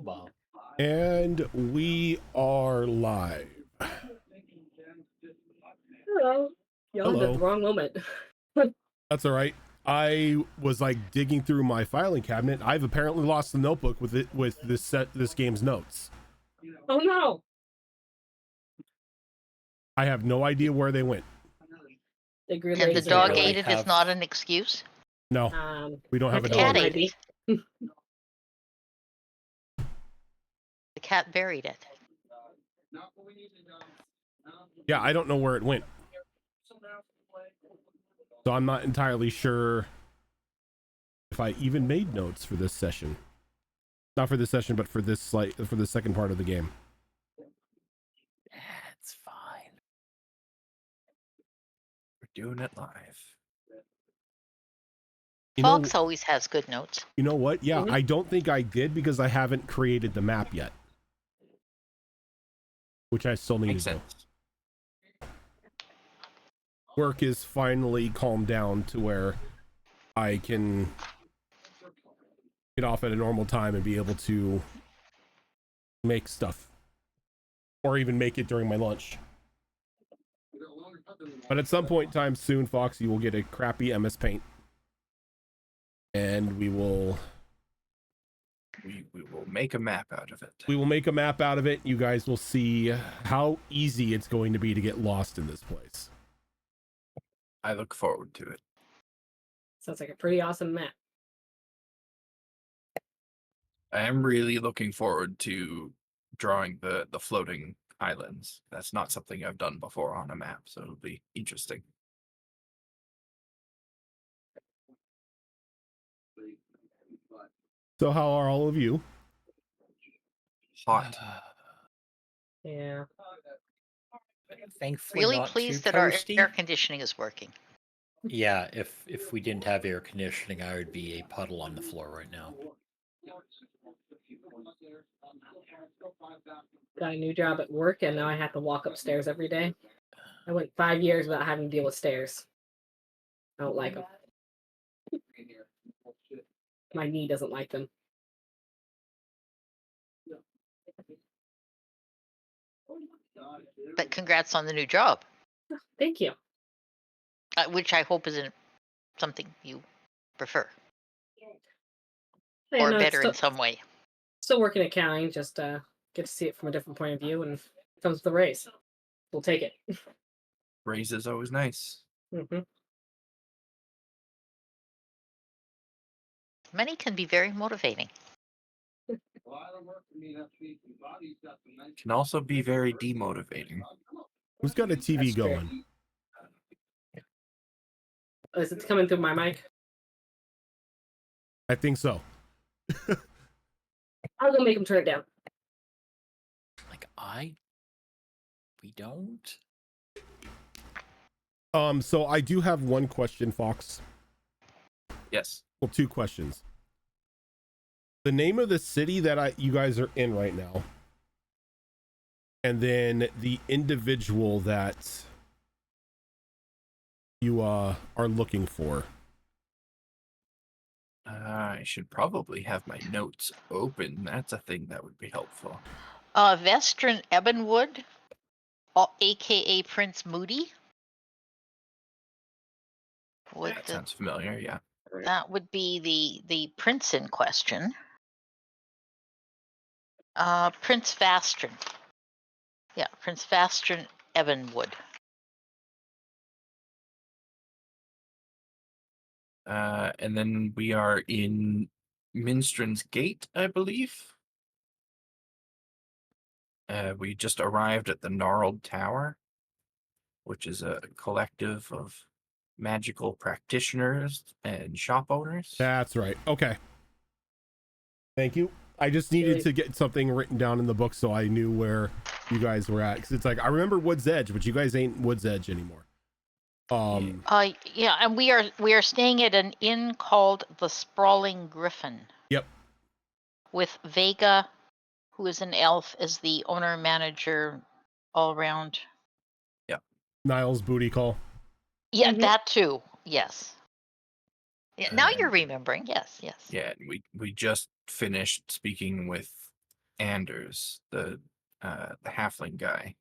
mobile. And we are live. Hello. Y'all Hello. at the wrong moment. That's all right. I was like digging through my filing cabinet. I've apparently lost the notebook with this game's notes. Oh no. I have no idea where they went. The And the dog ate it have- is not an excuse. No, we don't have a the dog. cat ate it. The cat buried it. Yeah, I don't know where it went. So I'm not entirely sure if I even made notes for this session. Not for this session, but for this for the second part of the game. That's fine. We're doing it live. You know, Fox always has good notes. you know what? Yeah, Mhm. I don't think I did because I haven't created the map yet. Which I still need Makes to do. sense. Work is finally calmed down to where I can get off at a normal time and be able to make stuff, or even make it during my lunch. But at some point in time soon, Fox, you will get a crappy MS Paint, and we will We will make a map out of it. make a map out of it. You guys will see how easy it's going to be to get lost in this place. I look forward to it. Sounds like a pretty awesome map. I am really looking forward to drawing the floating islands. That's not something I've done before on a map, so it'll be interesting. So how are all of you? Hot. Yeah. Thankfully, Really not pleased too that our toasty. air conditioning is working. Yeah, if we didn't have air conditioning, I would be a puddle on the floor right now. Got a new job at work and now I have to walk upstairs every day. I went 5 years without having to deal with stairs. I don't like them. My knee doesn't like them. But congrats on the new job, Thank you. which I hope isn't something you prefer Yeah, or no, it's better still, in some way. still working accounting, just get to see it from a different point of view and comes the raise. We'll take it. Raise is always nice. Hmm. Money can be very motivating. Can also be very demotivating. Who's got a TV That's true. going? Is it coming through my mic? I think so. I'll go make him turn it down. We don't. So I do have one question, Fox. Yes. Well, two questions. The name of the city that you guys are in right now, and then the individual that you are looking for. I should probably have my notes open. That's a thing that would be helpful. Vestron Ebenwood, aka Prince Moody. That sounds familiar, yeah. That would be the prince in question. Prince Vastron. Yeah, Prince Vastron Ebenwood. And then we are in Minstron's Gate, I believe. We just arrived at the Gnarled Tower, which is a collective of magical practitioners and shop owners. That's right. Okay. Thank you. I just needed to get something written down in the book so I knew where you guys were at. Because it's like, I remember Wood's Edge, but you guys ain't Wood's Edge anymore. Yeah, and we are staying at an inn called the Sprawling Griffin. Yep. With Vega, who is an elf, as the owner manager all around. Yep. Niles booty call. Yeah, that too. Yes. Yeah, now you're remembering. Yes, yes. Yeah, we just finished speaking with Anders, the halfling guy,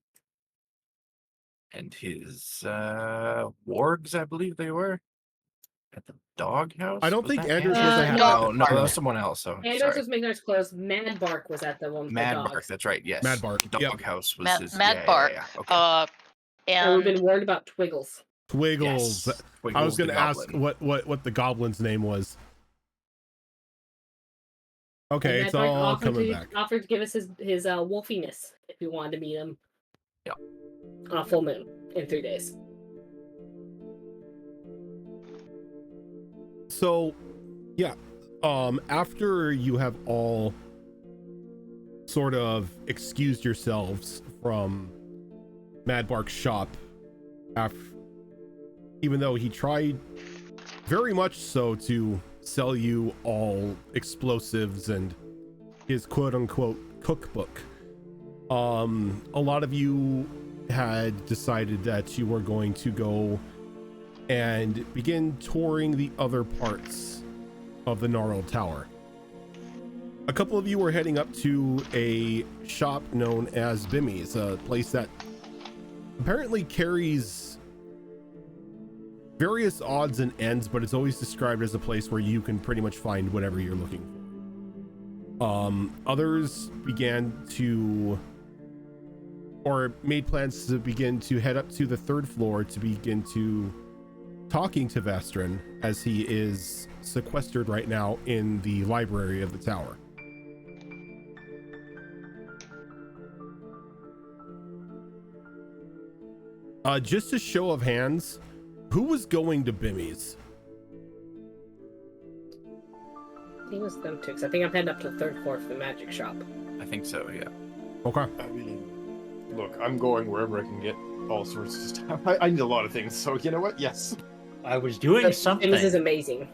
and his wargs, I believe they were, at the doghouse. I don't Was think that Anders was a Anders? half- No, that was someone else. So Anders sorry. was making us close. Mad Bark was at the one with the Mad dogs. Bark. That's right. Yes. Mad Bark, yep. Doghouse was Mad, his. Mad yeah, Bark. Yeah, yeah. Okay. And we've And been warned about Twiggles. Twiggles. Yes. I was Wiggles the going to ask goblin. what the goblin's name was. Okay, And it's Mad Bark all coming back. offered to give us his wolfiness if we wanted to meet him. Yeah. On a full moon in 3 days. So, yeah, after you have all sort of excused yourselves from Mad Bark's shop, even though he tried very much so to sell you all explosives and his quote-unquote cookbook, a lot of you had decided that you were going to go and begin touring the other parts of the Gnarled Tower. A couple of you were heading up to a shop known as Bimmy's, a place that apparently carries various odds and ends, but it's always described as a place where you can pretty much find whatever you're looking for. Others began to, or made plans to begin to head up to the 3rd floor to begin to talking to Vestrin, as he is sequestered right now in the library of the tower. Just a show of hands, who was going to Bimmy's? I think it was them too, because I think I'm heading up to the 3rd floor for the magic shop. I think so. Yeah. Okay. I mean, look, I'm going wherever I can get all sorts of stuff. I need a lot of things, so you know what? Yes. I was doing something. This is amazing.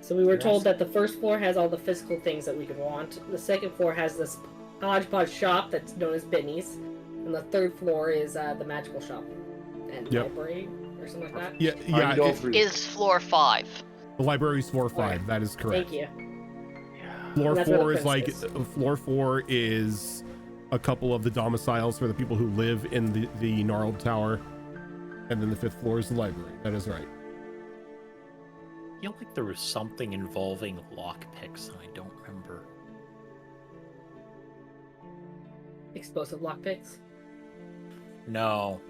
So we were told that the 1st floor has all the physical things that we could want. The 2nd floor has this hodgepodge shop that's known as Binny's. And the 3rd floor is the magical shop and Yep. library or something like that. Yeah, I need all yeah. three. is floor 5. The library's floor 5. Alright. That is correct. Thank you. Floor That's where the 4 is like prince floor 4 is a couple of the domiciles for the people who live in the Gnarled Tower, and then the 5th floor is the library. That is right. I feel like there was something involving lockpicks, and I don't remember. Explosive lockpicks. No.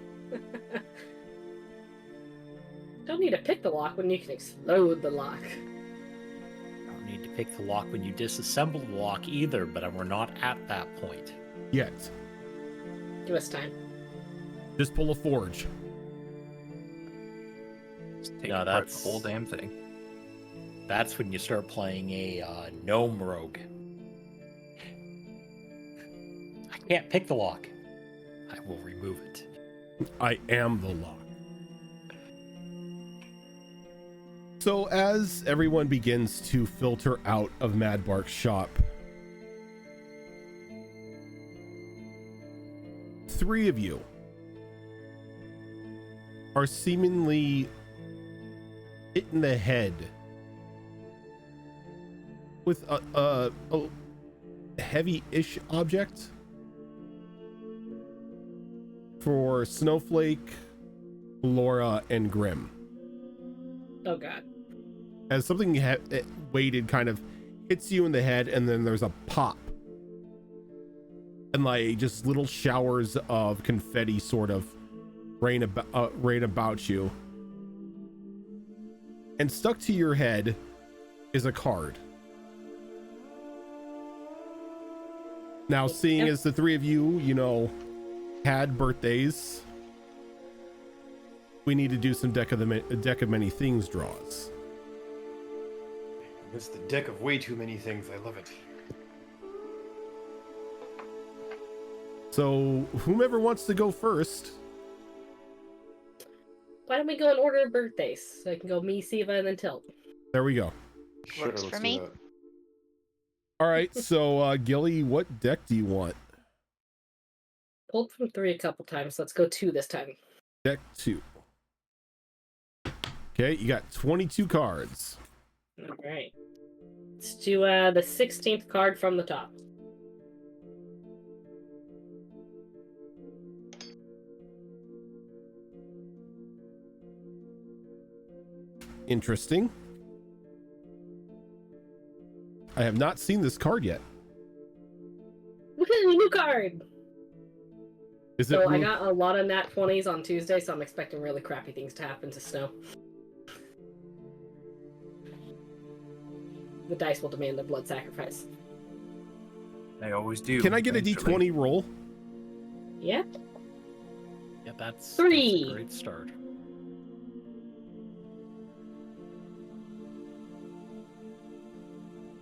Don't need to pick the lock when you can explode the lock. I don't need to pick the lock when you disassemble the lock either, but we're not at that point. Yet. Give us time. Just pull a forge. Just take No, apart that's- the whole damn thing. That's when you start playing a gnome rogue. I can't pick the lock. I will remove it. I am the lock. So as everyone begins to filter out of Mad Bark's shop, 3 of you are seemingly hit in the head with a heavy-ish object. For Snowflake, Laura, and Grim. Oh god. As something weighted kind of hits you in the head, and then there's a pop. And like just little showers of confetti sort of rain about you. And stuck to your head is a card. Now, seeing as the 3 of you, you know, had birthdays, we need to do some deck of many things draws. It's the deck of way too many things. I love it. So whomever wants to go first. Why don't we go in order of birthdays? So I can go me, Siva, and then Tilt. There we go. Works let's for do me. that. All right, so Gilly, what deck do you want? Pulled from 3 a couple times. Let's go 2 this time. Deck 2. Okay, you got 22 cards. All right. Let's do the 16th card from the top. Interesting. I have not seen this card yet. Look at the new card. Is it? So I got a lot of nat 20s on Tuesday, so I'm expecting really crappy things to happen to Snow. The dice will demand a blood sacrifice. They always do. Can I get a eventually. D20 roll? Yeah. Yeah, that's 3. a great start.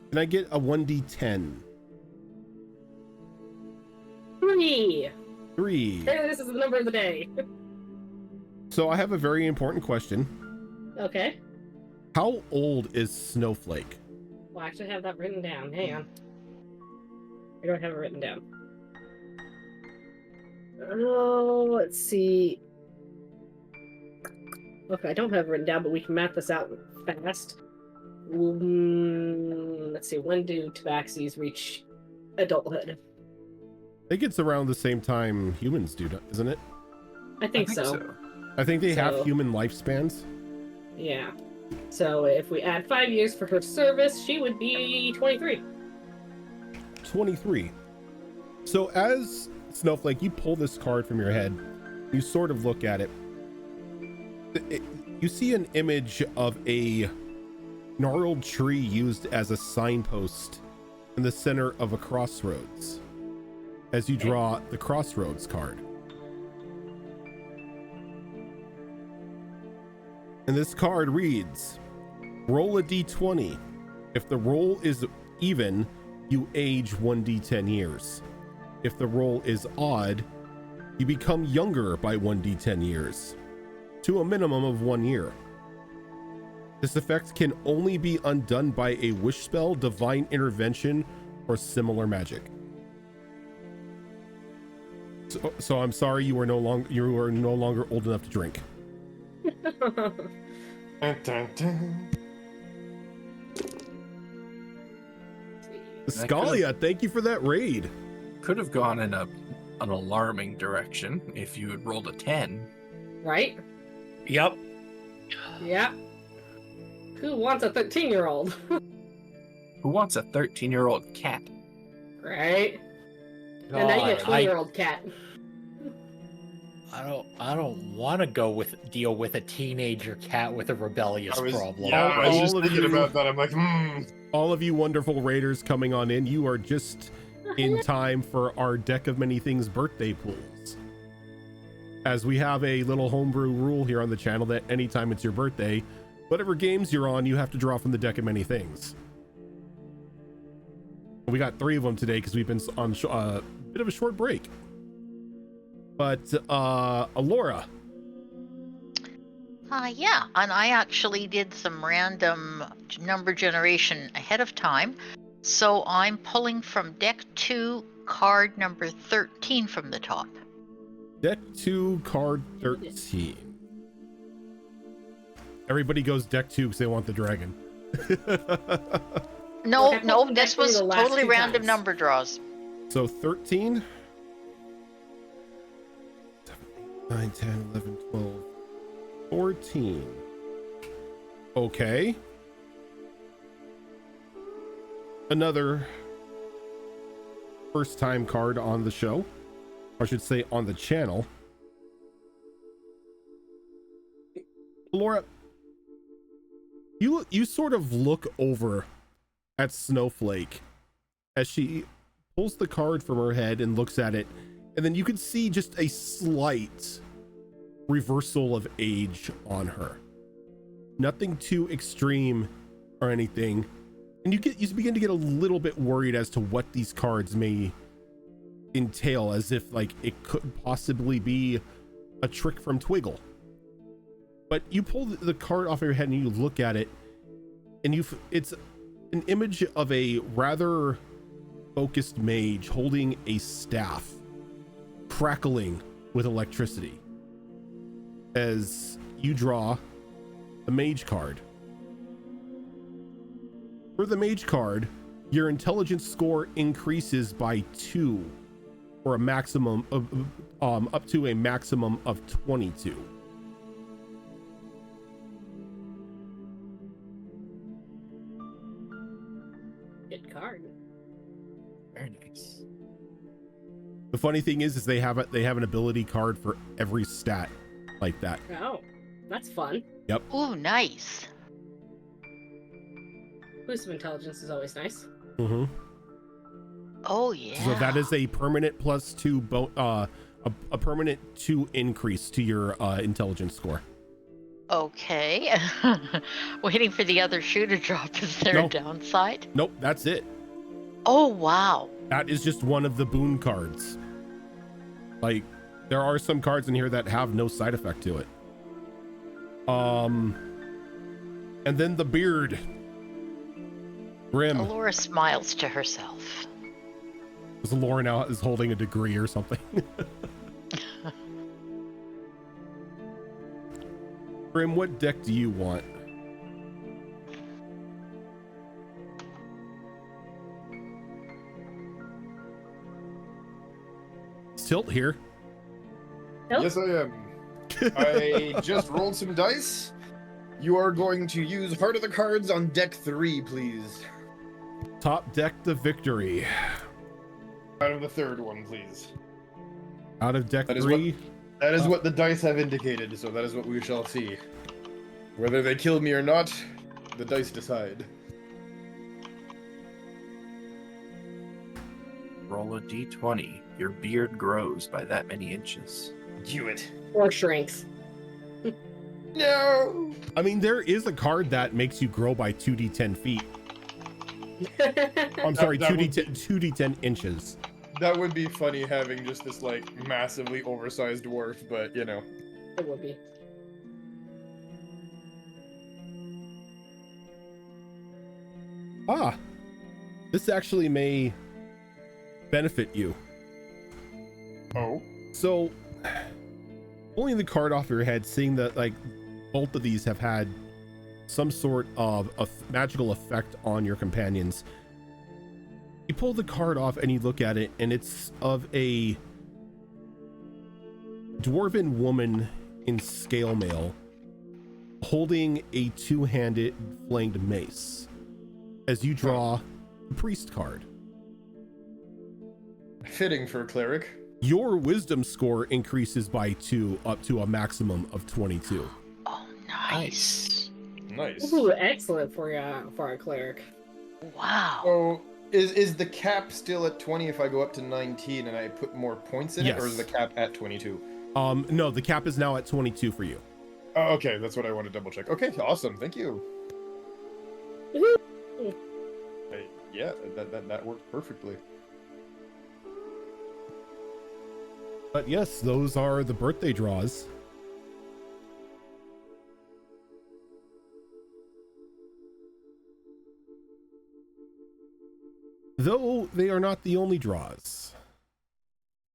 Can I get a 1D10? 3. 3. Hey, this is the number of the day. So I have a very important question. Okay. How old is Snowflake? Well, I actually have that written down. Hang on. I don't have it written down. Oh, let's see. Okay, I don't have it written down, but we can map this out fast. Let's see. When do tabaxis reach adulthood? I think it's around the same time humans do, isn't it? I think so. I think they have So- human lifespans. Yeah. So if we add 5 years for her service, she would be 23. 23. So as Snowflake, you pull this card from your head, you sort of look at it. You see an image of a gnarled tree used as a signpost in the center of a crossroads as you draw the crossroads card. And this card reads, roll a d20. If the roll is even, you age 1d10 years. If the roll is odd, you become younger by 1d10 years, to a minimum of 1 year. This effect can only be undone by a wish spell, divine intervention, or similar magic. So I'm sorry, you are no longer old enough to drink. Dun, dun, dun. Scalia, thank you for that raid. Could have gone in an alarming direction if you had rolled a 10. Right? Yep. Yeah. Who wants a 13-year-old? Who wants a 13-year-old cat? Right? And now you get a God, 20-year-old cat. I don't want to deal with a teenager cat with a rebellious problem. Yeah, I was just All of thinking you- about that. I'm like, All of you wonderful raiders coming on in, you are just in time for our Deck of Many Things birthday pools. As we have a little homebrew rule here on the channel that anytime it's your birthday, whatever games you're on, you have to draw from the Deck of Many Things. We got 3 of them today because we've been on a bit of a short break. But Alora. Yeah, and I actually did some random number generation ahead of time. So I'm pulling from deck 2, card number 13 from the top. Deck 2, card 13. Everybody goes deck 2 because they want the dragon. No, Okay, no, pull this from deck 3 was the last totally 2 random times. number draws. So 13, 9, 10, 11, 12, 14. Okay. Another first time card on the show. Or I should say on the channel. Laura, you sort of look over at Snowflake as she pulls the card from her head and looks at it, and then you can see just a slight reversal of age on her. Nothing too extreme or anything, and you begin to get a little bit worried as to what these cards may entail, as if like it could possibly be a trick from Twiggle. But you pull the card off your head and you look at it, and it's an image of a rather focused mage holding a staff crackling with electricity as you draw the mage card. For the mage card, your intelligence score increases by 2, or a maximum of up to a maximum of 22. Good card. Very nice. The funny thing is they have an ability card for every stat like that. Oh, that's fun. Ooh, nice. Boost of intelligence is always nice. Mm-hmm. Oh yeah. So that is a permanent +2 a permanent 2 increase to your intelligence score. Okay. Waiting for the other shoe to drop. Is there No. a downside? Nope, that's it. Oh wow. That is just one of the boon cards. Like, there are some cards in here that have no side effect to it. And then the beard. Grim. Alora smiles to herself. Because Laura now is holding a degree or something. Grim, what deck do you want? Tilt here. Nope. Yes, I am. I just rolled some dice. You are going to use Heart of the Cards on deck 3, please. Top deck the victory. Out of the third one, please. Out of deck That is 3. That is what the dice have indicated, so that is what we shall see. Whether they kill me or not, the dice decide. Roll a d20. Your beard grows by that many inches. Do it. Or shrinks. No! I mean, there is a card that makes you grow by 2d10 feet. I'm sorry, that 2d10 inches. That would be funny having just this, like, massively oversized dwarf, but, you know. It would be. Ah, this actually may benefit you. Oh? So, pulling the card off your head, seeing that like both of these have had some sort of a magical effect on your companions, you pull the card off and you look at it, and it's of a dwarven woman in scale mail holding a 2-handed flanged mace as you draw the priest card. Fitting for a cleric. Your wisdom score increases by 2 up to a maximum of 22. Oh, nice. Nice. Ooh, excellent for a cleric. Wow. So, is the cap still at 20 if I go up to 19 and I put more points in it, or is the Yes. cap at 22? No, the cap is now at 22 for you. Oh, okay, that's what I want to double check. Okay, awesome, thank you. Yeah, that worked perfectly. But yes, those are the birthday draws. Though they are not the only draws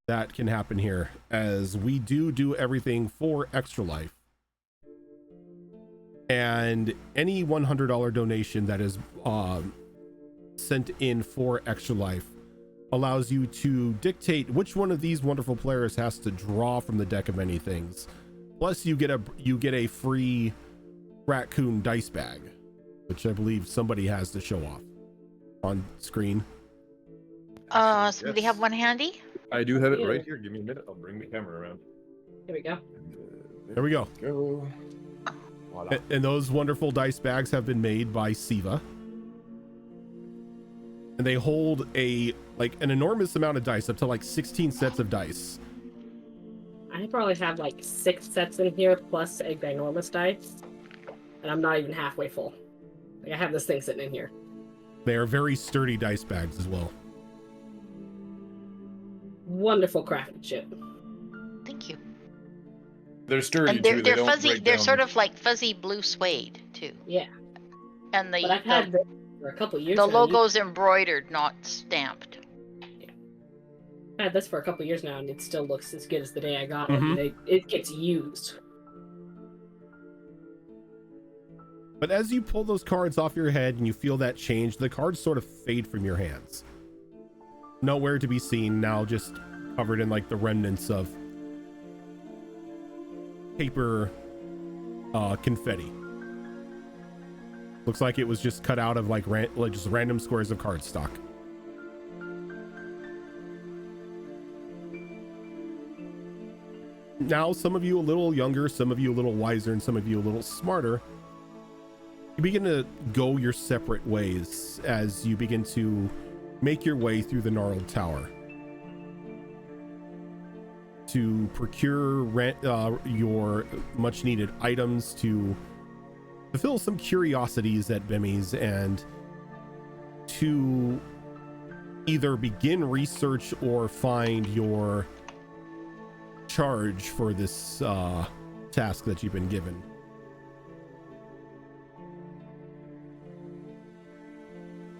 that can happen here, as we do everything for Extra Life. And any $100 donation that is sent in for Extra Life allows you to dictate which one of these wonderful players has to draw from the deck of many things. Plus, you get a free raccoon dice bag, which I believe somebody has to show off on screen. Somebody have one handy? I do have it Yeah. right here. Give me a minute. I'll bring the camera around. Here we go. There we go. Go. Voila. And those wonderful dice bags have been made by Siva. And they hold an enormous amount of dice, up to like 16 sets of dice. I probably have like 6 sets in here plus a ginormous dice, and I'm not even halfway full. Like, I have this thing sitting in here. They are very sturdy dice bags as well. Wonderful crafted shit. Thank you. They're sturdy And too. they're don't fuzzy. break They're down. sort of like fuzzy blue suede too. Yeah, And but I've had this for a couple years the now. logo's embroidered, not stamped. I've had this for a couple years now, and it still looks as good as the day I got it. Mhm. And it gets used. But as you pull those cards off your head and you feel that change, the cards sort of fade from your hands. Nowhere to be seen, now just covered in like the remnants of paper confetti. Looks like it was just cut out of like just random squares of cardstock. Now, some of you a little younger, some of you a little wiser, and some of you a little smarter, you begin to go your separate ways as you begin to make your way through the gnarled tower to procure your much needed items, to fulfill some curiosities at Bemmy's, and to either begin research or find your charge for this task that you've been given.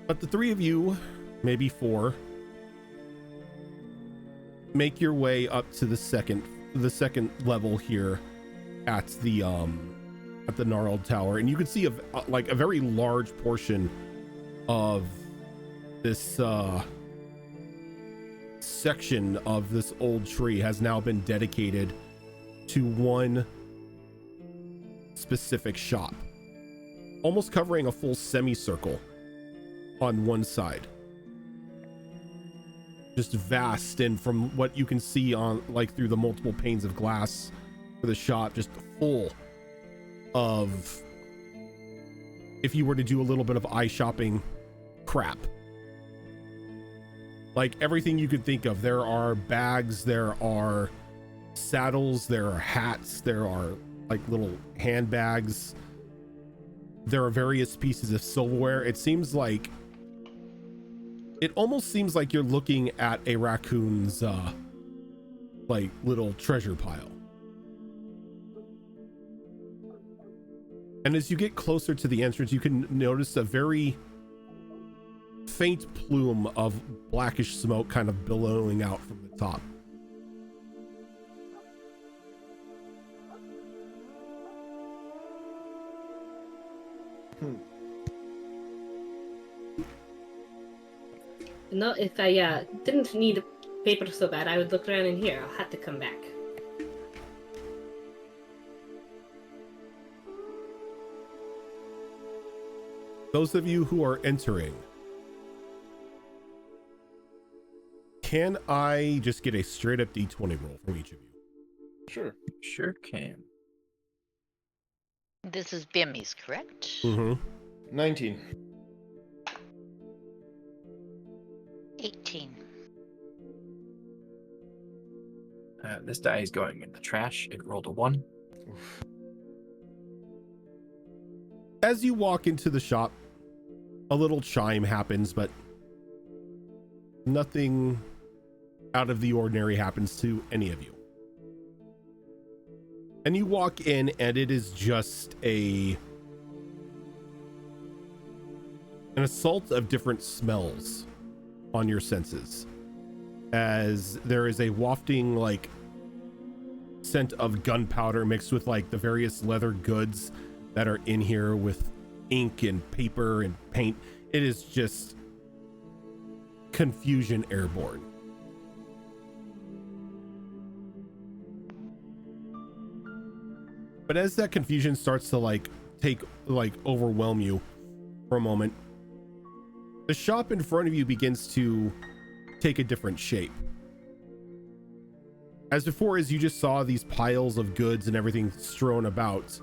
But the three of you, maybe four, make your way up to the second level here at the gnarled tower, and you can see a very large portion of this section of this old tree has now been dedicated to one specific shop, almost covering a full semicircle on one side. Just vast, and from what you can see on like through the multiple panes of glass for the shop, just full of, if you were to do a little bit of eye shopping crap, like everything you could think of. There are bags, there are saddles, there are hats, there are like little handbags, there are various pieces of silverware. It almost seems like you're looking at a raccoon's like little treasure pile. And as you get closer to the entrance, you can notice a very faint plume of blackish smoke kind of billowing out from the top. No, if I didn't need paper so bad, I would look around in here. I'll have to come back. Those of you who are entering, can I just get a straight up D20 roll from each of you? Sure. Sure can. This is Bimmy's, correct? Mm-hmm. 19. 18. This die is going in the trash. It rolled a 1. As you walk into the shop, a little chime happens, but nothing out of the ordinary happens to any of you. And you walk in, and it is just an assault of different smells on your senses, as there is a wafting like scent of gunpowder mixed with like the various leather goods that are in here, with ink and paper and paint. It is just confusion airborne. But as that confusion starts to overwhelm you for a moment, the shop in front of you begins to take a different shape. As before, as you just saw these piles of goods and everything strewn about,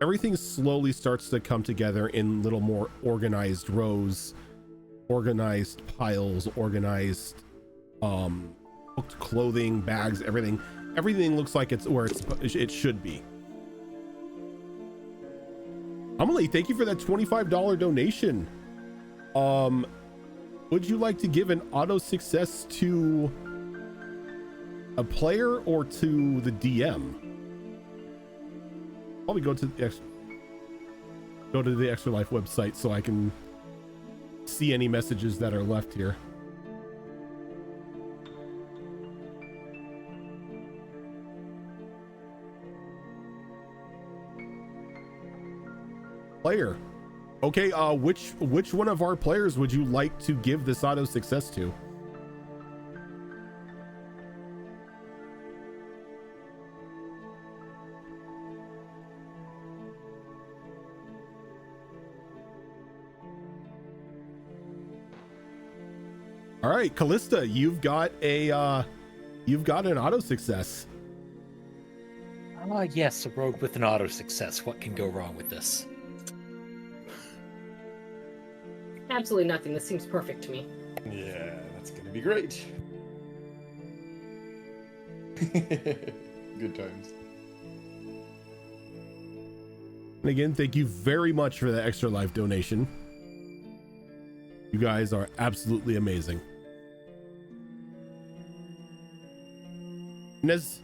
everything slowly starts to come together in little more organized rows, organized piles, organized hooked clothing, bags, everything looks like it's where it should be. Amelie, thank you for that $25 donation. Would you like to give an auto success to a player or to the DM? Probably go to the Extra Life website so I can see any messages that are left here. player. Okay, which one of our players would you like to give this auto success to? All right, Callista, you've got an auto success. Yes, a rogue with an auto success. What can go wrong with this? Absolutely nothing. This seems perfect to me. Yeah, that's gonna be great. Good times. And again, thank you very much for the extra life donation. You guys are absolutely amazing. And as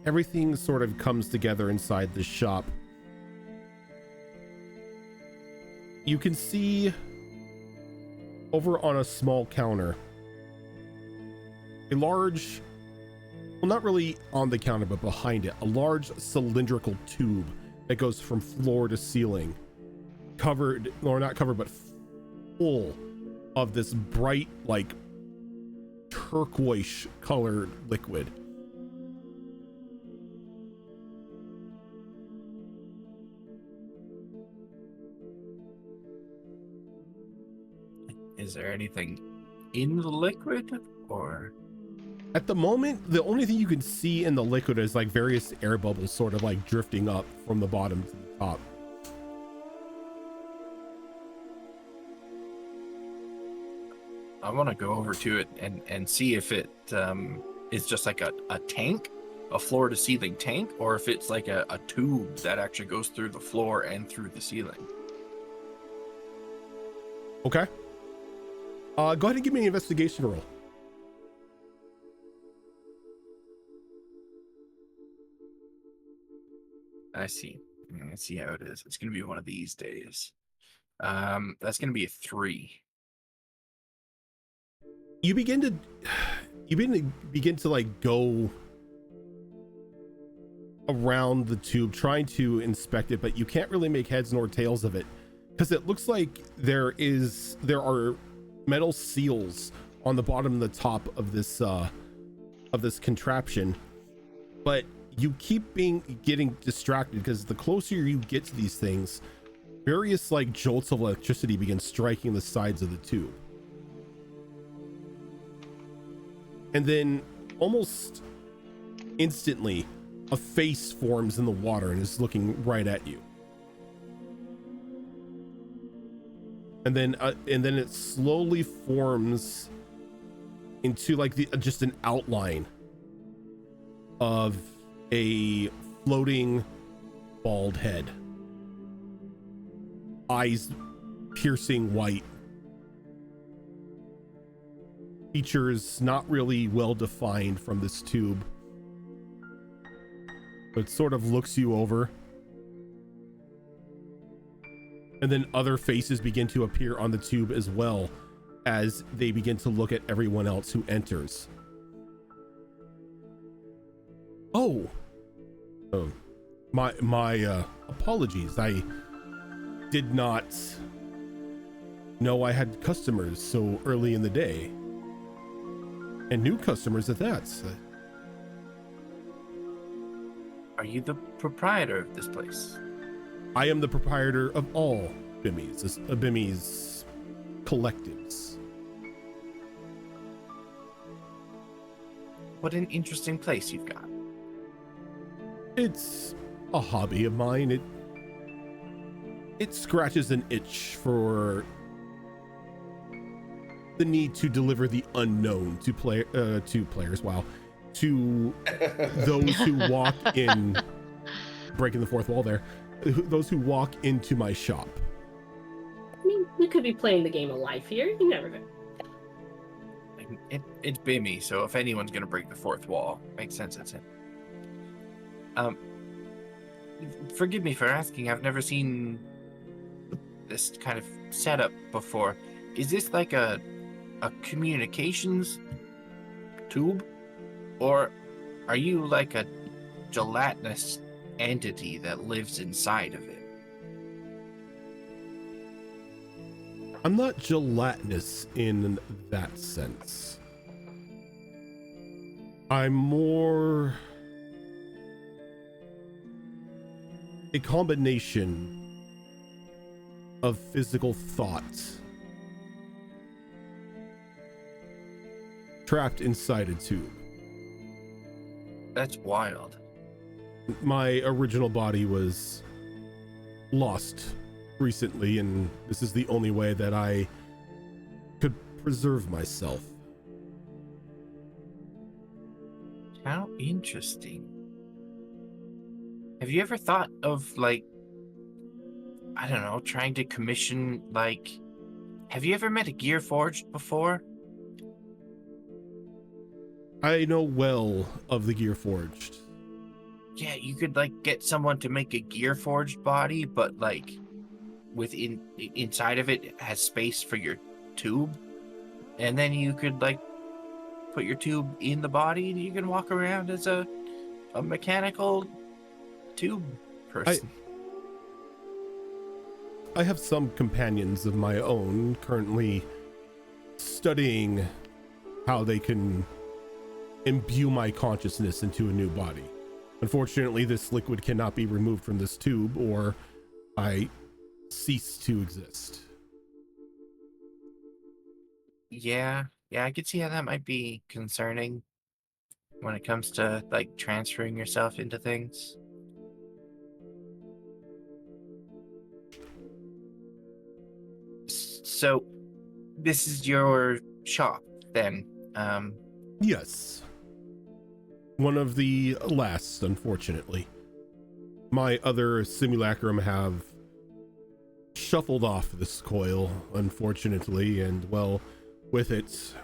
everything sort of comes together inside the shop, you can see over on a small counter a large, well, not really on the counter, but behind it, a large cylindrical tube that goes from floor to ceiling, covered, or not covered, but full of this bright, like turquoise colored liquid. Is there anything in the liquid, or? At the moment, the only thing you can see in the liquid is like various air bubbles sort of like drifting up from the bottom to the top. I want to go over to it and see if it is just like a tank, a floor to ceiling tank, or if it's like a tube that actually goes through the floor and through the ceiling. Okay. Go ahead and give me an investigation roll. I see. I see how it is. It's going to be one of these days. That's going to be a 3. You begin to like go around the tube trying to inspect it, but you can't really make heads nor tails of it because it looks like there are metal seals on the bottom and the top of this contraption, but you keep getting distracted because the closer you get to these things, various like jolts of electricity begin striking the sides of the tube. And then almost instantly, a face forms in the water and is looking right at you. And then it slowly forms into like just an outline of a floating bald head, eyes piercing white, features not really well defined from this tube, but sort of looks you over. And then other faces begin to appear on the tube as well as they begin to look at everyone else who enters. Oh, my apologies. I did not know I had customers so early in the day. And new customers at that. Are you the proprietor of this place? I am the proprietor of all Bimmies collectives. What an interesting place you've got. It's a hobby of mine. It scratches an itch for the need to deliver the unknown to players. Wow, to those who walk in, breaking the fourth wall there. Those who walk into my shop. I mean, we could be playing the game of life here. You never know. It's Bimmy, so if anyone's going to break the fourth wall, makes sense it's him. Forgive me for asking. I've never seen this kind of setup before. Is this like a communications tube, or are you like a gelatinous entity that lives inside of it? I'm not gelatinous in that sense. I'm more a combination of physical thought trapped inside a tube. That's wild. My original body was lost recently, and this is the only way that I could preserve myself. How interesting. Have you ever thought of, like, I don't know, trying to commission, like, have you ever met a gear forged before? I know well of the gear forged. Yeah, you could, like, get someone to make a gear forged body, but, like, inside of it has space for your tube, and then you could, like, put your tube in the body and you can walk around as a mechanical tube person. I have some companions of my own currently studying how they can imbue my consciousness into a new body. Unfortunately, this liquid cannot be removed from this tube or I cease to exist. Yeah, I could see how that might be concerning when it comes to, like, transferring yourself into things. So, this is your shop, then? Yes. One of the last, unfortunately. My other simulacrum have shuffled off this coil, unfortunately, and, well, with it,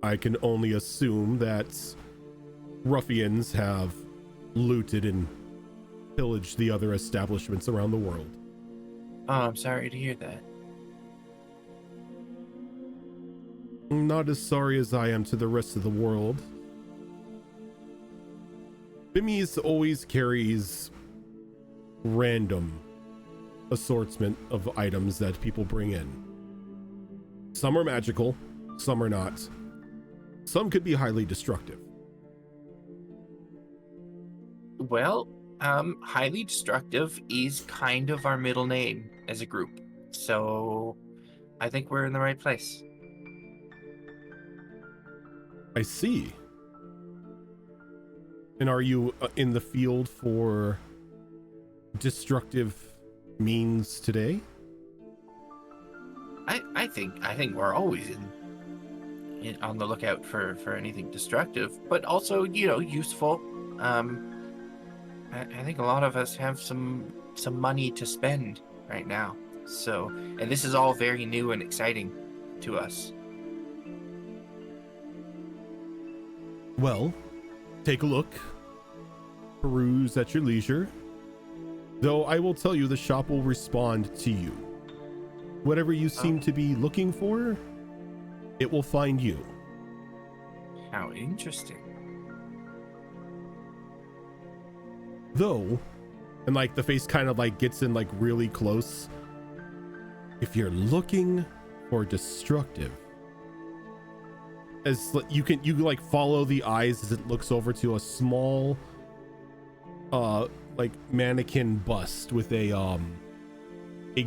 I can only assume that ruffians have looted and pillaged the other establishments around the world. Oh, I'm sorry to hear that. I'm not as sorry as I am to the rest of the world. Bimmies always carries random assortment of items that people bring in. Some are magical, some are not. Some could be highly destructive. Well, highly destructive is kind of our middle name as a group, so I think we're in the right place. I see. And are you in the field for destructive means today? I think we're always on the lookout for anything destructive, but also, you know, useful. I think a lot of us have some money to spend right now. So, and this is all very new and exciting to us. Well, take a look. Peruse at your leisure. Though I will tell you, the shop will respond to you. Whatever you seem to be looking for, it will find you. How interesting. Though, and like the face kind of like gets in like really close. If you're looking for destructive, as you like follow the eyes as it looks over to a small like mannequin bust with a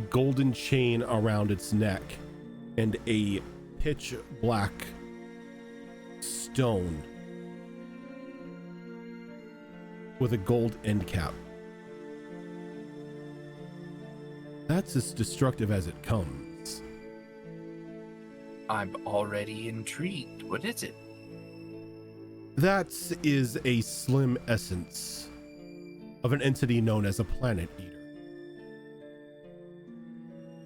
golden chain around its neck and a pitch black stone with a gold end cap. That's as destructive as it comes. I'm already intrigued. What is it? That is a slim essence of an entity known as a planet eater.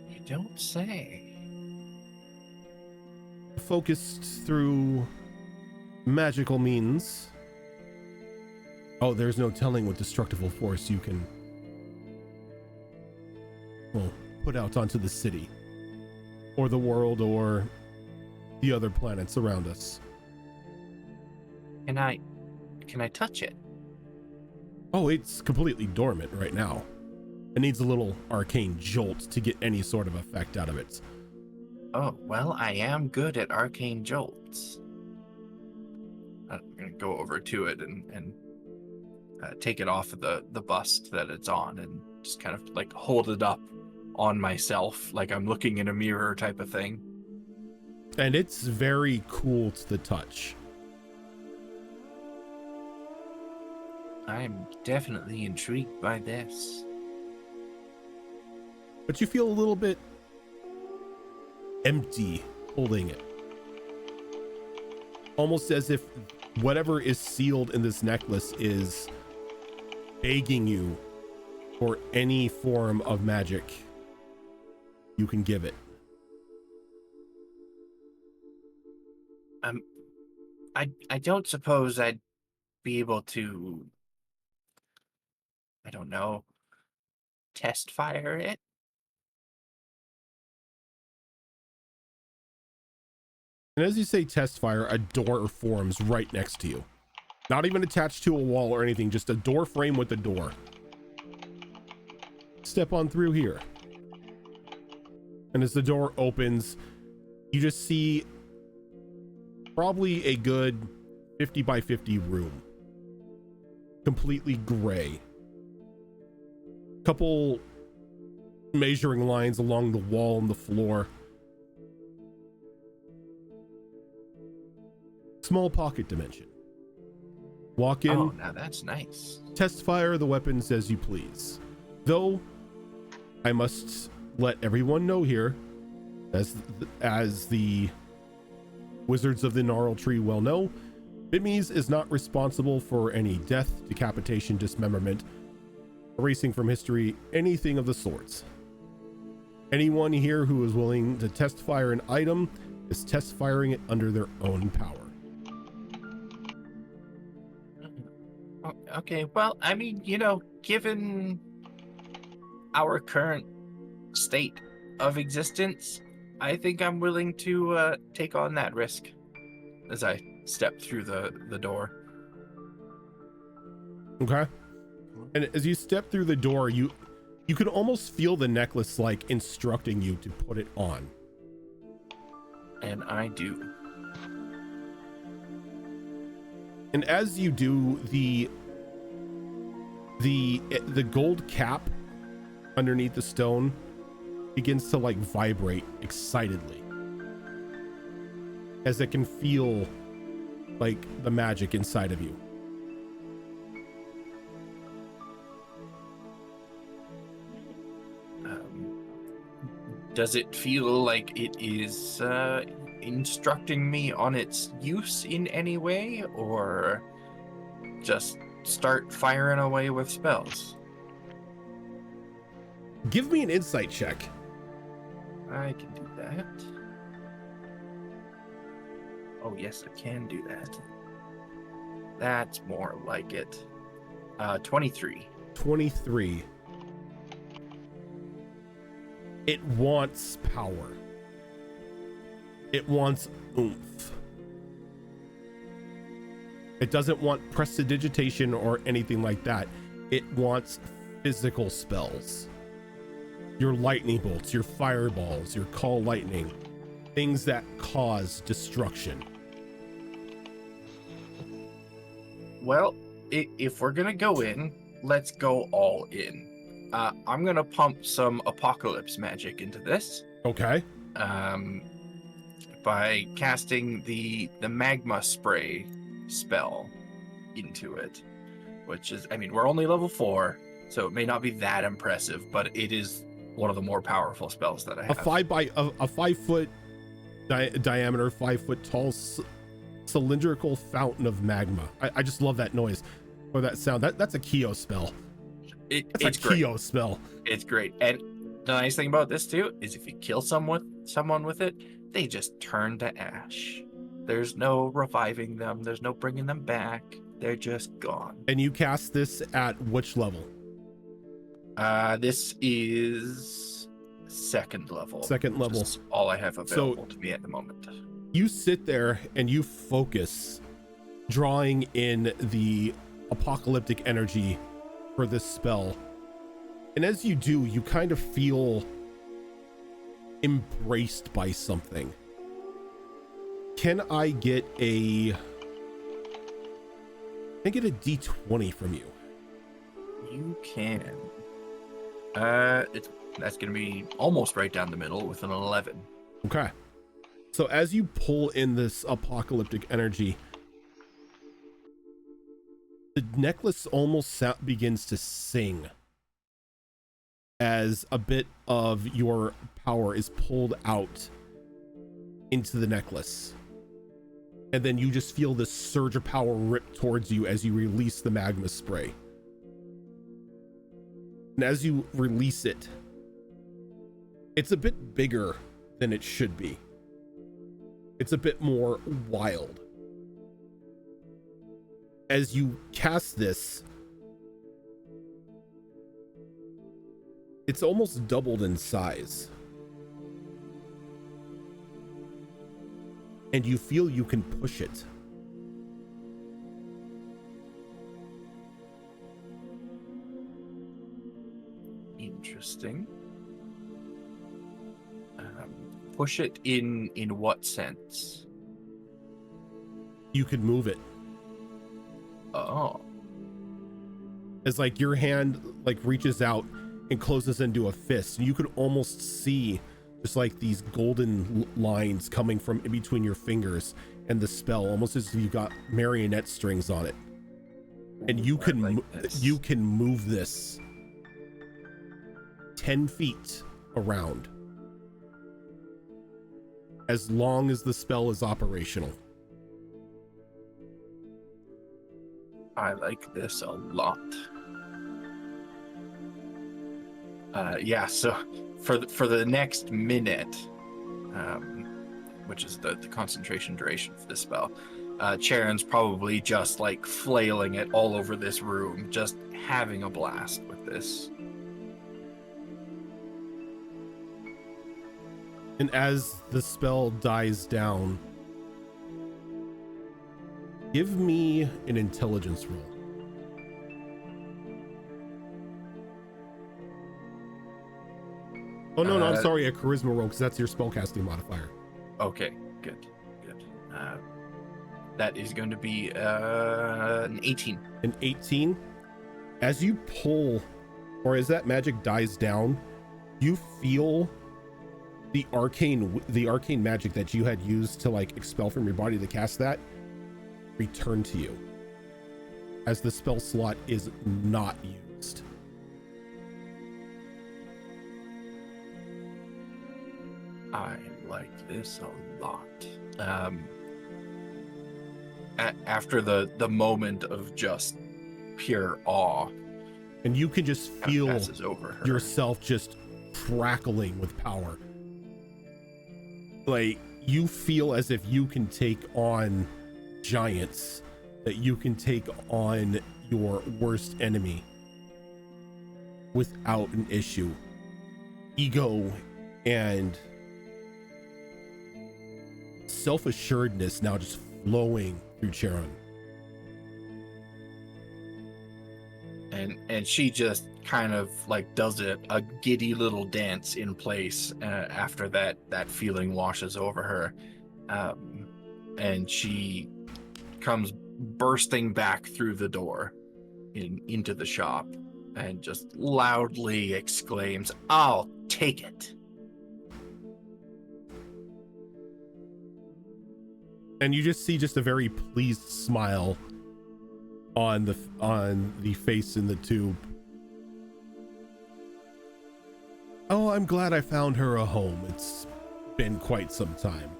You don't say. Focused through magical means. Oh, there's no telling what destructive force you can, well, put out onto the city or the world or the other planets around us. Can I touch it? Oh, it's completely dormant right now. It needs a little arcane jolt to get any sort of effect out of it. Oh, well, I am good at arcane jolts. I'm going to go over to it and take it off of the bust that it's on and just kind of like hold it up on myself like I'm looking in a mirror type of thing. And it's very cool to the touch. I'm definitely intrigued by this. But you feel a little bit empty holding it. Almost as if whatever is sealed in this necklace is begging you for any form of magic you can give it. I don't suppose I'd be able to, I don't know, test fire it? And as you say test fire, a door forms right next to you. Not even attached to a wall or anything, just a door frame with a door. Step on through here. And as the door opens, you just see probably a good 50 by 50 room. Completely gray. Couple measuring lines along the wall and the floor. Small pocket dimension. Walk in. Oh, now that's nice. Test fire the weapons as you please. Though, I must let everyone know here, as the Wizards of the Gnarl Tree well know, Bimmies is not responsible for any death, decapitation, dismemberment, erasing from history, anything of the sorts. Anyone here who is willing to test fire an item is test firing it under their own power. Okay, well, I mean, you know, given our current state of existence, I think I'm willing to take on that risk as I step through the door. Okay. And as you step through the door, you can almost feel the necklace like instructing you to put it on. And I do. And as you do, the gold cap underneath the stone begins to like vibrate excitedly as it can feel like the magic inside of you. Does it feel like it is instructing me on its use in any way, or just start firing away with spells? Give me an insight check. I can do that. Oh, yes, I can do that. That's more like it. 23. 23. It wants power. It wants oomph. It doesn't want prestidigitation or anything like that. It wants physical spells. Your lightning bolts, your fireballs, your call lightning, things that cause destruction. Well, if we're gonna go in, let's go all in. I'm gonna pump some apocalypse magic into this. Okay. By casting the magma spray spell into it, which is, I mean, we're only level 4, so it may not be that impressive, but it is one of the more powerful spells that I have. A 5 foot diameter, 5 foot tall cylindrical fountain of magma. I just love that noise or that sound. That's a Kyo spell. It's a Kyo spell. It's great. And the nice thing about this too is if you kill someone with it, they just turn to ash. There's no reviving them. There's no bringing them back. They're just gone. And you cast this at which level? This is second level. Second level. Is all I have available to me at the moment. You sit there and you focus, drawing in the apocalyptic energy for this spell. And as you do, you kind of feel embraced by something. Can I get a D20 from you? You can. That's gonna be almost right down the middle with an 11. Okay. So as you pull in this apocalyptic energy, the necklace almost begins to sing as a bit of your power is pulled out into the necklace. And then you just feel this surge of power rip towards you as you release the magma spray. And as you release it, it's a bit bigger than it should be. It's a bit more wild. As you cast this, it's almost doubled in size. And you feel you can push it. Interesting. Push it in what sense? You could move it. Oh. As like your hand like reaches out and closes into a fist. You could almost see just like these golden lines coming from in between your fingers and the spell, almost as if you got marionette strings on it. And you can you can move this 10 feet around as long as the spell is operational. I like this a lot. Yeah, so for the next minute, which is the concentration duration for this spell, Charon's probably just like flailing it all over this room, just having a blast with this. And as the spell dies down, give me an intelligence roll. Oh, no, I'm sorry, a charisma roll, because that's your spellcasting modifier. Okay, good. That is going to be an 18. An 18? As you pull, or as that magic dies down, you feel the arcane magic that you had used to like expel from your body to cast that return to you, as the spell slot is not used. I like this a lot. After the moment of just pure awe, And you can just feel passes over her. yourself just crackling with power. Like you feel as if you can take on giants, that you can take on your worst enemy without an issue. Ego and self-assuredness now just flowing through Charon. And she just kind of like does a giddy little dance in place after that feeling washes over her, and she comes bursting back through the door into the shop and just loudly exclaims, "I'll take it." And you just see just a very pleased smile on the face in the tube. Oh, I'm glad I found her a home. It's been quite some time.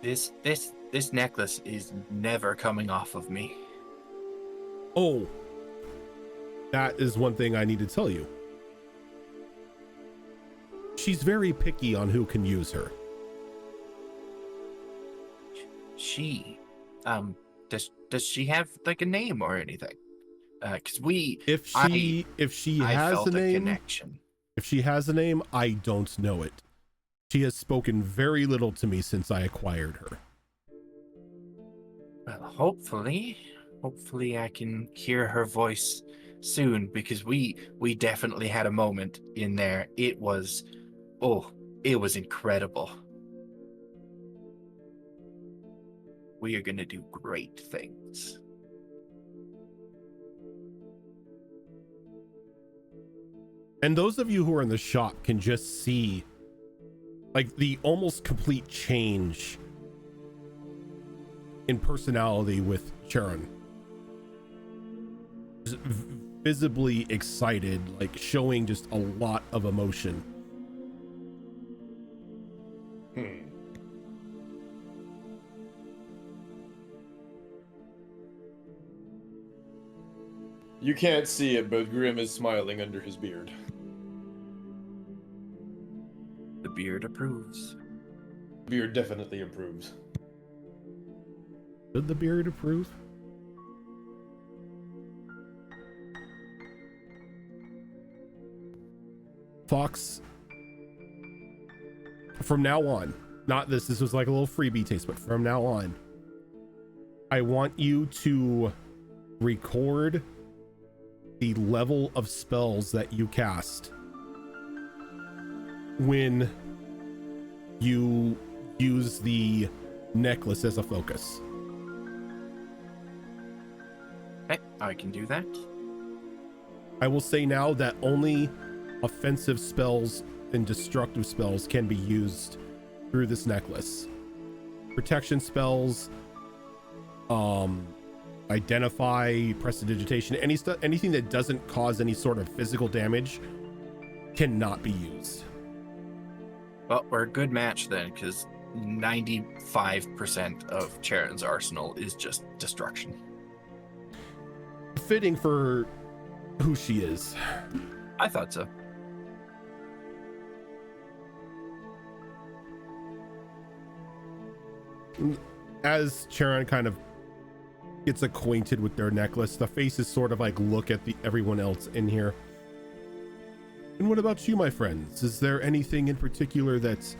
This necklace is never coming off of me. Oh, that is one thing I need to tell you. She's very picky on who can use her. She, does she have like a name or anything? Because If she has felt a name, connection. if she has a name, I don't know it. She has spoken very little to me since I acquired her. Well, hopefully I can hear her voice soon, because we definitely had a moment in there. It was incredible. We are going to do great things. And those of you who are in the shop can just see like the almost complete change in personality with Charon. Just visibly excited, like showing just a lot of emotion. You can't see it, but Grim is smiling under his beard. The beard approves. Beard definitely improves. Did the beard approve? Fox, from now on, not this was like a little freebie taste, but from now on, I want you to record the level of spells that you cast when you use the necklace as a focus. Okay, I can do that. I will say now that only offensive spells and destructive spells can be used through this necklace. Protection spells, identify, prestidigitation, anything that doesn't cause any sort of physical damage cannot be used. Well, we're a good match then, because 95% of Charon's arsenal is just destruction. Fitting for who she is. I thought so. As Charon kind of gets acquainted with their necklace, the faces sort of like look at everyone else in here. And what about you, my friends? Is there anything in particular that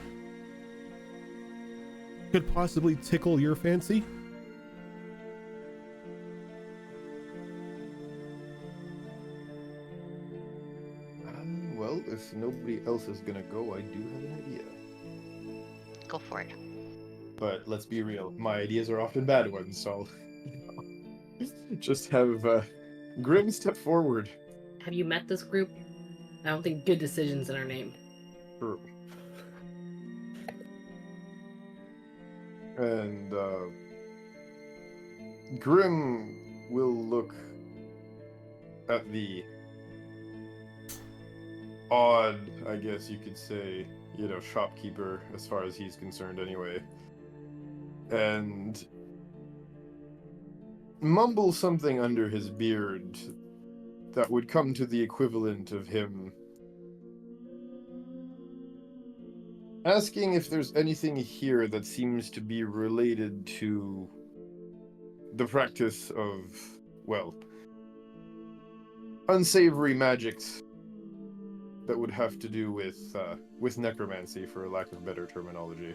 could possibly tickle your fancy? Well, if nobody else is gonna go, I do have an idea. Go for it. But let's be real, my ideas are often bad ones, so just have Grim step forward. Have you met this group? I don't think good decisions in our name. True. And Grim will look at the odd, I guess you could say, shopkeeper, as far as he's concerned anyway, and mumble something under his beard that would come to the equivalent of him asking if there's anything here that seems to be related to the practice of, well, unsavory magics that would have to do with necromancy, for a lack of better terminology.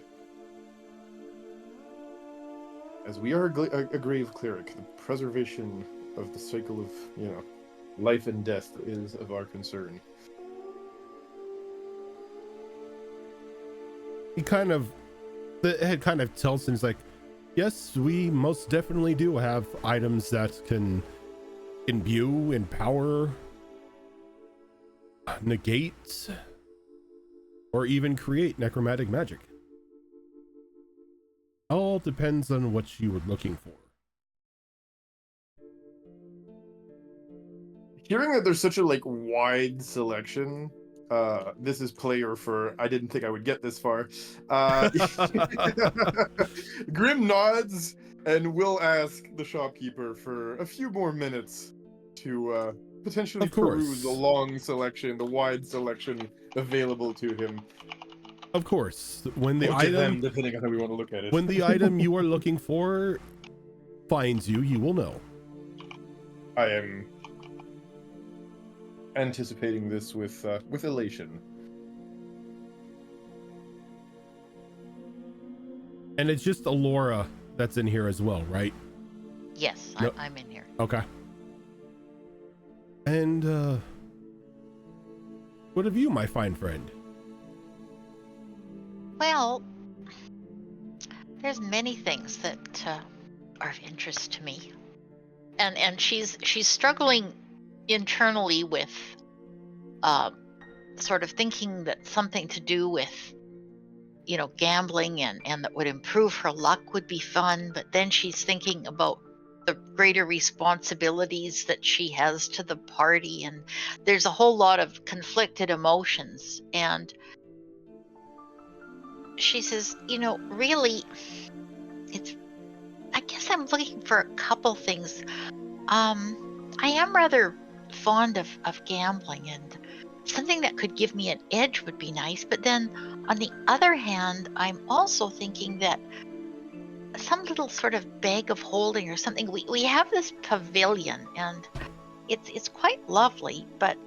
As we are a grave cleric, the preservation of the cycle of, life and death is of our concern. The head kind of tells him, he's like, yes, we most definitely do have items that can imbue, empower, negate, or even create necromantic magic. All depends on what you were looking for. Hearing that there's such a wide selection, this is player for I didn't think I would get this far. Grim nods and will ask the shopkeeper for a few more minutes to potentially peruse the long selection, the wide selection available to him. Of course, when the Or to item, them, depending on how we want to look at it. when the item you are looking for finds you, you will know. I am anticipating this with elation. And it's just Alora that's in here as well, right? Yes, Yep. I'm in here. Okay. And, what of you, my fine friend? Well, there's many things that are of interest to me, and she's struggling internally with sort of thinking that something to do with, you know, gambling and that would improve her luck would be fun, but then she's thinking about the greater responsibilities that she has to the party, and there's a whole lot of conflicted emotions. And she says, you know, really, I guess I'm looking for a couple things. I am rather fond of gambling, and something that could give me an edge would be nice. But then on the other hand, I'm also thinking that some little sort of bag of holding or something. We have this pavilion, and it's quite lovely, but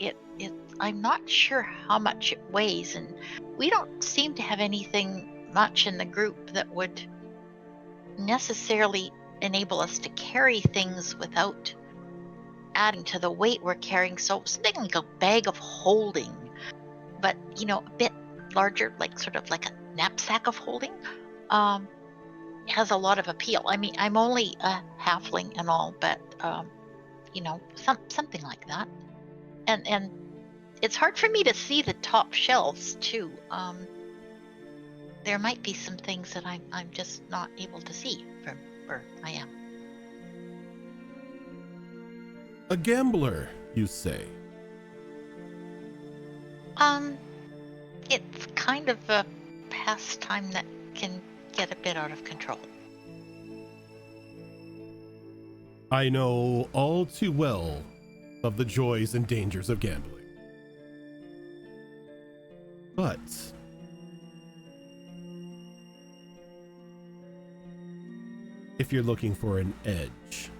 I'm not sure how much it weighs, and we don't seem to have anything much in the group that would necessarily enable us to carry things without adding to the weight we're carrying. So something like a bag of holding, but you know, a bit larger, like sort of like a knapsack of holding, has a lot of appeal. I mean, I'm only a halfling and all, but you know, something like that. And it's hard for me to see the top shelves too. There might be some things that I'm just not able to see from where I am. A gambler, you say? It's kind of a pastime that can get a bit out of control. I know all too well of the joys and dangers of gambling. But if you're looking for an edge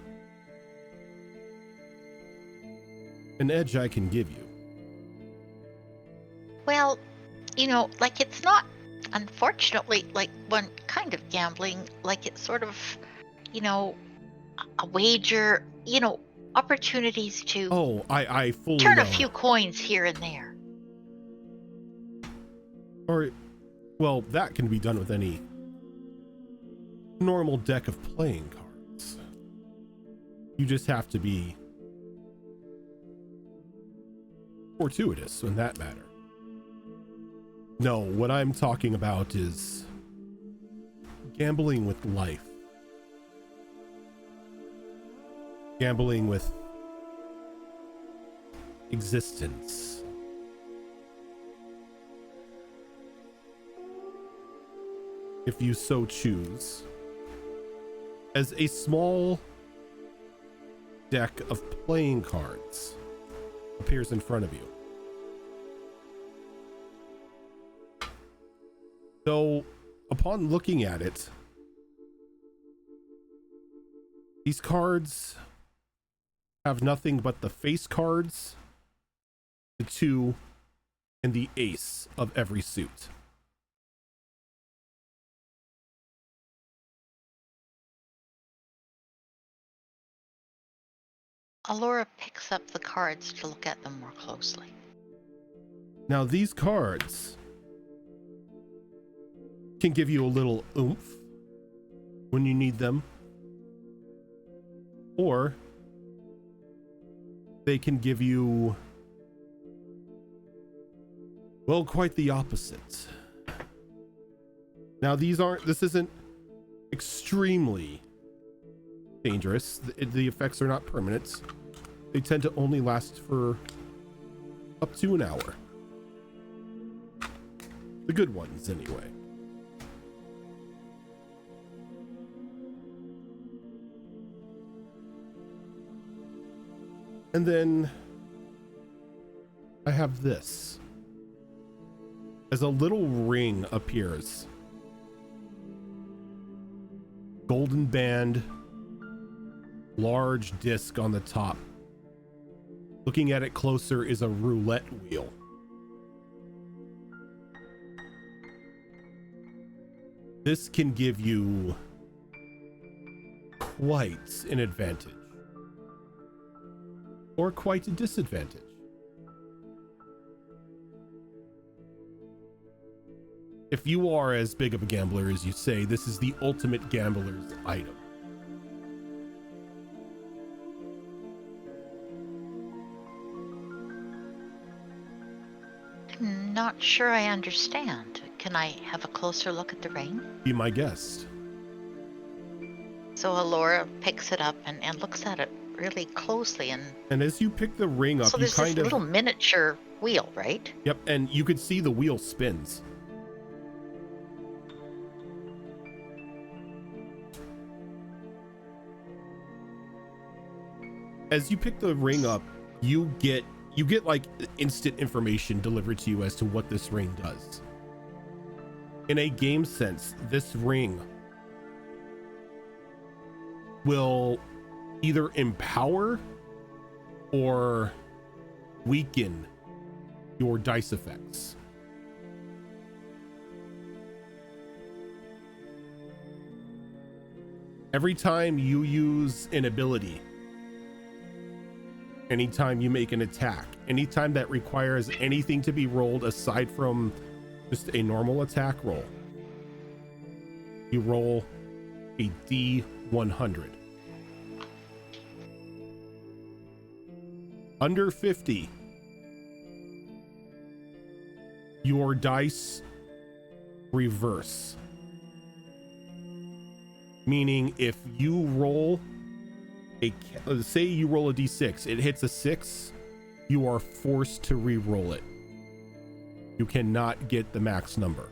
I can give you. Well, you know, like it's not, unfortunately, like one kind of gambling, like it's sort of, you know, a wager, you know, opportunities to Oh, I fully turn know. a few coins here and there. Or, well, that can be done with any normal deck of playing cards. You just have to be fortuitous in that matter. No, what I'm talking about is gambling with life. Gambling with existence. If you so choose, as a small deck of playing cards appears in front of you. So, upon looking at it, these cards have nothing but the face cards, the 2, and the ace of every suit. Alora picks up the cards to look at them more closely. Now, these cards can give you a little oomph when you need them, or they can give you, well, quite the opposite. Now, this isn't extremely dangerous. The effects are not permanent. They tend to only last for up to an hour. The good ones, anyway. And then I have this. As a little ring appears. Golden band, large disc on the top. Looking at it closer is a roulette wheel. This can give you quite an advantage. or quite a disadvantage. If you are as big of a gambler as you say, this is the ultimate gambler's item. I'm not sure I understand. Can I have a closer look at the ring? Be my guest. So Alora picks it up and looks at it really closely, And as you pick the ring up, so you there's kind this of... little miniature wheel, right? Yep, and you could see the wheel spins. As you pick the ring up, you get like instant information delivered to you as to what this ring does. In a game sense, this ring will either empower or weaken your dice effects. Every time you use an ability, anytime you make an attack, anytime that requires anything to be rolled aside from just a normal attack roll, you roll a D100. Under 50, your dice reverse. Meaning if you roll say you roll a D6, it hits a 6, you are forced to re-roll it. You cannot get the max number.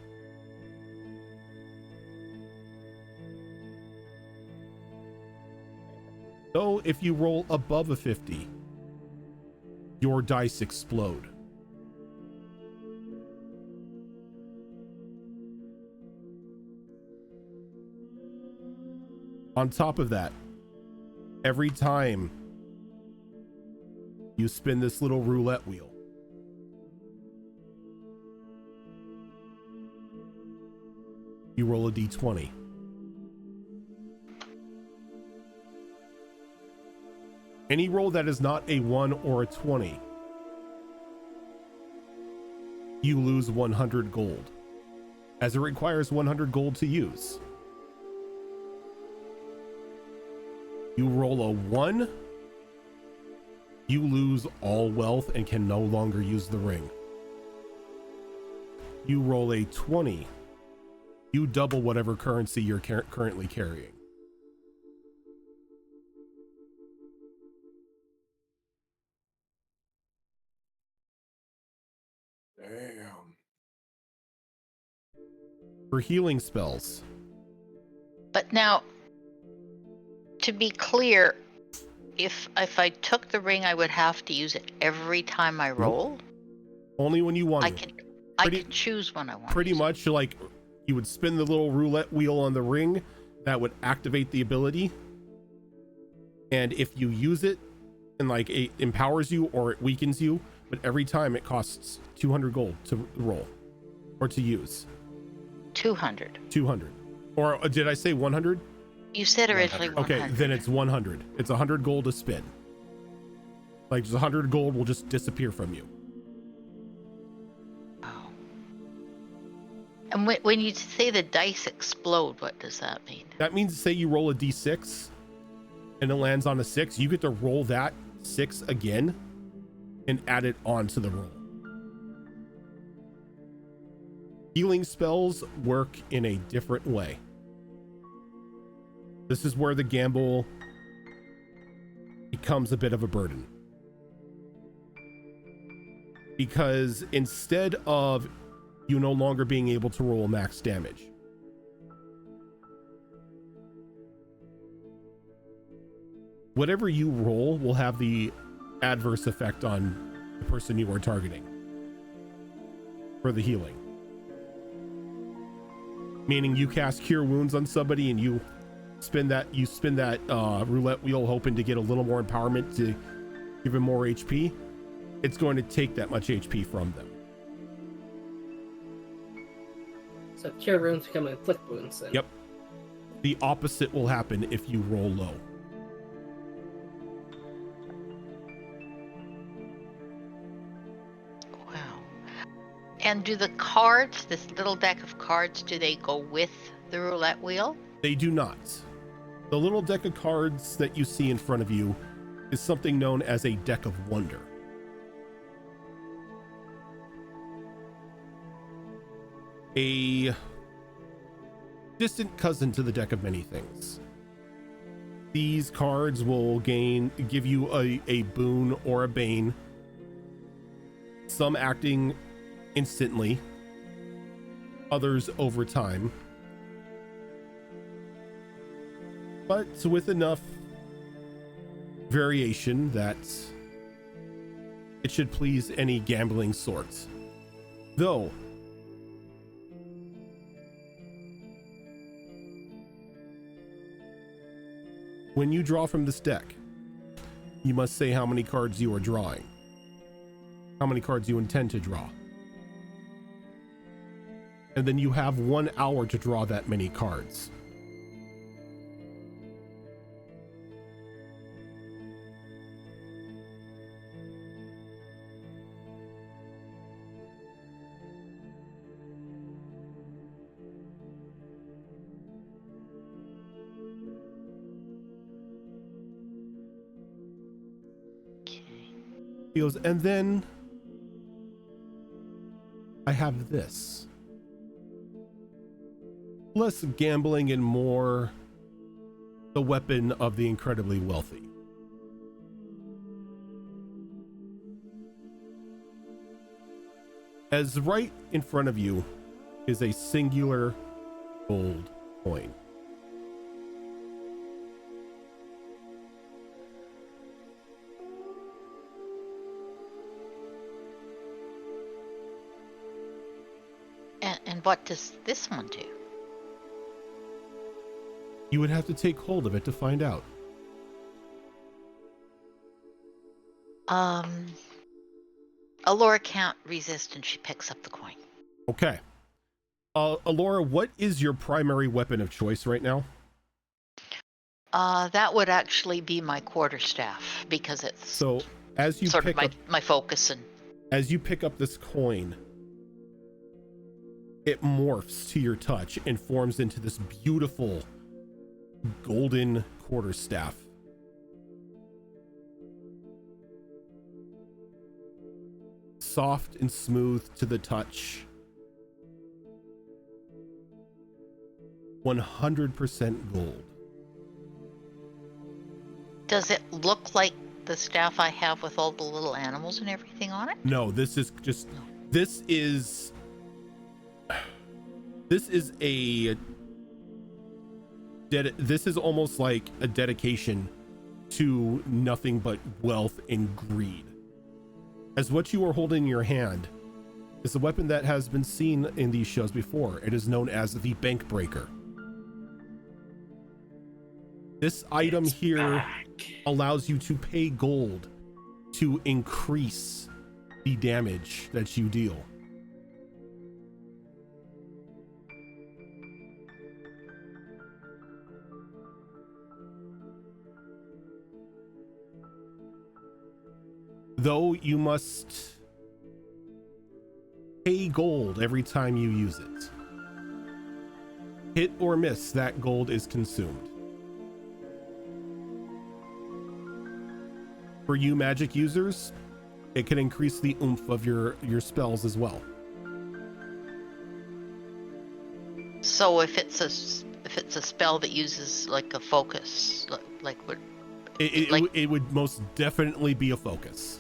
So if you roll above a 50, your dice explode. On top of that, every time you spin this little roulette wheel, you roll a D20. Any roll that is not a 1 or a 20, you lose 100 gold, as it requires 100 gold to use. You roll a 1, you lose all wealth and can no longer use the ring. You roll a 20, you double whatever currency you're currently carrying. Damn. For healing spells, But now, to be clear, if I took the ring, I would have to use it every time I roll. only when you want I to. can choose when I want. Pretty much like you would spin the little roulette wheel on the ring that would activate the ability, and if you use it and like it empowers you or it weakens you, but every time it costs 200 gold to roll or to use. 200. Or did I say 100? You said originally 100. Okay, then it's 100. It's 100 gold to spin. Like just 100 gold will just disappear from you. Oh. And when you say the dice explode, what does that mean? That means, say you roll a d6 and it lands on a 6, you get to roll that 6 again and add it onto the roll. Healing spells work in a different way. This is where the gamble becomes a bit of a burden. Because instead of you no longer being able to roll max damage, whatever you roll will have the adverse effect on the person you are targeting for the healing. Meaning you cast Cure Wounds on somebody and you spin that roulette wheel hoping to get a little more empowerment to give him more HP. It's going to take that much HP from them. So cure wounds become inflict wounds then. Yep. The opposite will happen if you roll low. And do the cards, this little deck of cards, do they go with the roulette wheel? They do not. The little deck of cards that you see in front of you is something known as a deck of wonder. A distant cousin to the deck of many things. These cards will give you a boon or a bane, some acting instantly, others over time, but with enough variation that it should please any gambling sort. Though when you draw from this deck, you must say how many cards you are drawing, how many cards you intend to draw. And then you have 1 hour to draw that many cards. He goes, and then I have this. Less gambling and more the weapon of the incredibly wealthy. As right in front of you is a singular gold coin. And what does this one do? You would have to take hold of it to find out. Alora can't resist and she picks up the coin. Okay. Alora, what is your primary weapon of choice right now? That would actually be my quarterstaff because it's So as you sort pick of up, my focus. And as you pick up this coin, it morphs to your touch and forms into this beautiful golden quarterstaff. Soft and smooth to the touch. 100% gold. does it look like the staff I have with all the little animals and everything on it? No, this is just, this is almost like a dedication to nothing but wealth and greed. As what you are holding in your hand is a weapon that has been seen in these shows before. It is known as the Bank Breaker. This item here allows you to pay gold to increase the damage that you deal. Though you must pay gold every time you use it. Hit or miss, that gold is consumed. For you magic users, it can increase the oomph of your spells as well. So if it's a spell that uses like a focus, like what? It would most definitely be a focus.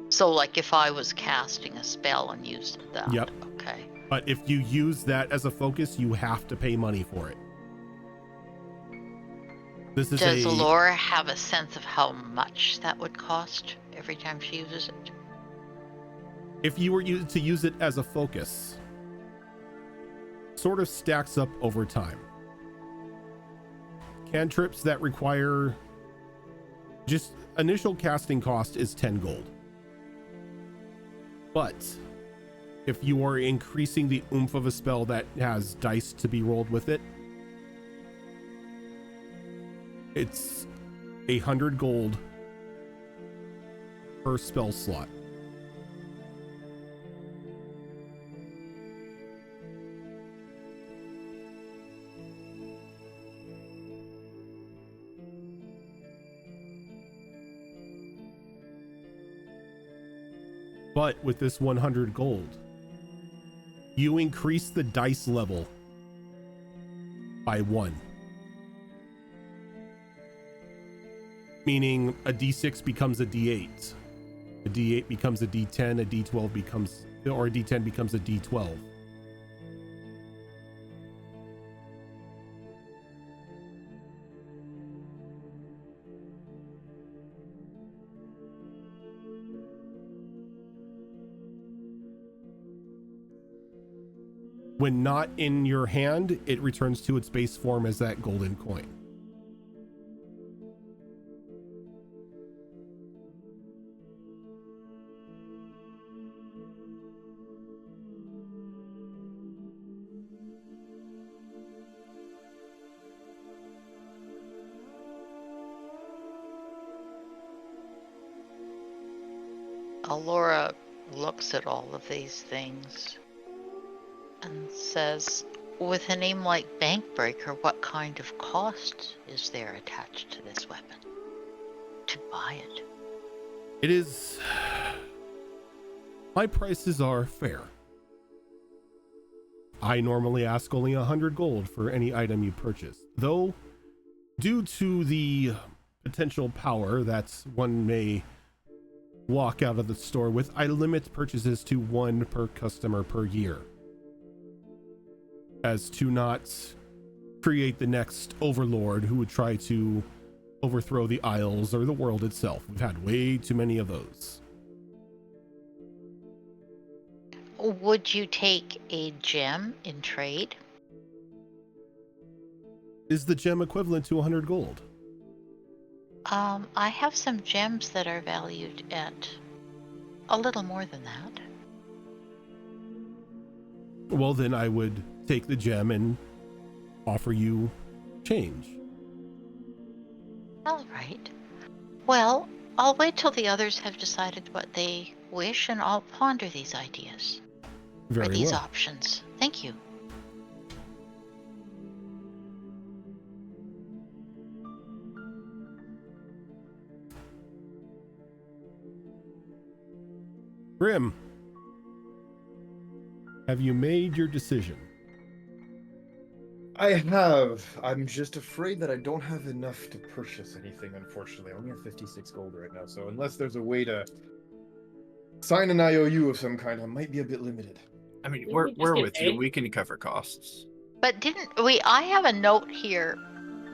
So like if I was casting a spell and used that. Yep. Okay. But if you use that as a focus, you have to pay money for it. Does Laura have a sense of how much that would cost every time she uses it? If you were to use it as a focus, sort of stacks up over time. Cantrips that require just initial casting cost is 10 gold. But if you are increasing the oomph of a spell that has dice to be rolled with it, it's 100 gold per spell slot. But with this 100 gold, you increase the dice level by 1. Meaning a D6 becomes a D8. A D8 becomes a D10, a D12 becomes, or a D10 becomes a D12. When not in your hand, it returns to its base form as that golden coin. Alora looks at all of these things and says, with a name like Bankbreaker, what kind of cost is there attached to this weapon to buy it? It is... My prices are fair. I normally ask only 100 gold for any item you purchase, though due to the potential power that one may walk out of the store with, I limit purchases to 1 per customer per year, as to not create the next overlord who would try to overthrow the Isles or the world itself. We've had way too many of those. Would you take a gem in trade? Is the gem equivalent to 100 gold? I have some gems that are valued at a little more than that. Well, then I would take the gem and offer you change. All right. Well, I'll wait till the others have decided what they wish, and I'll ponder these ideas. Very or these well. options. Thank you. Grim, have you made your decision? I have. I'm just afraid that I don't have enough to purchase anything, unfortunately. I only have 56 gold right now, so unless there's a way to sign an IOU of some kind, I might be a bit limited. I mean, Didn't we're we just we're get with you. paid? We can cover costs. But didn't we? I have a note here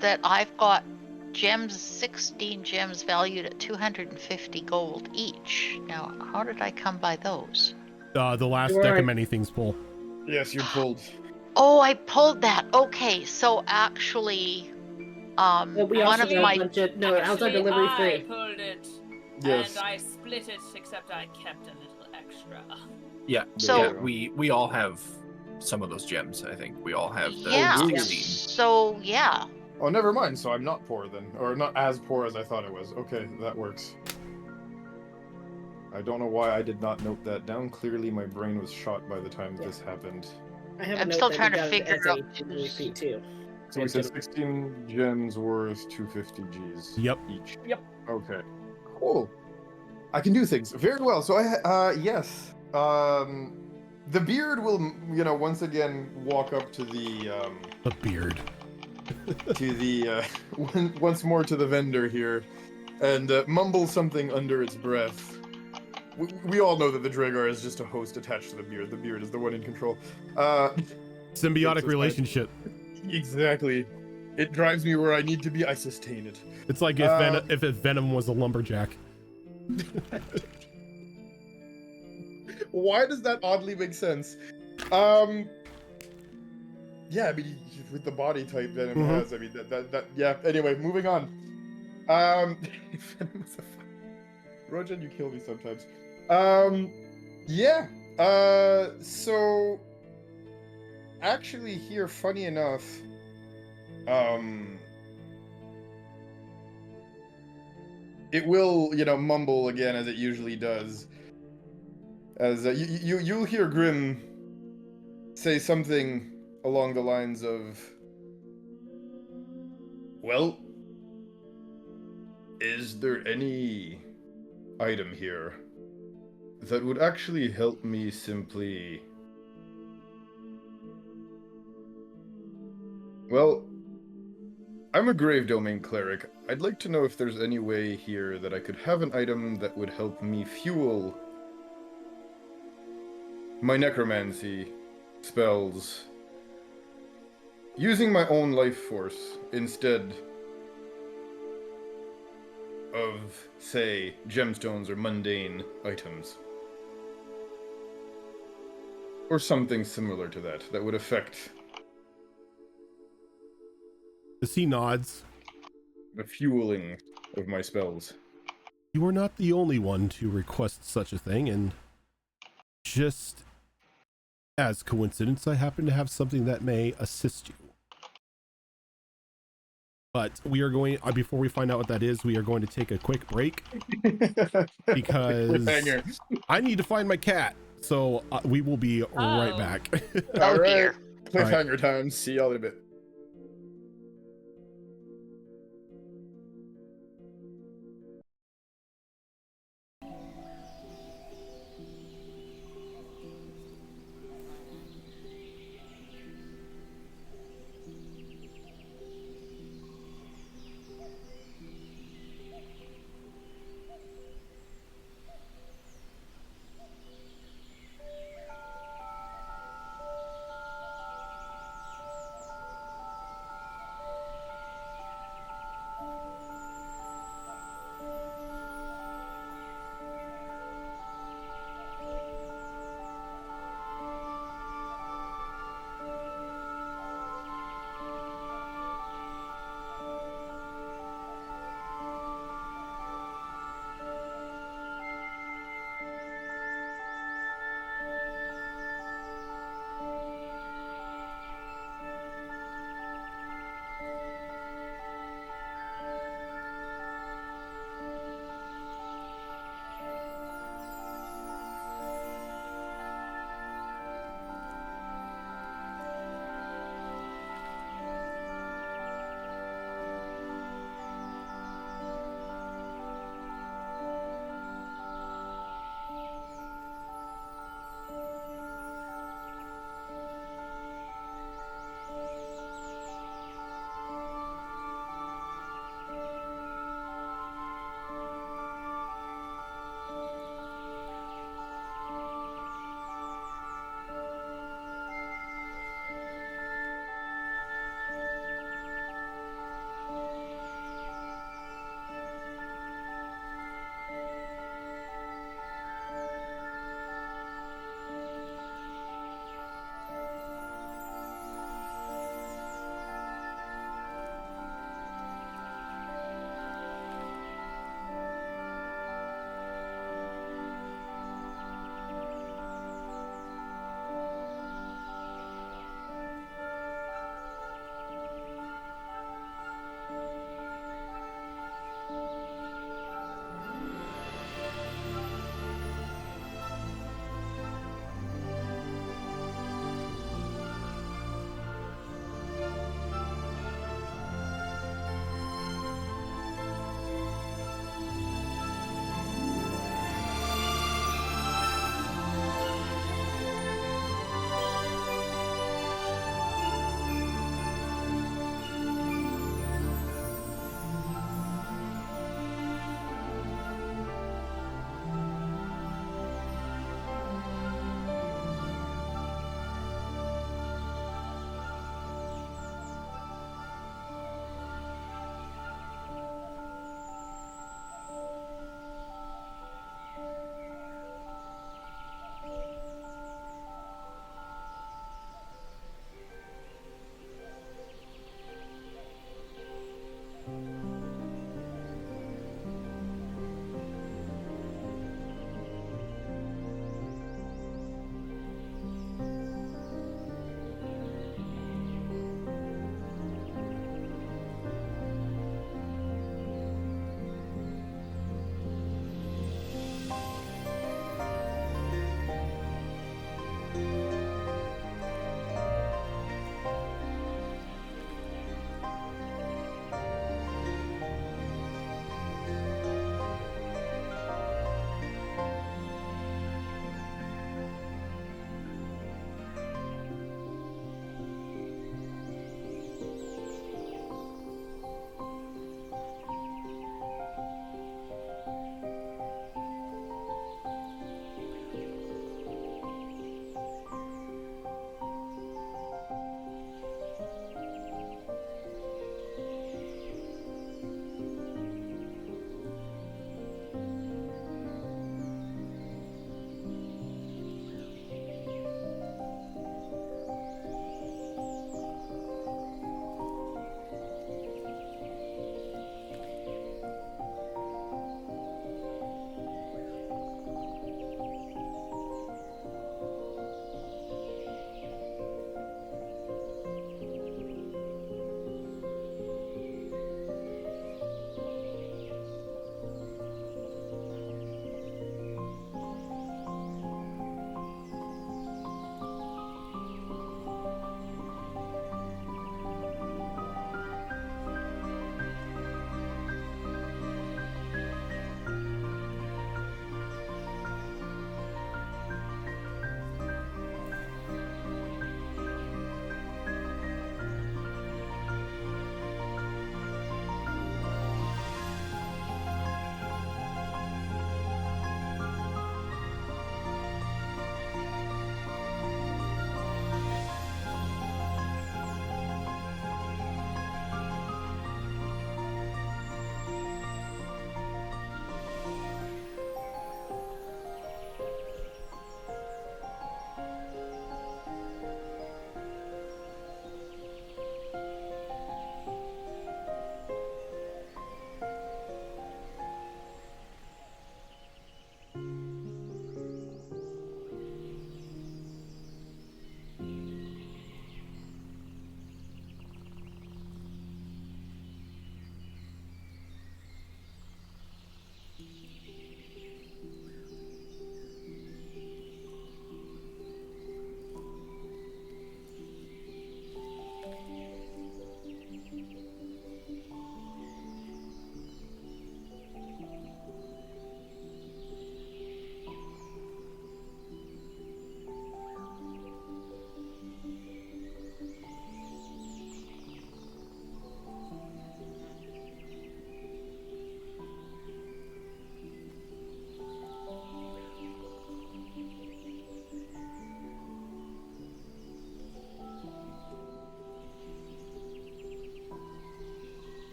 that I've got gems, 16 gems valued at 250 gold each. Now, how did I come by those? The last You're deck right. of many things pull. Yes, you're pulled. Oh, I pulled that. Okay, so actually, Well, we one also of got my a bunch of outside Actually, delivery I free. pulled it Yes. and I split it, except I kept a little extra. Yeah. So- yeah, we all have some of those gems. I think we all have the yeah. 16. So yeah, Oh, never mind. So I'm not poor then, or not as poor as I thought I was. Okay, that works. I don't know why I did not note that down. Clearly, my brain was shot by the time this happened. I have a I'm note still that trying we to got figure it as a out delivery who's- fee too. So we said 16 gems worth 250 Gs. Yep. Each. Yep. Okay. Cool. I can do things very well. So yes. The beard will, once again walk up to the The beard. once more to the vendor here, and mumble something under its breath. We all know that the Dragar is just a host attached to the beard. The beard is the one in control. Symbiotic relationship. Exactly. It drives me where I need to be. I sustain it. It's like if Venom was a lumberjack. Why does that oddly make sense? Yeah, I mean, with the body type Venom has, I mean, that yeah. Anyway, moving on. Rojan, you kill me sometimes. Yeah. So actually here, funny enough, it will, mumble again as it usually does. As you'll hear Grim say something along the lines of, well, is there any item here that would actually help me simply... Well, I'm a Grave Domain Cleric. I'd like to know if there's any way here that I could have an item that would help me fuel my necromancy spells using my own life force instead of, say, gemstones or mundane items. Or something similar to that, that would affect As he nods, the fueling of my spells. you are not the only one to request such a thing, and just as coincidence, I happen to have something that may assist you. But we are going, before we find out what that is, we are going to take a quick break because I need to find my cat. So we will be right back. All right. dear. Cliffhanger time. See y'all in a bit.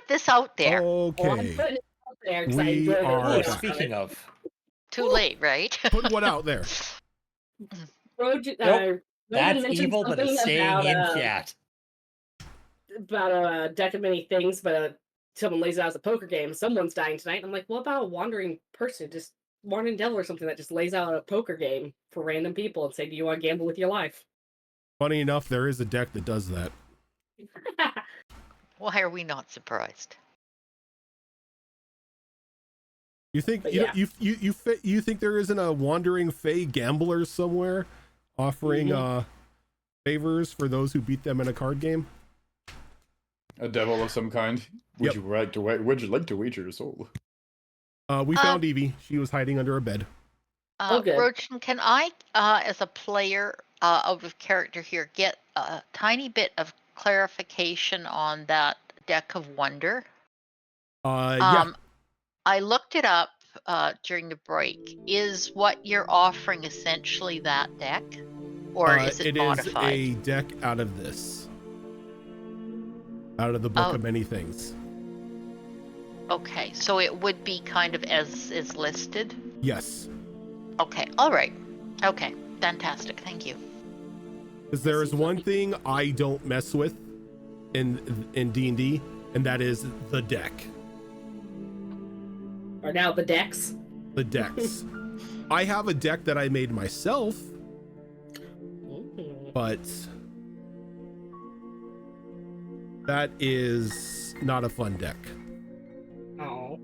put this out there. Well, I'm Okay. putting it out there 'cause I We enjoy the are Oh, idea back. of speaking it. of, Too late, right? Put what out there? Rogan, Nope. That's mentioned evil, but something it's staying in about chat. a deck of many things, but someone lays it out as a poker game. Someone's dying tonight. I'm like, what about a wandering person, just wandering devil or something that just lays out a poker game for random people and say, do you want to gamble with your life? Funny enough, there is a deck that does that. Why are we not surprised? You think But you, yeah. you think there isn't a wandering fey gambler somewhere offering favors for those who beat them in a card game? A devil of some kind. Would Yep. would you like to wager your soul? We found Evie. She was hiding under a bed. good. Rochin, can I, as a player out of character here, get a tiny bit of clarification on that deck of wonder? Yeah. I looked it up during the break. Is what you're offering essentially that deck? Or is it modified? Is a deck out of this. Out of the Book of Many Things. Okay, so it would be kind of as is listed? Yes. Okay, all right. Okay, fantastic. Thank you. Because there is one thing I don't mess with in D&D, and that is the deck. Or now the decks. The decks. I have a deck that I made myself, but that is not a fun deck. Oh.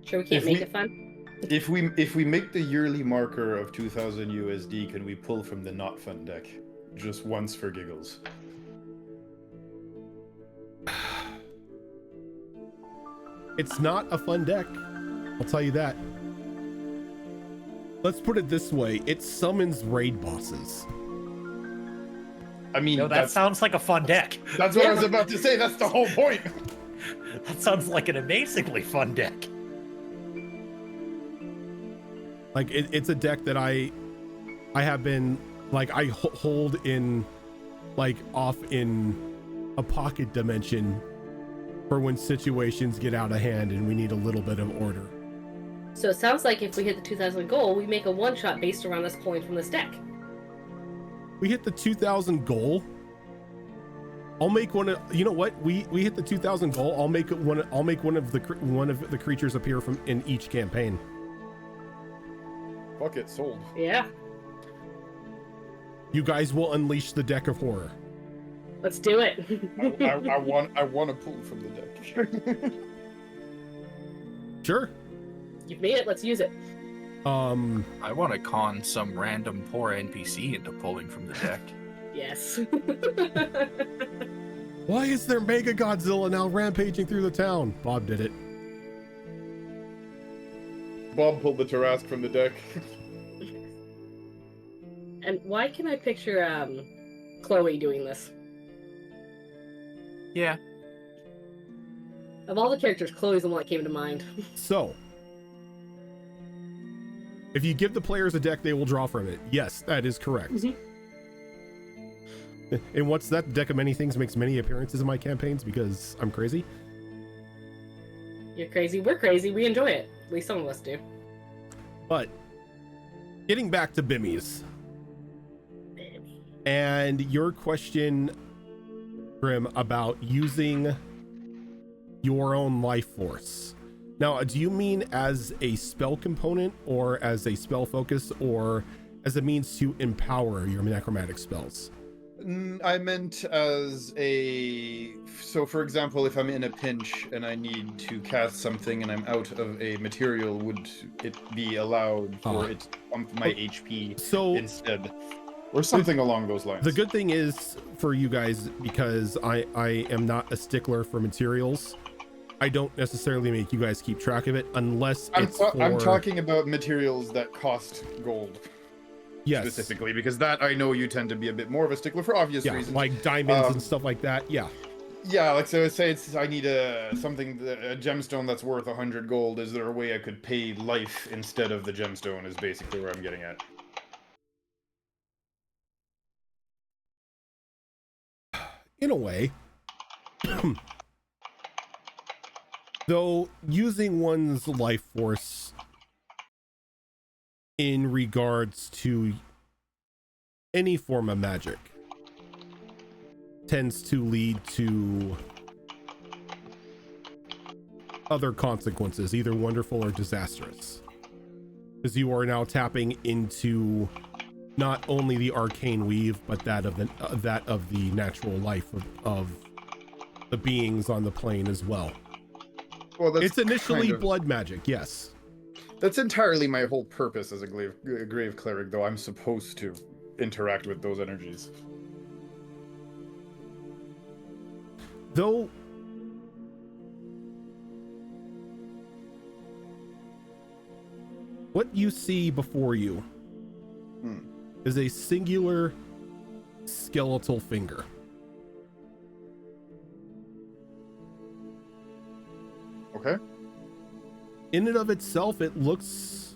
Sure we can't make it fun? If we make the yearly marker of 2000 USD, can we pull from the not fun deck? Just once for giggles. It's not a fun deck. I'll tell you that. Let's put it this way. It summons raid bosses. I mean, No, that sounds like a fun deck. that's what I was about to say. That's the whole point. That sounds like an amazingly fun deck. Like it's a deck that I have been like I hold in like off in a pocket dimension for when situations get out of hand and we need a little bit of order. So it sounds like if we hit the 2000 goal, we make a one-shot based around us pulling from this deck. We hit the 2000 goal. I'll make one of, you know what? We hit the 2000 goal. I'll make one of the creatures appear from in each campaign. Fuck it, sold. Yeah. You guys will unleash the deck of horror. Let's do it. I want to pull from the deck. Sure. You've made it. Let's use it. I want to con some random poor NPC into pulling from the deck. Yes. Why is there Mega Godzilla now rampaging through the town? Bob did it. Bob pulled the Tarask from the deck. And why can I picture Chloe doing this? Yeah. Of all the characters, Chloe's the one that came to mind. So, if you give the players a deck, they will draw from it. Yes, that is correct. Mhm. And what's that? Deck of Many Things makes many appearances in my campaigns because I'm crazy. You're crazy. We're crazy. We enjoy it. At least some of us do. But getting back to Bimmies and your question, Grim, about using your own life force. Now, do you mean as a spell component or as a spell focus or as a means to empower your necromantic spells? I meant as a... So, for example, if I'm in a pinch and I need to cast something and I'm out of a material, would it be allowed for it to pump my HP instead? Or something along those lines. The good thing is for you guys, because I am not a stickler for materials, I don't necessarily make you guys keep track of it unless I'm talking about materials that cost gold. Yes. Specifically, because that I know you tend to be a bit more of a stickler for obvious reasons. Like diamonds and stuff like that. Yeah. Yeah, like so say I need a gemstone that's worth 100 gold. Is there a way I could pay life instead of the gemstone is basically where I'm getting at. In a way. Though using one's life force in regards to any form of magic tends to lead to other consequences, either wonderful or disastrous, because you are now tapping into not only the arcane weave, but that of the natural life of the beings on the plane as well. Well, that's it's initially kind of, blood magic, yes. That's entirely my whole purpose as a grave cleric, though. I'm supposed to interact with those energies. Though what you see before you is a singular skeletal finger. Okay. In and of itself, it looks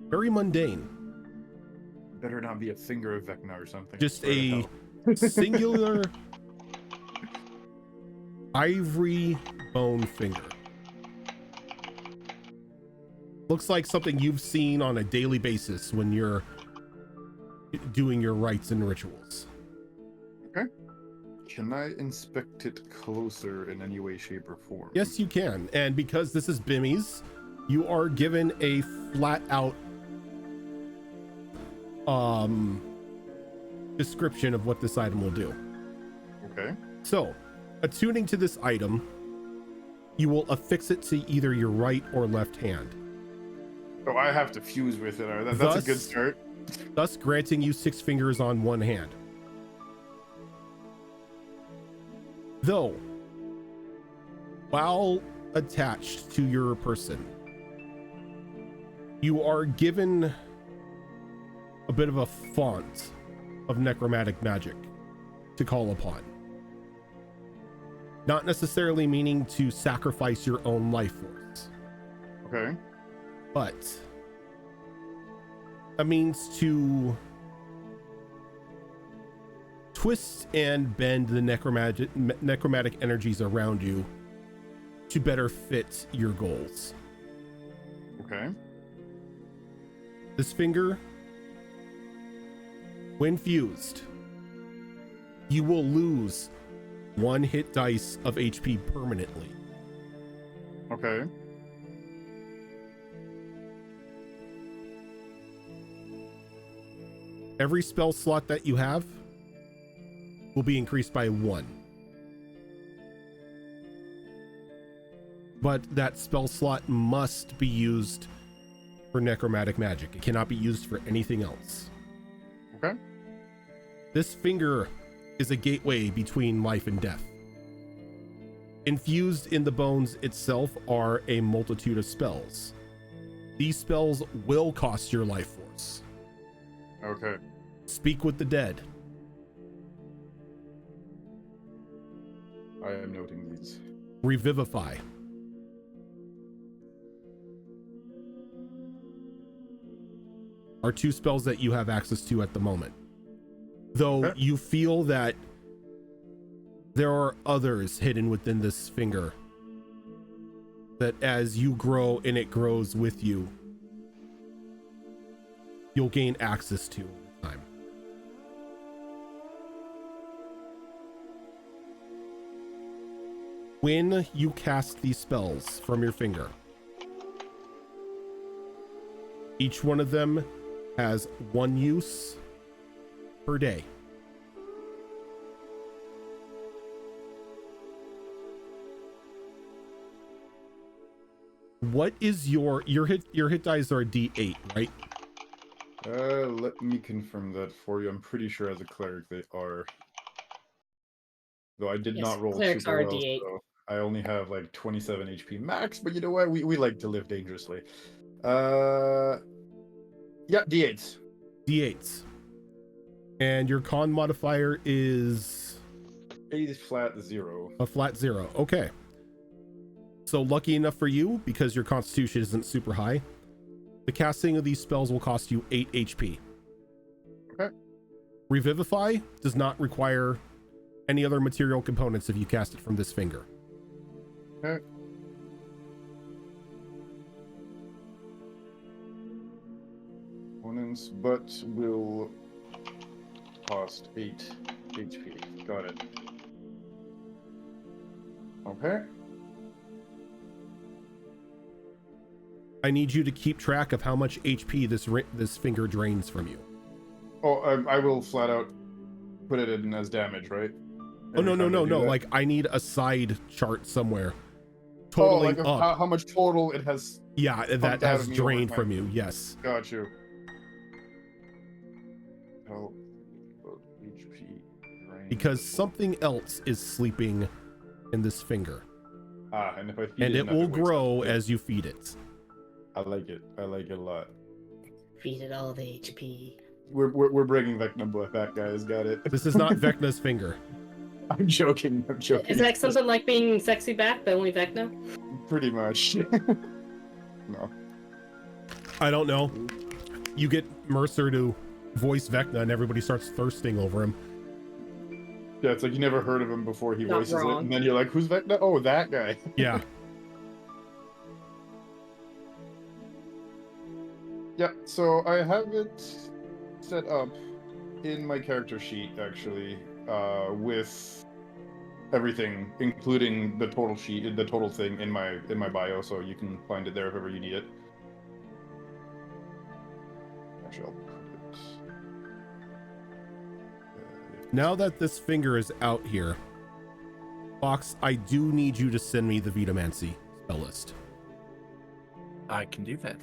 very mundane. Better not be a finger of Vecna or something. Just a singular ivory bone finger. Looks like something you've seen on a daily basis when you're doing your rites and rituals. Okay. Can I inspect it closer in any way, shape, or form? Yes, you can. And because this is Bimmies, you are given a flat out description of what this item will do. Okay. So, attuning to this item, you will affix it to either your right or left hand. Oh, I have to fuse with it. That's a good start. Thus granting you 6 fingers on one hand. Though, while attached to your person, you are given a bit of a font of necromantic magic to call upon. Not necessarily meaning to sacrifice your own life force. Okay. But a means to twist and bend the necromantic energies around you to better fit your goals. Okay. This finger, when fused, you will lose 1 hit dice of HP permanently. Okay. Every spell slot that you have will be increased by 1. But that spell slot must be used for necromantic magic. It cannot be used for anything else. Okay. This finger is a gateway between life and death. Infused in the bones itself are a multitude of spells. These spells will cost your life force. Okay. Speak with the dead. I am noting these. Revivify. Are 2 spells that you have access to at the moment. Though you feel that there are others hidden within this finger that as you grow and it grows with you, you'll gain access to over time. When you cast these spells from your finger, each one of them has 1 use per day. What is your hit dice are D8, right? Let me confirm that for you. I'm pretty sure as a cleric they are. Though I did not roll clerics super are a well, D8. so I only have like 27 HP max, but you know what? We like to live dangerously. Yeah, D8s. D8s. And your con modifier is A flat 0. a flat 0. Okay. So lucky enough for you, because your constitution isn't super high, the casting of these spells will cost you 8 HP. Okay. Revivify does not require any other material components if you cast it from this finger. Okay. opponents, but will cost 8 HP. Got it. Okay. I need you to keep track of how much HP this finger drains from you. Oh, I will flat out put it in as damage, right? Oh, no. That? Like, I need a side chart somewhere. Totaling up. How much total it has. Yeah, that has drained from you. Yes. Got you. Oh, HP drain. Because something else is sleeping in this finger. And if I feed it will grow as you feed it. I like it. I like it a lot. Feed it all the HP. We're bringing Vecna back, guys. Got it. This is not Vecna's finger. I'm joking. Is that something like being sexy back, but only Vecna? Pretty much. No. I don't know. You get Mercer to voice Vecna and everybody starts thirsting over him. Yeah, it's like you never heard of him before he Not voices wrong. it, and then you're like, who's Vecna? Oh, that guy. Yeah. Yeah, so I have it set up in my character sheet, actually, with everything, including the total sheet, the total thing in my bio, so you can find it there if ever you need it. Actually, I'll put it. Now that this finger is out here, Fox, I do need you to send me the Vitamancy spell list. I can do that.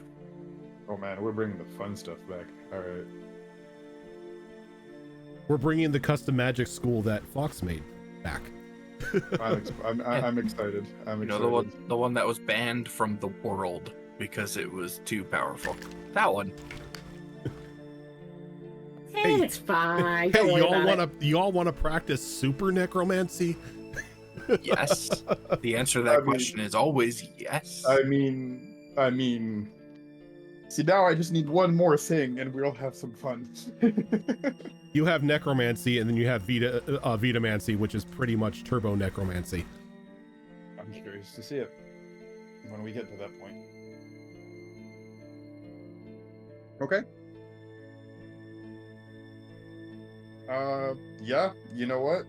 Oh man, we're bringing the fun stuff back. All right. We're bringing the custom magic school that Fox made back. I'm excited. You know, the one that was banned from the world because it was too powerful. That one. Hey, It's fine. Hey, Don't worry y'all wanna practice super necromancy? Yes. The answer to that question is always yes. I mean. See, now I just need one more thing, and we'll have some fun. You have necromancy, and then you have Vitamancy, which is pretty much turbo necromancy. I'm curious to see it when we get to that point. Okay. Yeah, you know what?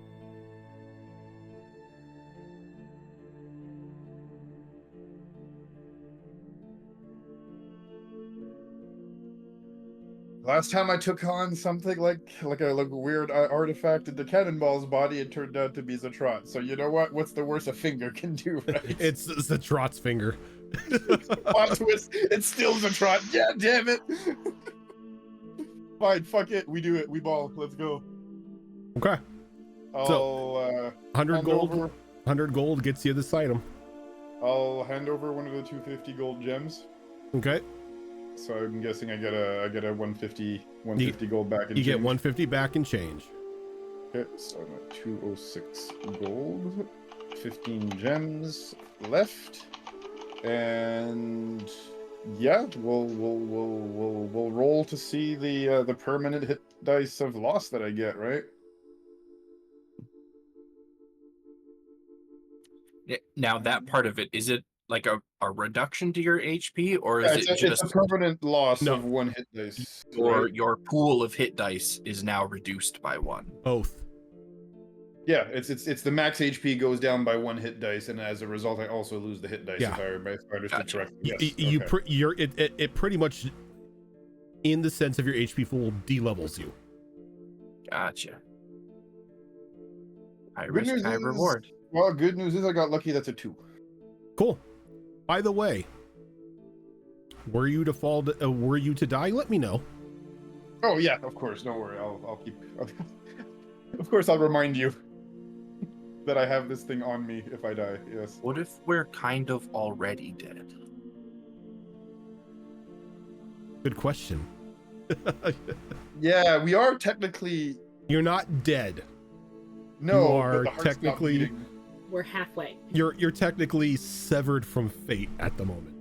Last time I took on something like a weird artifact in the cannonball's body, it turned out to be Zatrat. So you know what? What's the worst a finger can do, right? It's Zatrat's finger. Plot twist. It's still Zatrat. Yeah, damn it. Fine, fuck it. We do it. We ball. Let's go. Okay. I'll 100 hand gold. over- 100 gold gets you this item. I'll hand over one of the 250 gold gems. Okay. So I'm guessing I get a 150 gold back in You get change. 150 back and change. Okay, so I'm at 206 gold, 15 gems left, and yeah, we'll roll to see the permanent hit dice of loss that I get, right? Yeah, now that part of it, is it like a reduction to your HP, or is Yeah, it just it's a permanent loss No. of 1 hit dice? or right? your pool of hit dice is now reduced by 1? Both. Yeah, it's the max HP goes down by 1 hit dice, and as a result, I also lose the hit dice. Yeah. If I understood Gotcha. correctly. Yes. It pretty much, in the sense of your HP pool, de-levels you. Gotcha. High Good risk, news high is- reward. Well, good news is I got lucky. That's a 2. Cool. By the way, were you to die? Let me know. Oh yeah, of course. Don't worry. I'll keep. Of course, I'll remind you that I have this thing on me if I die. Yes. What if we're kind of already dead? Good question. Yeah, we are technically You're not dead. no. You but are the heart's not technically- beating. We're halfway. You're technically severed from fate at the moment.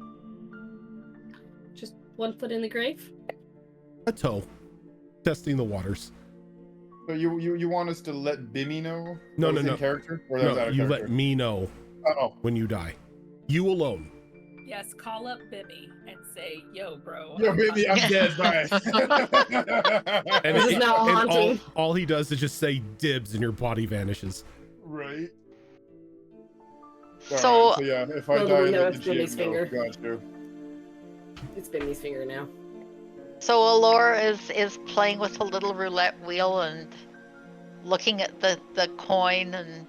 Just 1 foot in the grave? A toe. Testing the waters. So you want us to let Bimmy know? No, that was no. in character, or that was out No, of you character? let me know Oh, when you die. You alone. Yes, call up Bimmy and say, "Yo, bro." Yo, baby, I'm dead. Bye. And, This is now and haunting. all he does is just say dibs and your body vanishes. Right. So- Alright, so yeah, if I Well, die we in know the it's Billy's gym, finger. got you. It's Bimny's finger now. So Allura is playing with a little roulette wheel and looking at the coin and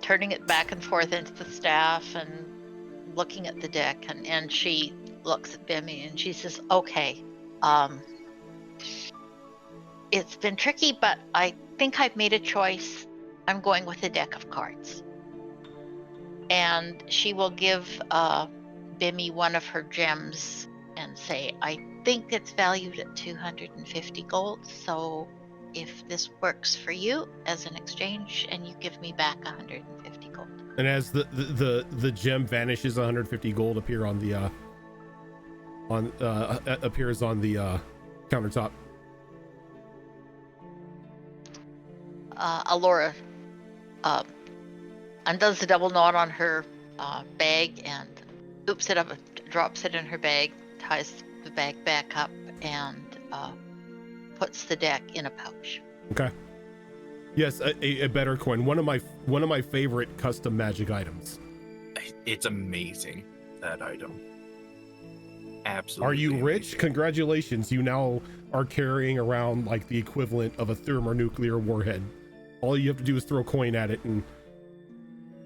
turning it back and forth into the staff and looking at the deck, and she looks at Bimmy and she says, okay, it's been tricky, but I think I've made a choice. I'm going with a deck of cards. And she will give Bimmy one of her gems and say, I think it's valued at 250 gold, so if this works for you as an exchange, and you give me back 150 gold. And as the gem vanishes, 150 gold appear on the appears on the countertop. Allura undoes the double knot on her bag and oops it up, drops it in her bag, ties the bag back up, and puts the deck in a pouch. Okay. Yes, a better coin. One of my favorite custom magic items. It's amazing, that item. Absolutely. Are you rich? amazing. Congratulations. You now are carrying around like the equivalent of a thermonuclear warhead. All you have to do is throw a coin at it and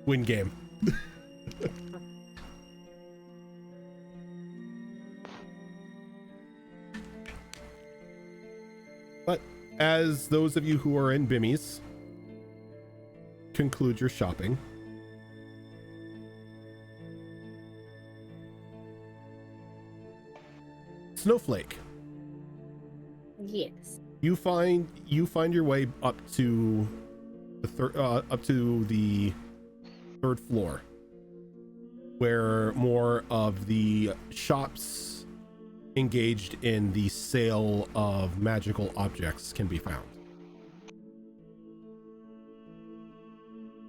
win game. But as those of you who are in Bimmies conclude your shopping, Snowflake, Yes. you find your way up to the third floor, where more of the shops engaged in the sale of magical objects can be found.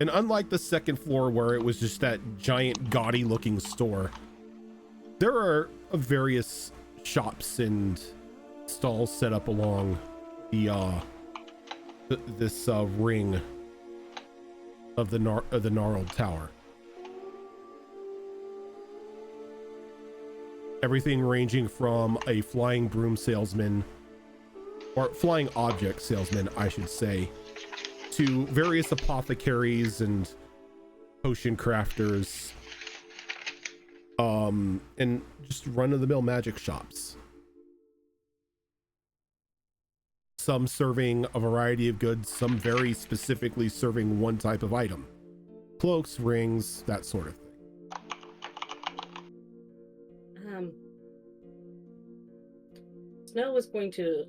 And unlike the second floor where it was just that giant gaudy looking store, there are various shops and stalls set up along this ring of the gnarled tower. Everything ranging from a flying broom salesman, or flying object salesman, I should say, to various apothecaries and potion crafters, and just run-of-the-mill magic shops. Some serving a variety of goods, some very specifically serving one type of item. Cloaks, rings, that sort of thing. Snow is going to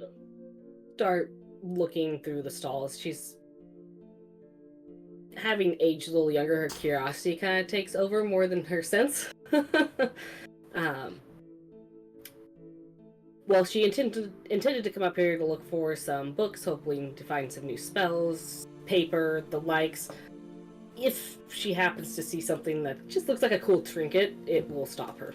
start looking through the stalls. She's having aged a little younger. Her curiosity kind of takes over more than her sense. Well, she intended to come up here to look for some books, hoping to find some new spells, paper, the likes. If she happens to see something that just looks like a cool trinket, it will stop her.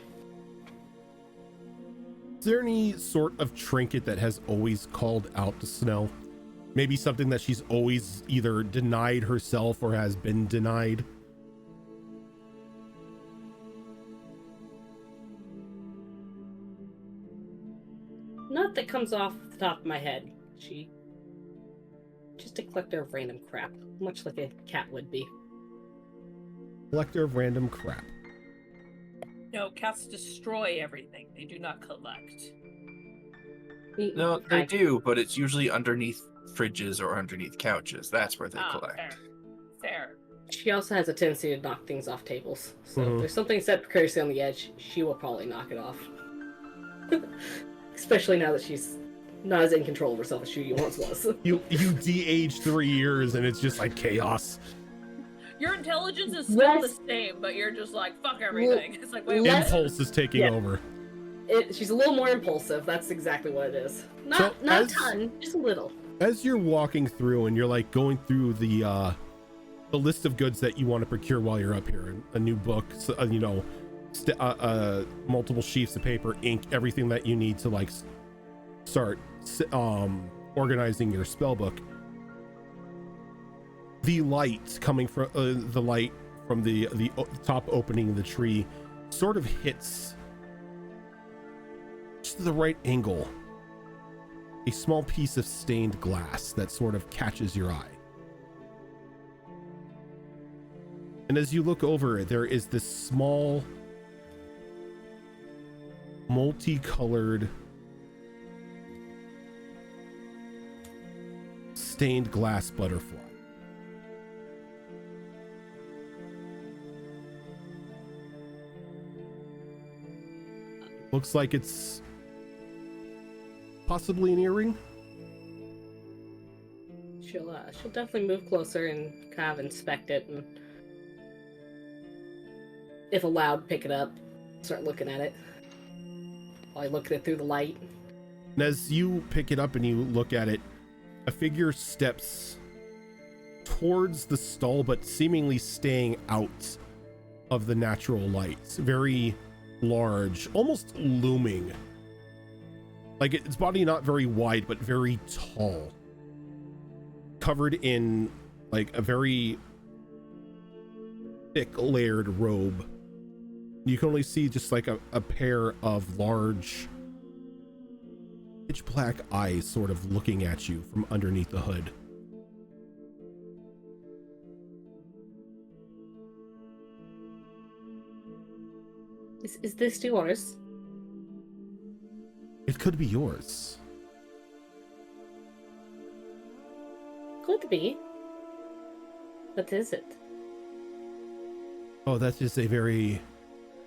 Is there any sort of trinket that has always called out to Snow? Maybe something that she's always either denied herself or has been denied? Not that comes off the top of my head. She just a collector of random crap, much like a cat would be. Collector of random crap. No, cats destroy everything. They do not collect. No, they do, but it's usually underneath fridges or underneath couches. That's where they collect. Fair. Fair. She also has a tendency to knock things off tables. So Mhm. if there's something set precariously on the edge, she will probably knock it off. Especially now that she's not as in control of herself as she once was. You de-age 3 years and it's just like chaos. Your intelligence is still Less- the same, but you're just like, fuck everything. It's like, wait, less- what? Impulse is taking Yeah. over. She's a little more impulsive. That's exactly what it is. Not So not as- a ton, just a little. As you're walking through and you're like going through the list of goods that you want to procure while you're up here, a new book, multiple sheets of paper, ink, everything that you need to like start organizing your spell book. The light coming from the top opening of the tree sort of hits just the right angle. A small piece of stained glass that sort of catches your eye. And as you look over, there is this small, multicolored, stained glass butterfly. Looks like it's possibly an earring. She'll definitely move closer and kind of inspect it, and if allowed, pick it up, start looking at it. While I look at it through the light. And as you pick it up and you look at it, a figure steps towards the stall, but seemingly staying out of the natural light. Very large, almost looming. Like its body not very wide, but very tall. Covered in like a very thick layered robe. You can only see just like a pair of large pitch black eyes sort of looking at you from underneath the hood. Is this yours? It could be yours. Could be. What is it? Oh, that is a very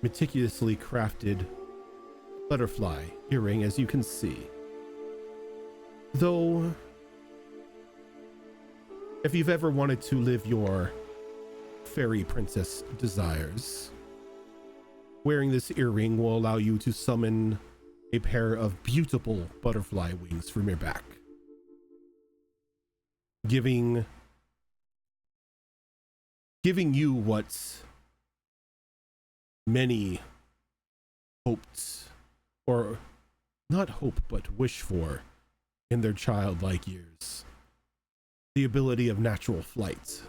meticulously crafted butterfly earring, as you can see. Though, if you've ever wanted to live your fairy princess desires, wearing this earring will allow you to summon a pair of beautiful butterfly wings from your back, giving you what many hoped, or not hope but wish for in their childlike years: the ability of natural flight.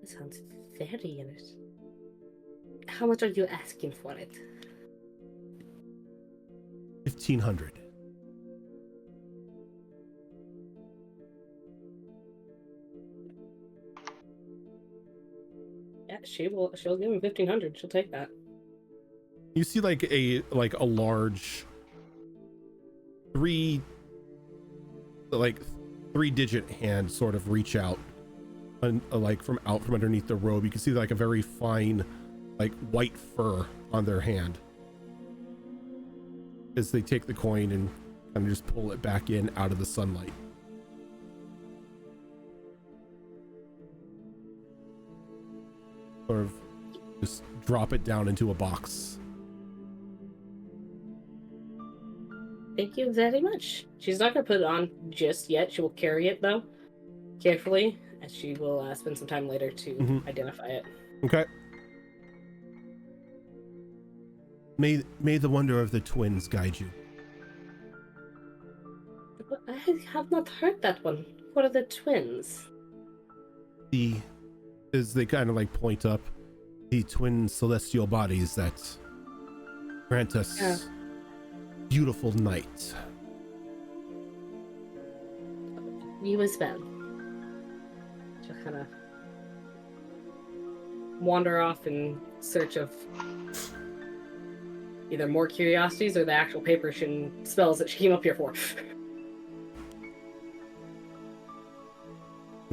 That sounds very in it. How much are you asking for it? 1,500. Yeah, she'll give him 1,500. She'll take that. You see like a large three-digit hand sort of reach out, and like from underneath the robe. You can see like a very fine like white fur on their hand as they take the coin and kind of just pull it back in out of the sunlight. Sort of just drop it down into a box. Thank you very much. She's not going to put it on just yet. She will carry it, though, carefully, and she will spend some time later to identify it. Okay. May the wonder of the twins guide you. But I have not heard that one. What are the twins? As they kind of like point up, the twin celestial bodies that grant us beautiful night. You as well. She'll kind of wander off in search of either more curiosities or the actual papers and spells that she came up here for.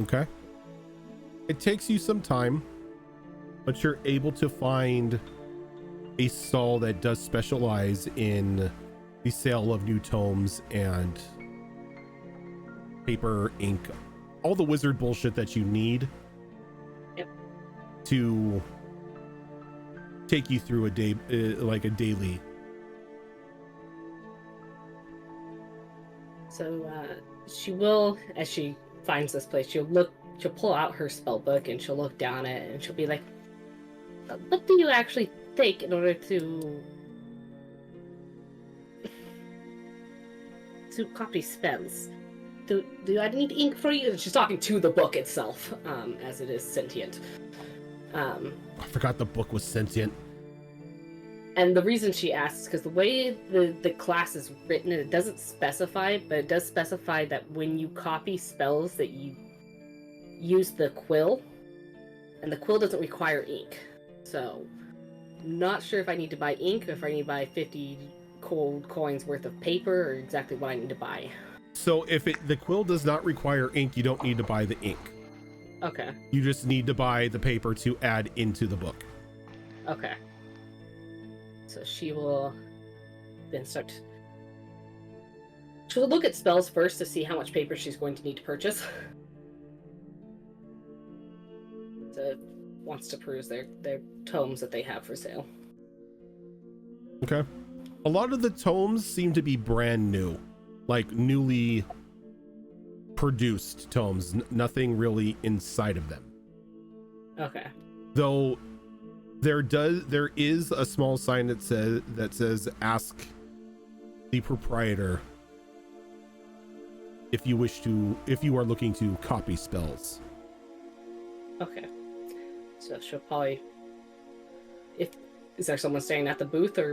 Okay. It takes you some time, but you're able to find a stall that does specialize in the sale of new tomes and paper, ink, all the wizard bullshit that you need. Yep. To take you through a day, like a daily. So she will, as she finds this place, she'll look she'll pull out her spell book and she'll look down at it and she'll be like, what do you actually take in order to copy spells? Do I need ink for you? And she's talking to the book itself, as it is sentient. I forgot the book was sentient. And the reason she asks is because the way the class is written, it doesn't specify, but it does specify that when you copy spells that you use the quill, and the quill doesn't require ink. So, not sure if I need to buy ink or if I need to buy 50 gold coins worth of paper or exactly what I need to buy. So if the quill does not require ink, you don't need to buy the ink. Okay. You just need to buy the paper to add into the book. Okay. So she will then start. She'll look at spells first to see how much paper she's going to need to purchase. So wants to peruse their tomes that they have for sale. Okay. A lot of the tomes seem to be brand new, like newly produced tomes. Nothing really inside of them. Okay. Though there is a small sign that says ask the proprietor if you are looking to copy spells. Okay. So she'll probably, is there someone staying at the booth or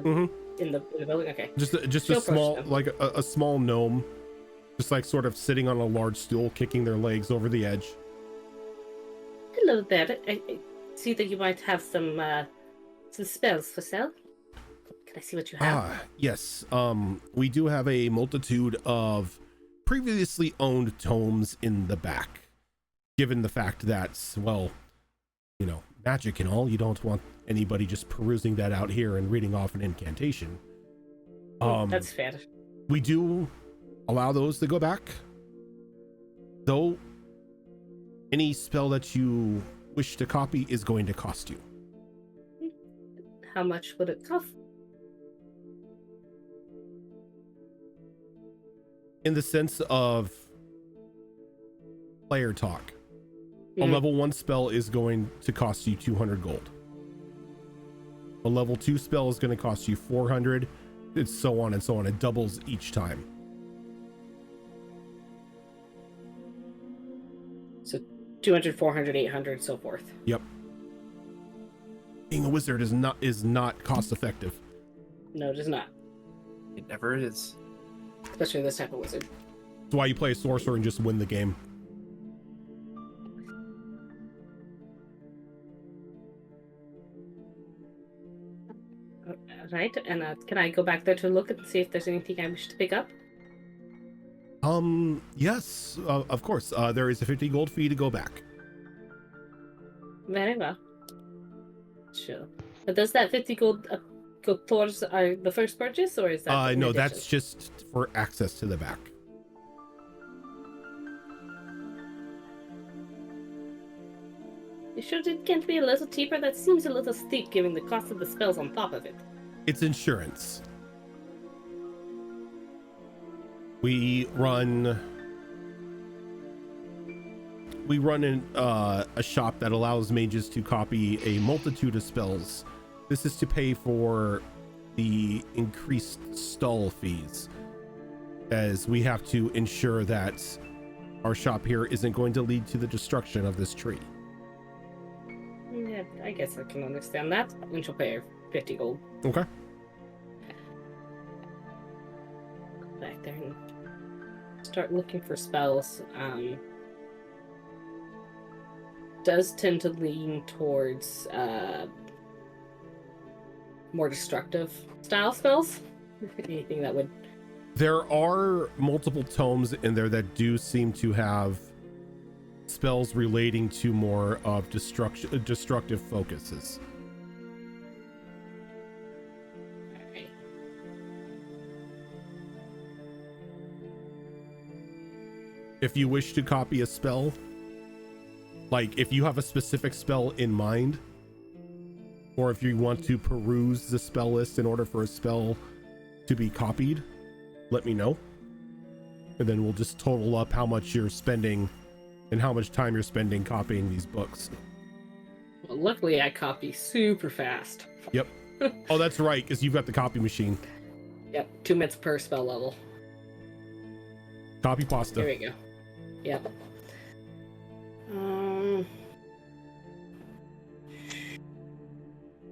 in the building? Okay. Just a small, like a small gnome, just like sort of sitting on a large stool, kicking their legs over the edge. Hello there. I see that you might have some spells for sale. Can I see what you have? Yes. We do have a multitude of previously owned tomes in the back. Given the fact that, well, you know, magic and all, you don't want anybody just perusing that out here and reading off an incantation. That's fair. We do allow those to go back, though any spell that you wish to copy is going to cost you. How much would it cost? In the sense of player talk, a level 1 spell is going to cost you 200 gold. A level 2 spell is going to cost you 400. It's so on and so on. It doubles each time. So 200, 400, 800, so forth. Yep. Being a wizard is not cost effective. No, it is not. It never is. Especially this type of wizard. That's why you play a sorcerer and just win the game. Right, and can I go back there to look and see if there's anything I wish to pick up? Yes, of course. There is a 50 gold fee to go back. Very well. Sure. But does that 50 gold go towards the first purchase, or is that? No, that's just for access to the back. You sure it can't be a little cheaper? That seems a little steep, given the cost of the spells on top of it. It's insurance. We run a shop that allows mages to copy a multitude of spells. This is to pay for the increased stall fees, as we have to ensure that our shop here isn't going to lead to the destruction of this tree. Yeah, I guess I can understand that. And she'll pay her 50 gold. Okay. Go back there and start looking for spells. Does tend to lean towards more destructive style spells. Anything that would. There are multiple tomes in there that do seem to have spells relating to more of destructive focuses. Alright. If you wish to copy a spell, like if you have a specific spell in mind, or if you want to peruse the spell list in order for a spell to be copied, let me know. And then we'll just total up how much you're spending and how much time you're spending copying these books. Well, luckily, I copy super fast. Yep. Oh, that's right, because you've got the copy machine. Yep, 2 minutes per spell level. Copy pasta. There we go. Yep. Can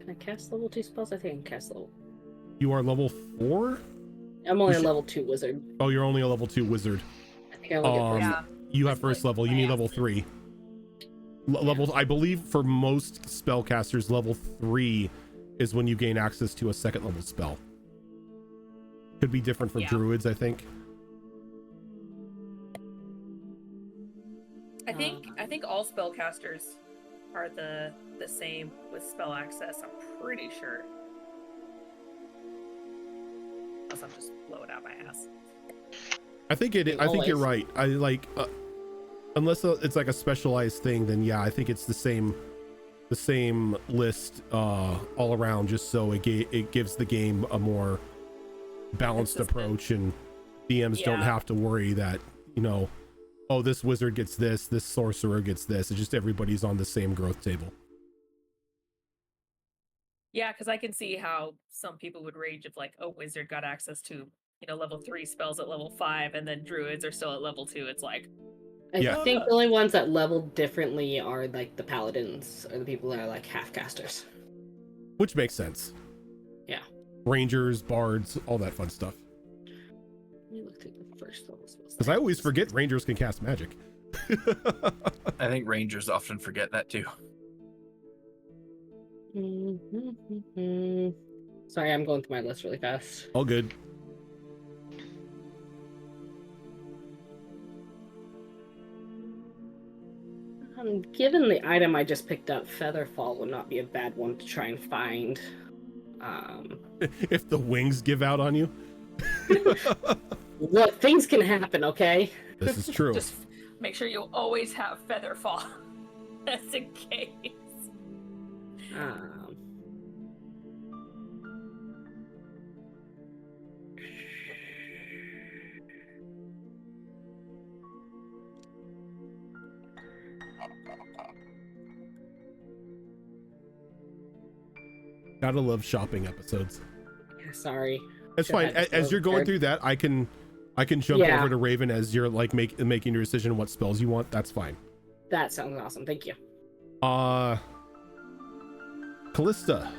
I cast level 2 spells? I think I can cast level. You are level 4? I'm only a level 2 wizard. Oh, you're only a level 2 wizard. I think I only get first. Yeah. You have first level. You need level 3. Level, I believe for most spellcasters, level 3 is when you gain access to a second level spell. Could be different for druids, I think. I think all spellcasters are the same with spell access. I'm pretty sure. Unless I'm just blowing out my ass. I think I think you're right. I like unless it's like a specialized thing, then yeah, I think it's the same list all around, just so it gives the game a more balanced approach, and DMs don't have to worry that, you know, oh, this wizard gets this sorcerer gets this. It's just everybody's on the same growth table. Yeah, because I can see how some people would rage if, like, a wizard got access to, you know, level 3 spells at level 5, and then druids are still at level 2. It's like, I think the only ones that level differently are like the paladins, or the people that are like half casters. Which makes sense. Yeah. Rangers, bards, all that fun stuff. Let me look through the first level spells. Because I always forget rangers can cast magic. I think rangers often forget that too. Sorry, I'm going through my list really fast. All good. Given the item I just picked up, Featherfall would not be a bad one to try and find. If the wings give out on you. Look, things can happen, okay? This is true. just make sure you always have Featherfall. Just in case. Gotta love shopping episodes. Yeah, sorry. That's fine. As you're going through that, I can jump over to Raven as you're like making your decision what spells you want. That's fine. That sounds awesome. Thank you. Callista,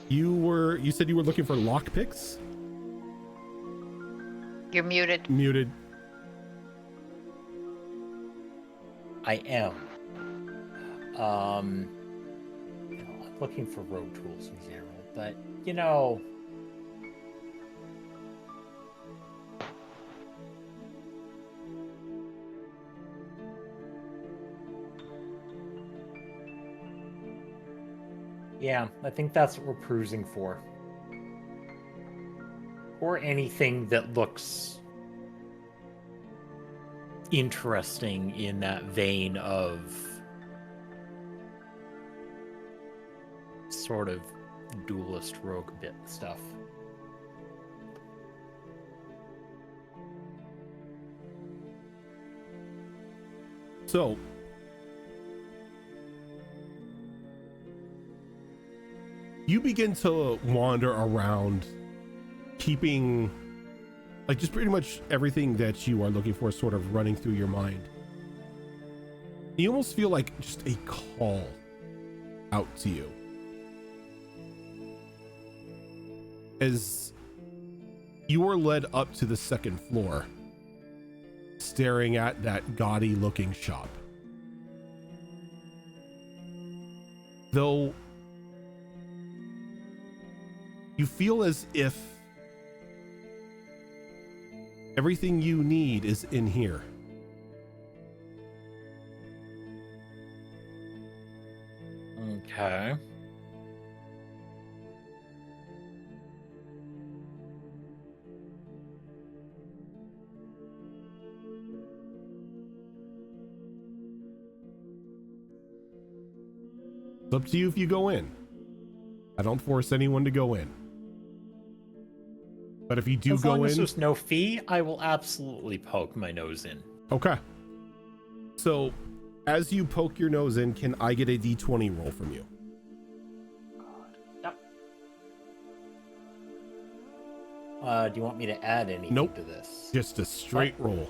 you said you were looking for lockpicks? You're muted. Muted. I am. I'm looking for road tools in general, but you know, yeah, I think that's what we're cruising for. Or anything that looks interesting in that vein of sort of duelist rogue bit stuff. So you begin to wander around, keeping like just pretty much everything that you are looking for sort of running through your mind. You almost feel like just a call out to you as you are led up to the second floor, staring at that gaudy looking shop. Though you feel as if everything you need is in here. Okay. It's up to you if you go in. I don't force anyone to go in. But if you do as go long in, as there's no fee, I will absolutely poke my nose in. okay. So, as you poke your nose in, can I get a d20 roll from you? Yep. Do you want me to add anything Nope. to this? Just a straight roll.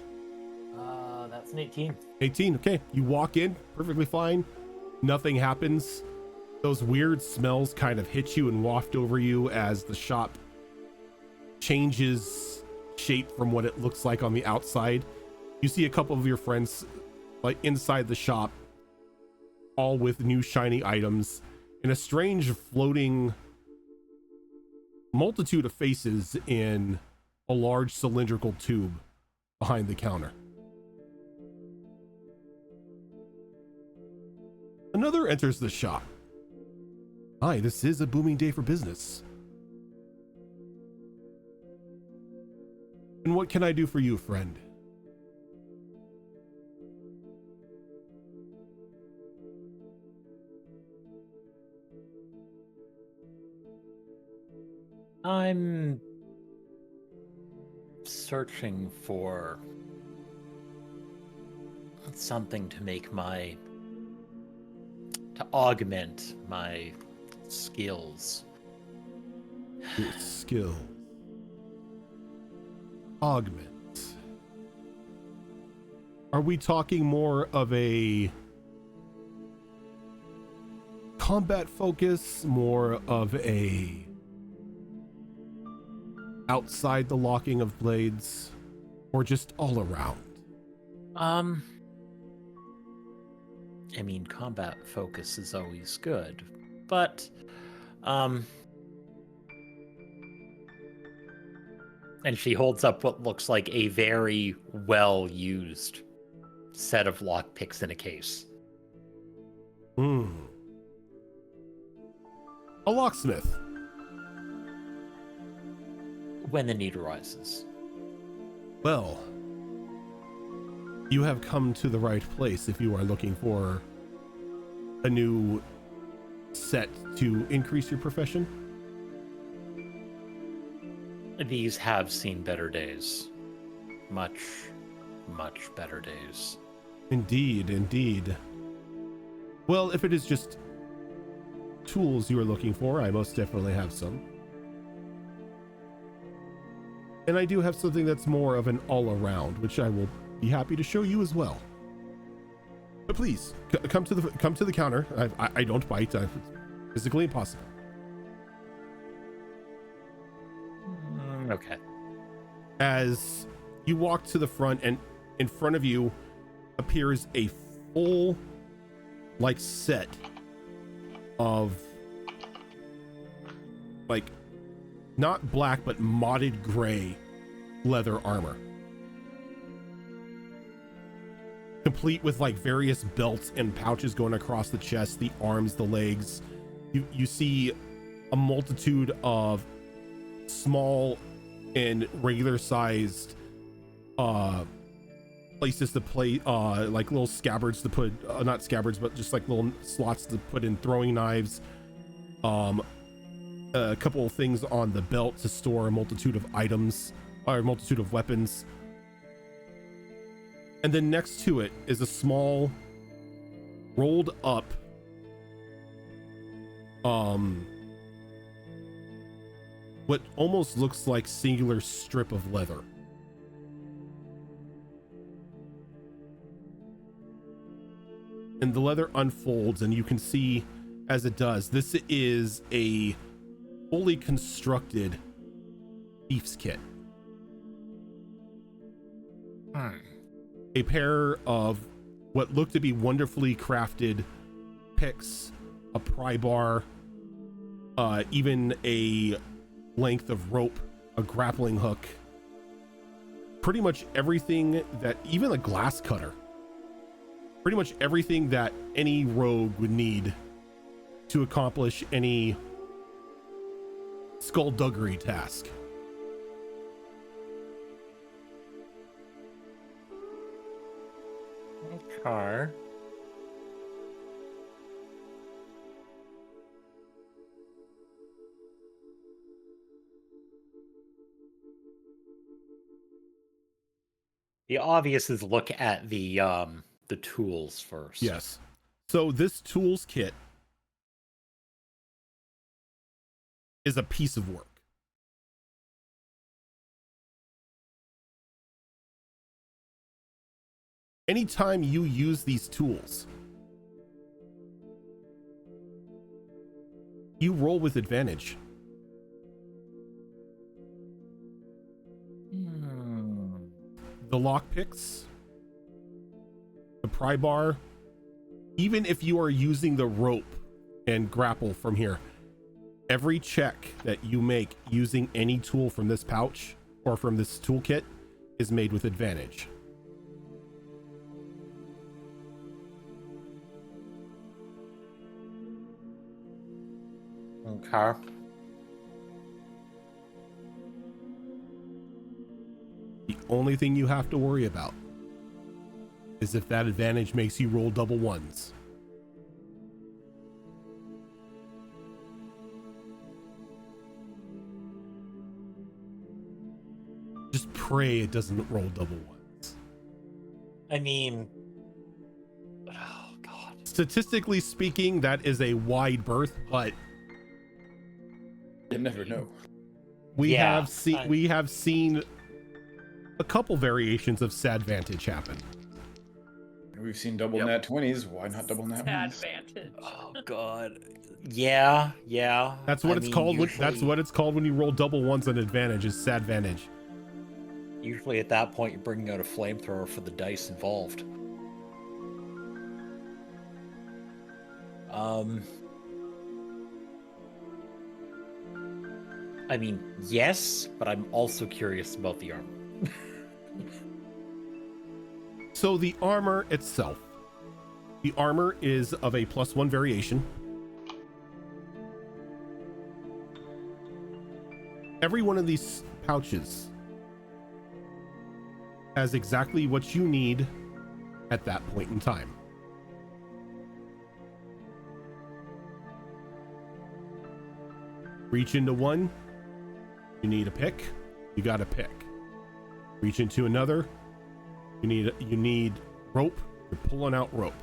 That's an 18. 18. Okay. You walk in perfectly fine. Nothing happens. Those weird smells kind of hit you and waft over you as the shop changes shape from what it looks like on the outside. You see a couple of your friends like inside the shop, all with new shiny items and a strange floating multitude of faces in a large cylindrical tube behind the counter. Another enters the shop. Hi, this is a booming day for business. And what can I do for you, friend? I'm searching for something to make to augment my skills. Your skill. Augment. Are we talking more of a combat focus, more of a outside the locking of blades, or just all around? I mean, combat focus is always good, but and she holds up what looks like a very well used set of lockpicks in a case. A locksmith. When the need arises. Well, you have come to the right place if you are looking for a new set to increase your profession. These have seen better days. Much, much better days. Indeed, indeed. Well, if it is just tools you are looking for, I most definitely have some. And I do have something that's more of an all-around, which I will be happy to show you as well. But please, come to the counter. I don't bite. It's physically impossible. Okay. As you walk to the front, and in front of you appears a full, like, set of, like, not black, but modded gray leather armor. Complete with, like, various belts and pouches going across the chest, the arms, the legs. You see a multitude of small and regular sized places to play, like little scabbards to put, not scabbards, but just like little slots to put in throwing knives. A couple of things on the belt to store a multitude of items, or a multitude of weapons. And then next to it is a small rolled up what almost looks like singular strip of leather. And the leather unfolds, and you can see as it does, this is a fully constructed thief's kit. A pair of what look to be wonderfully crafted picks, a pry bar, even a length of rope, a grappling hook, pretty much everything that, even a glass cutter, pretty much everything that any rogue would need to accomplish any skullduggery task. Okay. The obvious is look at the the tools first. Yes. So this tools kit is a piece of work. Anytime you use these tools, you roll with advantage. The lockpicks, the pry bar, even if you are using the rope and grapple from here, every check that you make using any tool from this pouch or from this toolkit is made with advantage. Okay. The only thing you have to worry about is if that advantage makes you roll double ones. Just pray it doesn't roll double ones. I mean, oh god. Statistically speaking, that is a wide berth, but You never know. we Yeah, have seen a couple variations of sad vantage happen. We've seen double nat 20s. Why not double nat Sad 1s? vantage. Oh god. Yeah. That's what it's called. That's Usually, what it's called when you roll double ones on advantage, is sad vantage. usually at that point, you're bringing out a flamethrower for the dice involved. I mean, yes, but I'm also curious about the armor. So the armor itself, the armor is of a +1 variation. Every one of these pouches has exactly what you need at that point in time. Reach into one, you need a pick, you got a pick. Reach into another, you need rope, you're pulling out rope.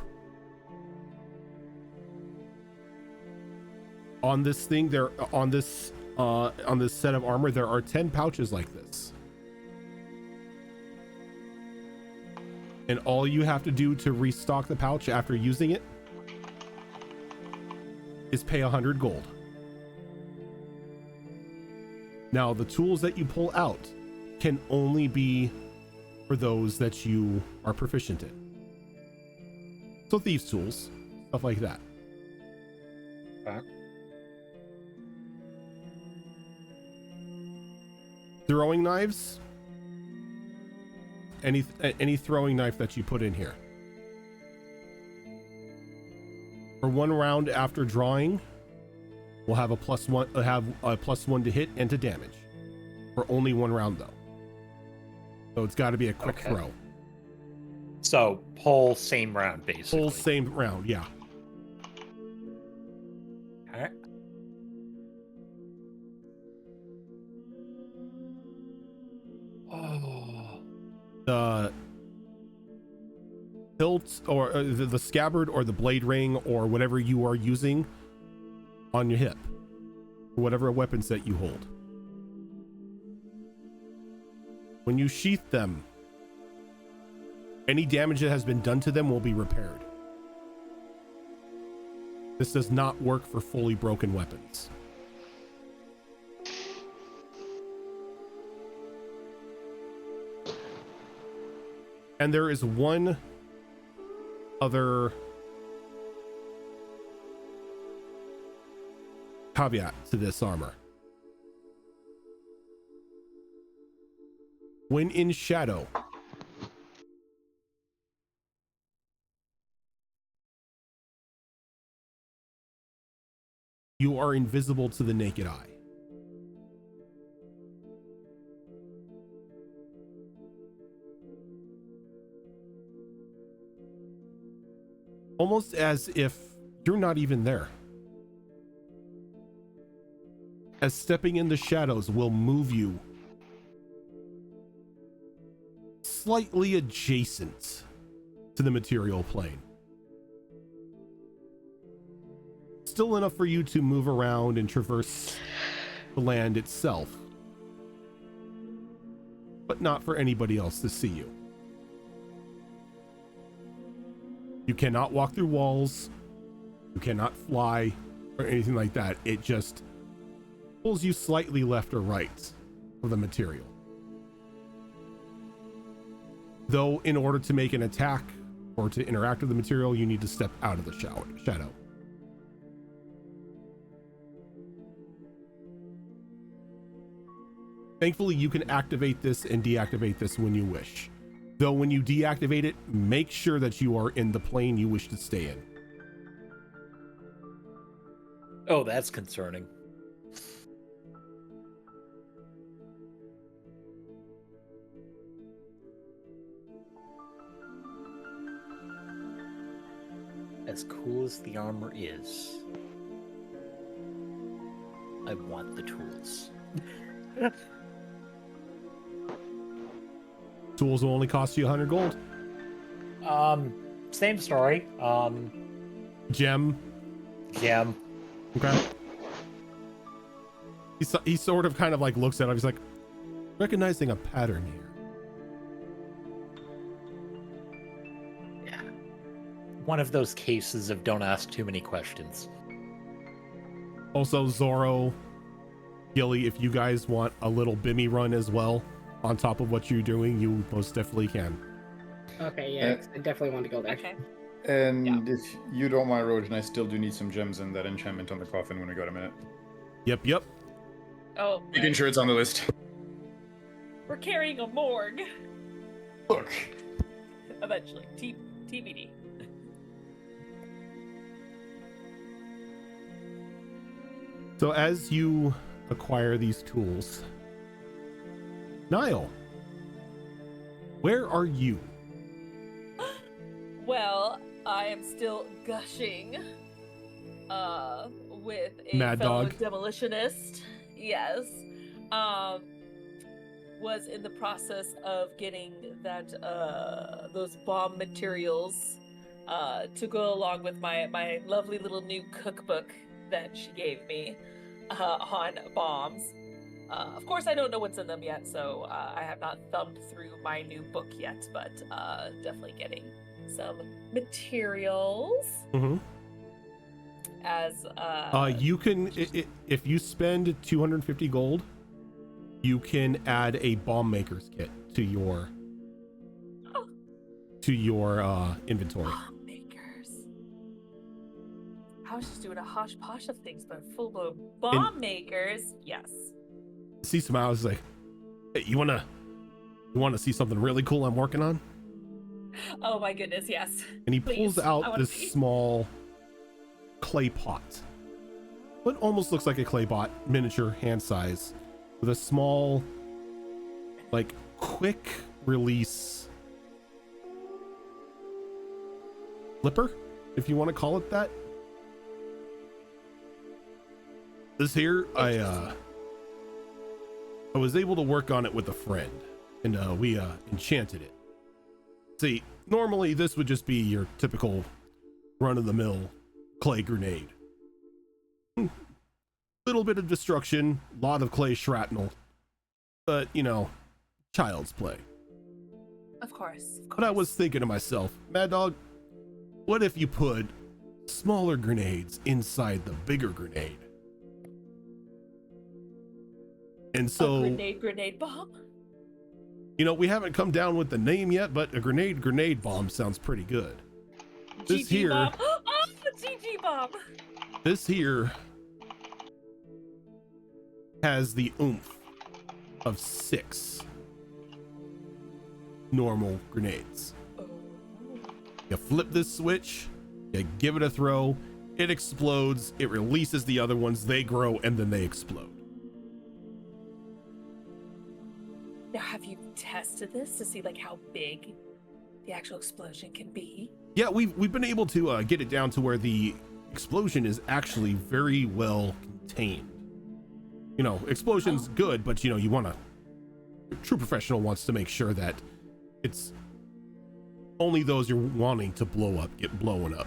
On this thing, on this set of armor, there are 10 pouches like this. And all you have to do to restock the pouch after using it is pay 100 gold. Now, the tools that you pull out can only be for those that you are proficient in. So thieves' tools, stuff like that. Okay. Throwing knives, any throwing knife that you put in here. For one round after drawing, we'll have a +1 to hit and to damage. For only one round though. So it's got to be a quick throw. So pull same round, basically. Pull same round, yeah. Okay. Oh. The hilt or the scabbard or the blade ring or whatever you are using on your hip, or whatever weapon set you hold. When you sheath them, any damage that has been done to them will be repaired. This does not work for fully broken weapons. And there is one other caveat to this armor. When in shadow, you are invisible to the naked eye. Almost as if you're not even there. As stepping in the shadows will move you slightly adjacent to the material plane. Still enough for you to move around and traverse the land itself, but not for anybody else to see you. You cannot walk through walls, you cannot fly or anything like that. It just pulls you slightly left or right of the material. Though in order to make an attack or to interact with the material, you need to step out of the shadow. Thankfully, you can activate this and deactivate this when you wish. Though when you deactivate it, make sure that you are in the plane you wish to stay in. Oh, that's concerning. As cool as the armor is, I want the tools. Tools will only cost you 100 gold. Same story. Gem. Okay. He sort of kind of like looks at him. He's like, recognizing a pattern here. Yeah. One of those cases of don't ask too many questions. Also, Zoro, Gilly, if you guys want a little Bimmy run as well on top of what you're doing, you most definitely can. Okay, yeah, 'cause I definitely want to go there. Okay. And if you don't mind, Rojan, I still do need some gems in that enchantment on the coffin when we got a minute. Yep. Oh, Making sure it's on the list. we're carrying a morgue. Look. Eventually. TBD. So as you acquire these tools, Niall, where are you? Well, I am still gushing with a Mad fellow dog. demolitionist. Yes. Was in the process of getting that those bomb materials to go along with my lovely little new cookbook that she gave me on bombs. Of course, I don't know what's in them yet, so I have not thumbed through my new book yet, but definitely getting some materials. Mm-hmm. As you can, if you spend 250 gold, you can add a bomb maker's kit to your inventory. Bomb makers. I was just doing a hodgepodge of things, but full blown bomb makers. Yes. See some eyes like, hey, you wanna see something really cool I'm working on? Oh my goodness, yes. And he Please, pulls I out wanna this see. small clay pot. What almost looks like a clay pot, miniature, hand size, with a small, like, quick release flipper, if you want to call it that. This here, I was able to work on it with a friend, and we enchanted it. See, normally this would just be your typical run-of-the-mill clay grenade. Little bit of destruction, lot of clay shrapnel, but you know, child's play. Of course. But I was thinking to myself, Mad Dog, what if you put smaller grenades inside the bigger grenade? And so, Grenade bomb. you know, we haven't come down with the name yet, but a grenade bomb sounds pretty good. This GG here, bomb. Oh, GG bomb. this here has the oomph of 6 normal grenades. Oh. You flip this switch, you give it a throw, it explodes, it releases the other ones, they grow, and then they explode. Now, have you tested this to see like how big the actual explosion can be? Yeah, we've been able to get it down to where the explosion is actually very well contained. You know, explosion's good, but you know, a true professional wants to make sure that it's only those you're wanting to blow up get blown up.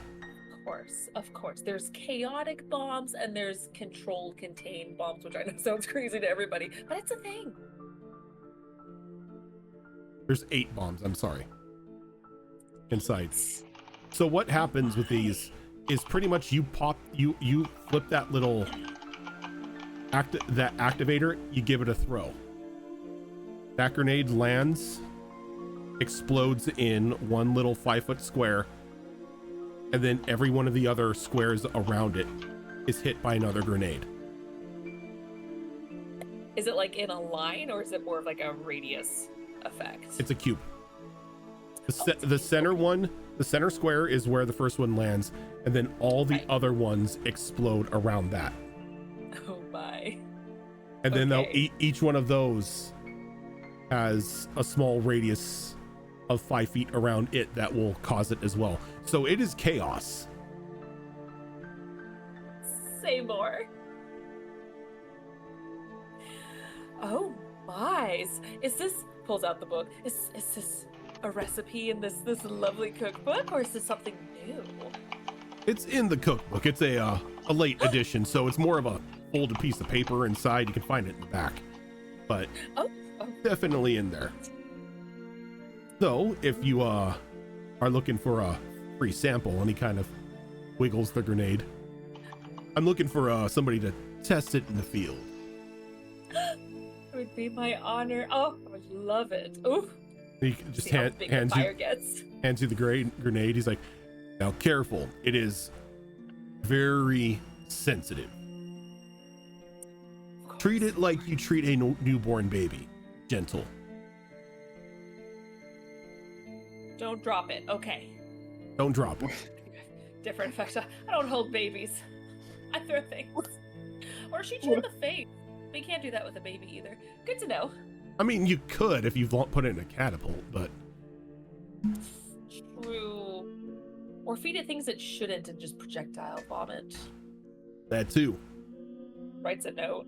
Of course. There's chaotic bombs and there's controlled, contained bombs, which I know sounds crazy to everybody, but it's a thing. There's 8 bombs, I'm sorry, inside. So what happens with these is pretty much you flip that little activator, you give it a throw. That grenade lands, explodes in one little 5-foot square, and then every one of the other squares around it is hit by another grenade. Is it like in a line, or is it more of like a radius effect? It's a cube. The center one, the center square is where the first one lands, and then all the other ones explode around that. Oh my. And then each one of those has a small radius of 5 feet around it that will cause it as well. So it is chaos. Say more. Oh my. Is this, pulls out the book, is this a recipe in this lovely cookbook, or is this something new? It's in the cookbook. It's a late edition, so it's more of a folded piece of paper inside. You can find it in the back, but definitely in there. So if you are looking for a free sample, and he kind of wiggles the grenade, I'm looking for somebody to test it in the field. It would be my honor. Oh, I would love it. Ooh. He just hands you the grenade. He's like, now careful, it is very sensitive. Treat it like you treat a newborn baby. Gentle. Don't drop it. Okay. Don't drop it. Different effect. I don't hold babies. I throw things. Or shoot you in the face. But you can't do that with a baby either. Good to know. I mean, you could if you put it in a catapult, but... True. Or feed it things it shouldn't and just projectile vomit. That too. Writes a note.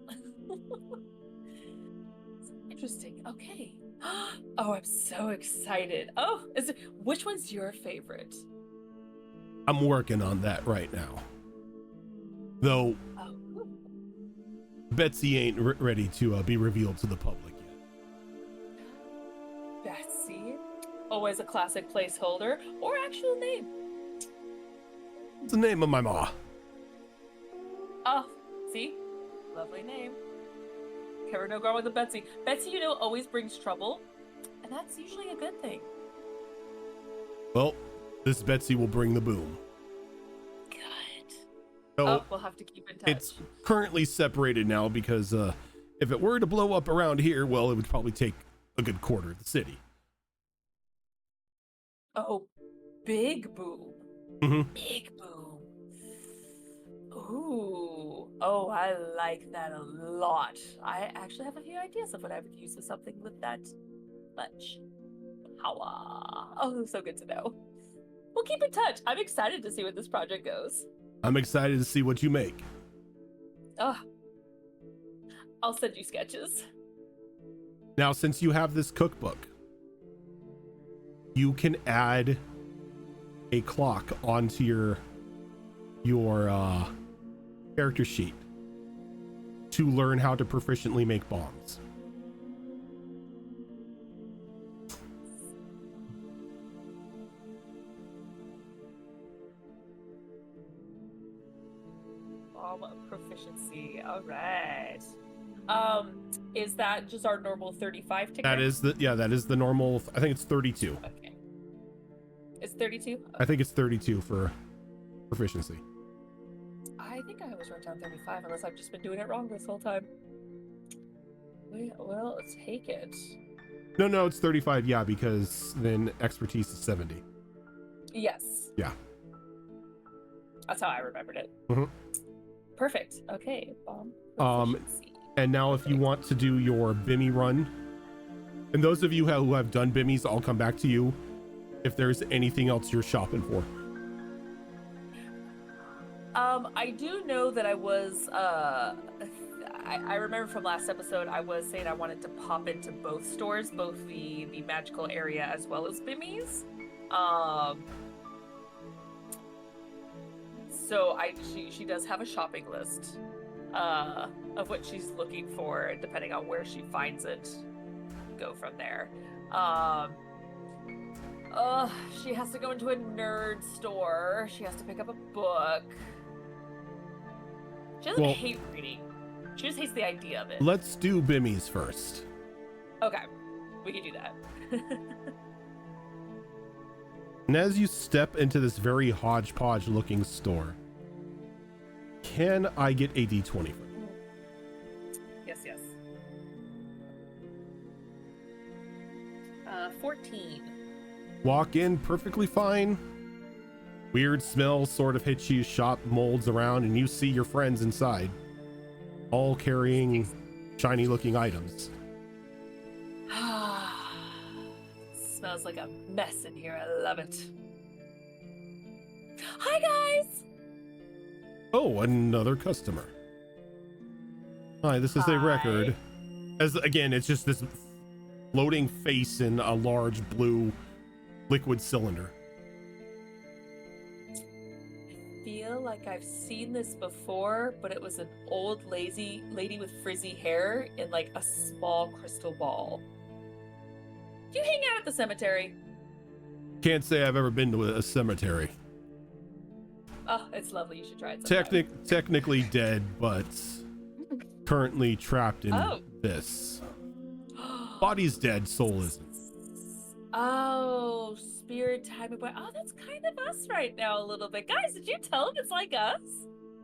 Interesting. Okay. Oh, I'm so excited. Oh, which one's your favorite? I'm working on that right now. Though, Betsy ain't ready to be revealed to the public yet. Betsy? Always a classic placeholder, or actual name? It's the name of my ma. Oh, see? Lovely name. Never know going with a Betsy. Betsy, always brings trouble, and that's usually a good thing. Well, this Betsy will bring the boom. Good. So we'll have to keep in touch. It's currently separated now because if it were to blow up around here, well, it would probably take a good quarter of the city. Oh, big boom. Mm-hmm. Big boom. Ooh. Oh, I like that a lot. I actually have a few ideas of what I would use with something with that much power. Oh, so good to know. We'll keep in touch. I'm excited to see where this project goes. I'm excited to see what you make. Oh, I'll send you sketches. Now, since you have this cookbook, you can add a clock onto your character sheet to learn how to proficiently make bombs. Bomb proficiency. All right. Is that just our normal 35 ticket? That is the normal. I think it's 32. Okay. It's 32? Okay. I think it's 32 for proficiency. I think I always wrote down 35, unless I've just been doing it wrong this whole time. Well, take it. No, it's 35. Yeah, because then expertise is 70. Yes. Yeah. That's how I remembered it. Mm-hmm. Perfect. Okay. Proficiency. And now if you want to do your Bimmy run, and those of you who have done Bimmies, I'll come back to you if there's anything else you're shopping for. I do know that I was, I remember from last episode, I was saying I wanted to pop into both stores, both the magical area as well as Bimmies. So she does have a shopping list of what she's looking for, and depending on where she finds it, go from there. She has to go into a nerd store. She has to pick up a book. She doesn't hate reading. She just hates the idea of it. Let's do Bimmies first. Okay, we can do that. And as you step into this very hodgepodge looking store, can I get a D20 for you? Yes. 14. Walk in perfectly fine. Weird smell sort of hits you, shop molds around, and you see your friends inside, all carrying shiny looking items. Smells like a mess in here. I love it. Hi, guys! Oh, another customer. Hi, this is a record. As again, it's just this floating face in a large blue liquid cylinder. I feel like I've seen this before, but it was an old lazy lady with frizzy hair in like a small crystal ball. Do you hang out at the cemetery? Can't say I've ever been to a cemetery. Oh, it's lovely. You should try it sometime. Technically dead, but currently trapped in this. Body's dead, soul isn't. Oh, spirit time of... Oh, that's kind of us right now a little bit. Guys, did you tell him it's like us?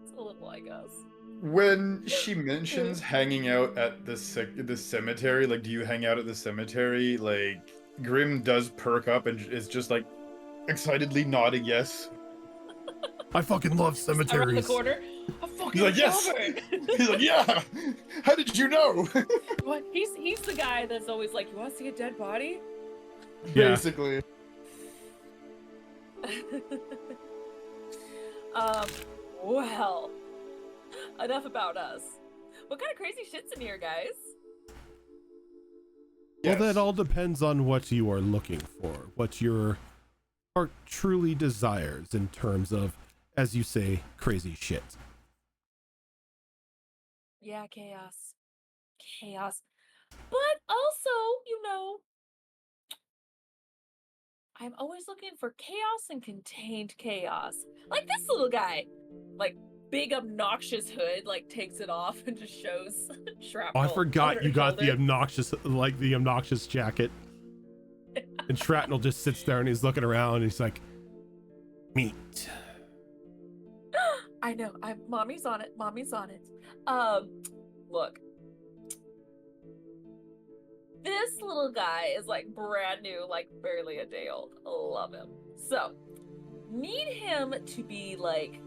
It's a little like us. When she mentions hanging out at the cemetery, like, do you hang out at the cemetery? Like, Grim does perk up and is just like excitedly nodding yes. I fucking love cemeteries. Around the corner. I fucking He's like, yes. He's like, yeah. How did you know? What? He's the guy that's always like, you want to see a dead body? Yeah. Basically. Well, enough about us. What kind of crazy shit's in here, guys? Well, that all depends on what you are looking for, what your heart truly desires in terms of, as you say, crazy shit. Yeah, chaos. But also, you know, I'm always looking for chaos and contained chaos. Like this little guy. Like, big obnoxious hood, like, takes it off and just shows shrapnel. Oh, I forgot you got the obnoxious jacket. And Shrapnel just sits there and he's looking around and he's like, meat. I know. Mommy's on it. Look. This little guy is like brand new, like barely a day old. Love him. So, need him to be like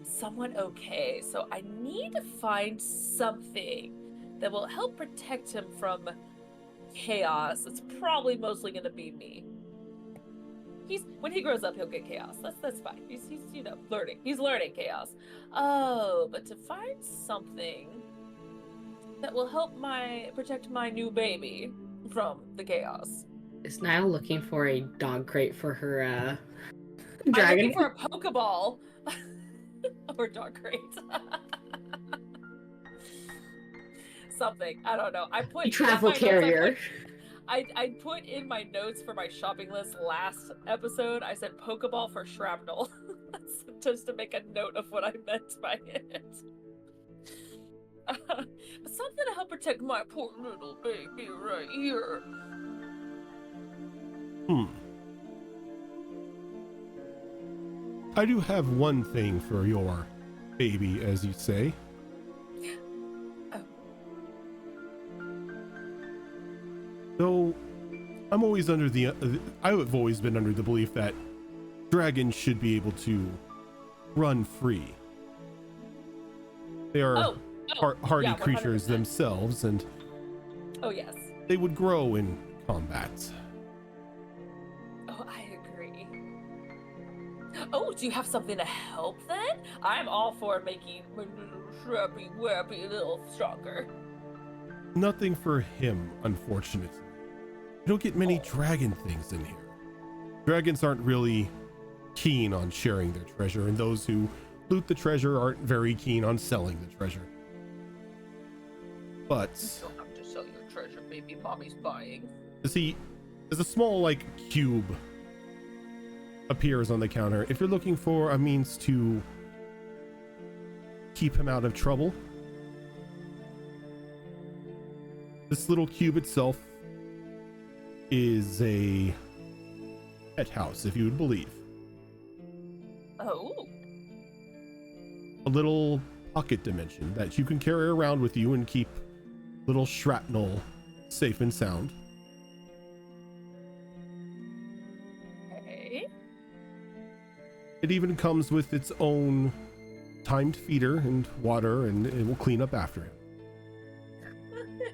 somewhat okay. So I need to find something that will help protect him from chaos. It's probably mostly gonna be me. When he grows up, he'll get chaos. That's fine. He's you know, learning. He's learning chaos. Oh, but to find something that will help protect my new baby from the chaos. Is Niall looking for a dog crate for her I'm dragon? looking for a Pokeball or dog crate. Something. I don't know. I put A travel carrier. I put in my notes for my shopping list last episode, I said Pokeball for shrapnel. Just to make a note of what I meant by it. But something to help protect my poor little baby right here. I do have one thing for your baby, as you say. So, I'm always under I've always been under the belief that dragons should be able to run free. They are hardy creatures themselves, and yes, they would grow in combat. Oh, I agree. Oh, do you have something to help then? I'm all for making my little shrappy wappy a little stronger. Nothing for him, unfortunately. You don't get many dragon things in here. Dragons aren't really keen on sharing their treasure, and those who loot the treasure aren't very keen on selling the treasure. But You don't have to sell your treasure, baby. Mommy's buying. see, there's a small like cube appears on the counter. If you're looking for a means to keep him out of trouble, this little cube itself is a pet house, if you would believe. Oh. A little pocket dimension that you can carry around with you and keep little shrapnel safe and sound. Okay. It even comes with its own timed feeder and water, and it will clean up after him.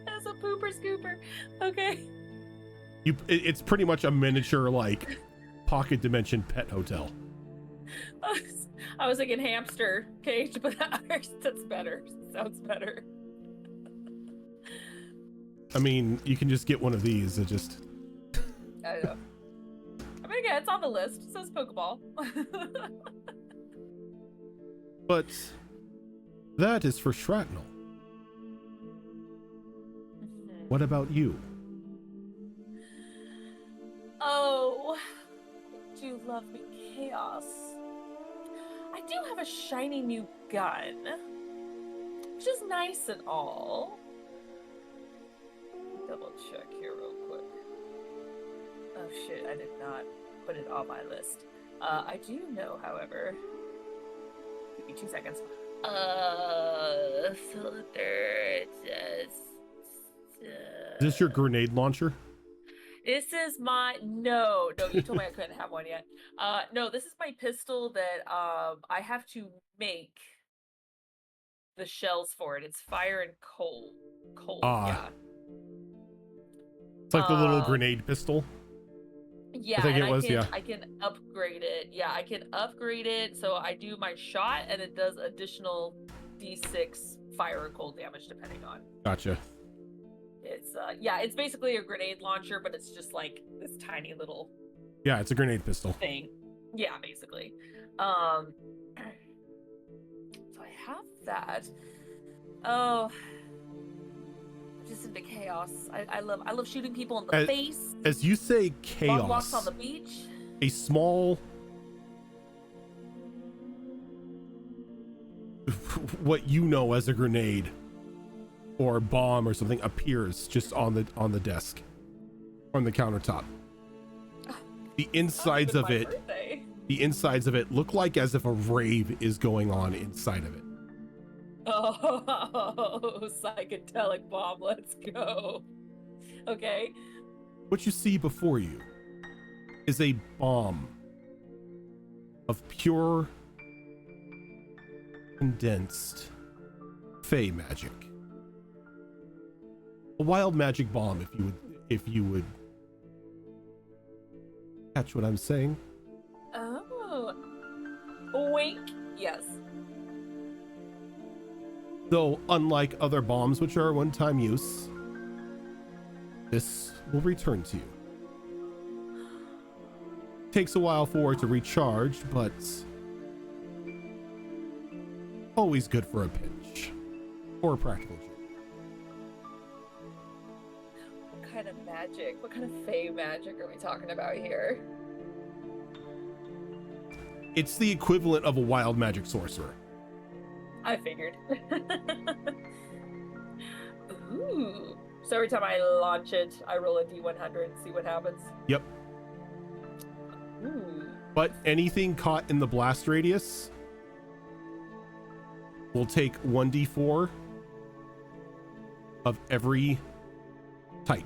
As a pooper scooper. Okay. It's pretty much a miniature like pocket dimension pet hotel. I was thinking hamster cage, but that's better. Sounds better. I mean, you can just get one of these. It just I know. I mean, again, it's on the list. It says Pokeball. but that is for shrapnel. What about you? Oh, I do love me chaos. I do have a shiny new gun, which is nice and all. Double check here real quick. Oh shit, I did not put it on my list. I do know, however. Give me 2 seconds. Cylinder, it says. Is this your grenade launcher? This is my no. You told me I couldn't have one yet. No, this is my pistol that I have to make the shells for it. It's fire and cold. Yeah. It's like the little grenade pistol. Yeah, I think it was. I can upgrade it. Yeah, I can upgrade it so I do my shot and it does additional D6 fire or cold damage depending on. Gotcha. It's it's basically a grenade launcher, but it's just like this tiny little. Yeah, it's a grenade pistol thing. Yeah, basically. So I have that. Oh, just into chaos. I love shooting people in the face. As you say, Long chaos. walks on the beach. A small, what you know as a grenade or bomb or something appears just on the desk, on the countertop. The insides of it. Birthday. The insides of it look like as if a rave is going on inside of it. Oh, psychedelic bomb, let's go. Okay. What you see before you is a bomb of pure, condensed fey magic. A wild magic bomb, if you would catch what I'm saying. Oh. Wink. Yes. Though, unlike other bombs which are one-time use, this will return to you. Takes a while for it to recharge, but always good for a pinch or a practical joke. What kind of magic? What kind of fey magic are we talking about here? It's the equivalent of a wild magic sorcerer. I figured. Ooh. So every time I launch it, I roll a d100 and see what happens? Yep. Ooh. But anything caught in the blast radius will take 1d4 of every type,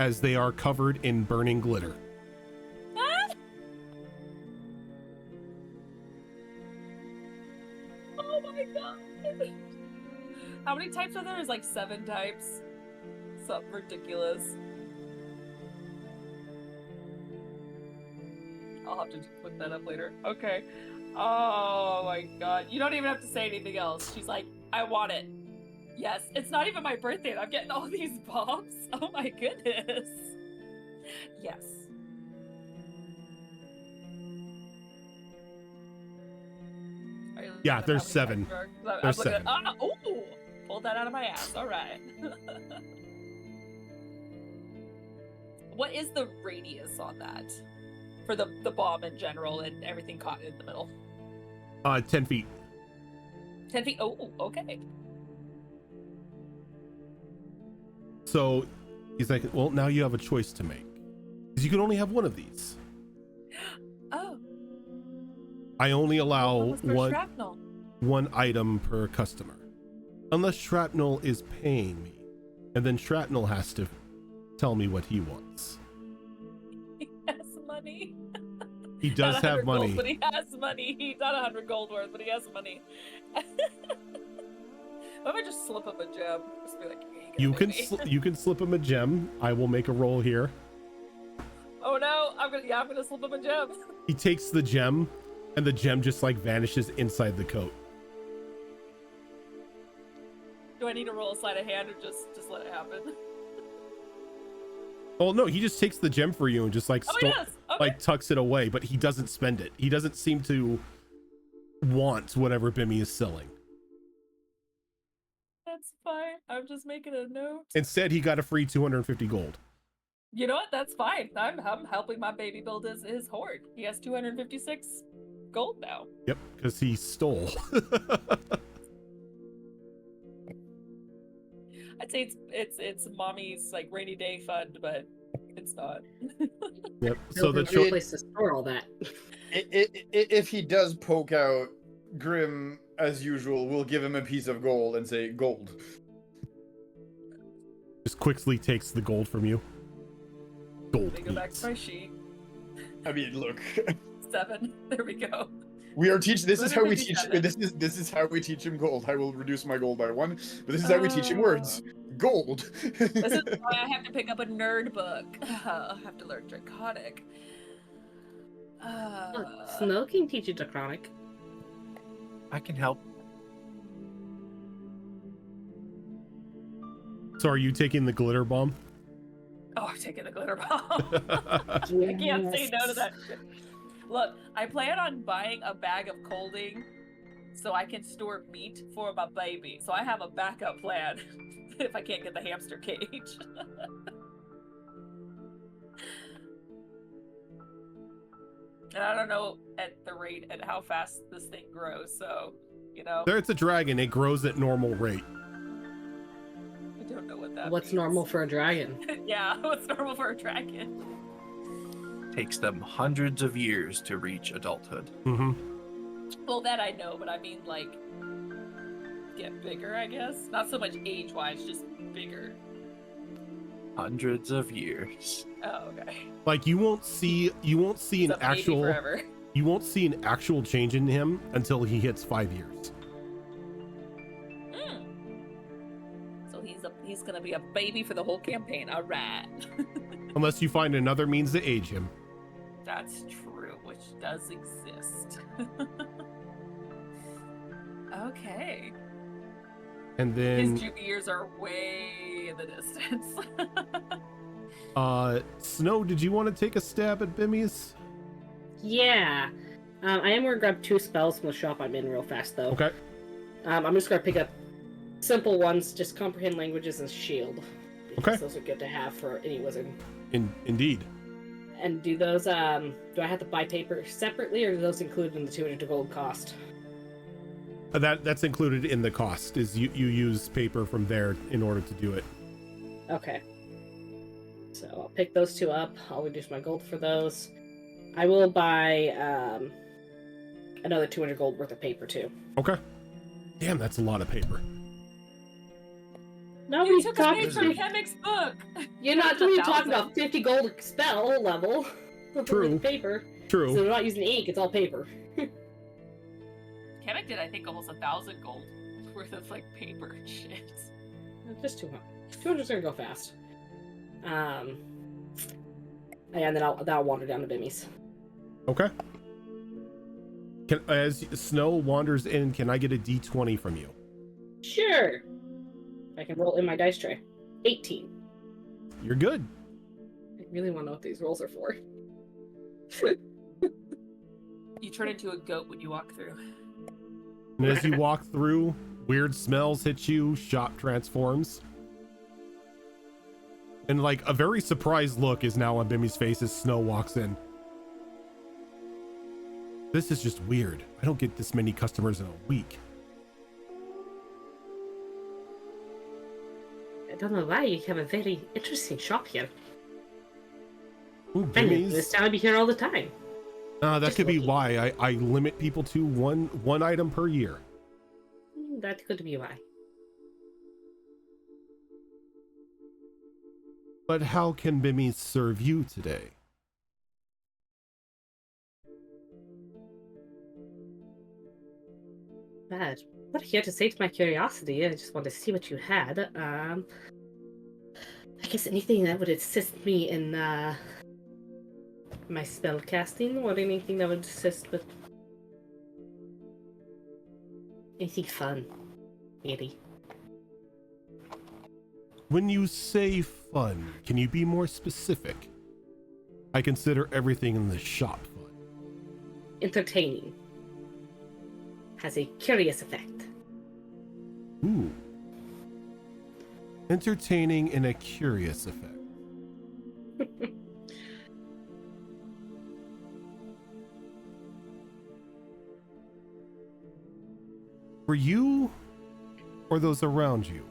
as they are covered in burning glitter. Oh my god. How many types are there? There's like 7 types. Something ridiculous. I'll have to put that up later. Okay. Oh my god. You don't even have to say anything else. She's like, I want it. Yes. It's not even my birthday and I'm getting all these bombs. Oh my goodness. Yes. Yeah, How there's many 7. facts are- There's looking 7. Ooh, pulled that out of my ass. All right. What is the radius on that for the bomb in general and everything caught in the middle? 10 feet. 10 feet. Oh, okay. So he's like, well, now you have a choice to make. Because you can only have one of these. Oh. I only allow What was for shrapnel? one item per customer. Unless Shrapnel is paying me. And then Shrapnel has to tell me what he wants. He has money. He does Not have 100 gold, money. but he has money. He's not 100 gold worth, but he has money. What if I just slip him a gem? Just be like, You can slip him a gem. I will make a roll here. Oh no, I'm gonna slip him a gem. He takes the gem, and the gem just like vanishes inside the coat. Do I need to roll a sleight of hand or just let it happen? Oh no, he just takes the gem for you and just like Oh, he does. Okay. like tucks it away, but he doesn't spend it. He doesn't seem to want whatever Bimmy is selling. That's fine. I'm just making a note. Instead, he got a free 250 gold. You know what? That's fine. I'm helping my baby build his hoard. He has 256 gold now. Yep, because he stole. I'd say it's mommy's like rainy day fund, but it's not. Yep. So the no place to store all that. If he does poke out, Grim, as usual, will give him a piece of gold and say, gold. just quickly takes the gold from you. Gold. Let me go back eats. to my sheet. I mean, look. 7. There we go. We are teaching. This is how we teach. 157. This is how we teach him gold. I will reduce my gold by 1, but this is how we teach him words. Gold. This is why I have to pick up a nerd book. I have to learn Draconic. Snow can teach you Draconic. I can help. So are you taking the glitter bomb? Oh, I'm taking the glitter bomb. I can't say no to that shit. Look, I plan on buying a bag of colding so I can store meat for my baby. So I have a backup plan if I can't get the hamster cage. And I don't know at how fast this thing grows, so, you know. There, it's a dragon. It grows at normal rate. I don't know what that What's means. normal for a dragon? Yeah, what's normal for a dragon? Takes them hundreds of years to reach adulthood. Mm-hmm. Well, that I know, but I mean, like, get bigger, I guess. Not so much age-wise, just bigger. Hundreds of years. Oh, okay. Like you won't see an So maybe actual forever. you won't see an actual change in him until he hits 5 years. So he's gonna be a baby for the whole campaign. All right. Unless you find another means to age him. That's true, which does exist. Okay. And His then juvie years are way in the distance. Snow, did you want to take a stab at Bimmy's? Yeah. I am gonna grab 2 spells from the shop I'm in real fast though. Okay. I'm just gonna pick up simple ones, just comprehend languages and shield. Okay. Those are good to have for any wizard. Indeed. And do those, do I have to buy paper separately, or do those included in the 200 gold cost? That's included in the cost, is you use paper from there in order to do it. Okay. So I'll pick those 2 up. I'll reduce my gold for those. I will buy another 200 gold worth of paper too. Okay. Damn, that's a lot of paper. You Nobody's took a talking. page from Chemic's book. You're not talking about 50 gold spell level. True. With paper. True. So they're not using ink. It's all paper. Chemic did, I think, almost 1,000 gold worth of like paper and shit. Just 200. 200's gonna go fast. And then I'll wander down to Bimmy's. Okay. As Snow wanders in, can I get a D20 from you? Sure. I can roll in my dice tray. 18. You're good. I really want to know what these rolls are for. You turn into a goat when you walk through. And as you walk through, weird smells hit you, shop transforms. And like a very surprised look is now on Bimi's face as Snow walks in. This is just weird. I don't get this many customers in a week. I don't know why you have a very interesting shop here. Ooh, I mean, Bimi's. this town be here all the time. That Just could be looking. why I limit people to one item per year. That could be why. But how can Bimi's serve you today? Bad. What here to sate my curiosity? I just want to see what you had. I guess anything that would assist me in my spell casting, or anything that would assist with anything fun, maybe. When you say fun, can you be more specific? I consider everything in the shop fun. Entertaining. Has a curious effect. Ooh. Entertaining and a curious effect. For you or those around you?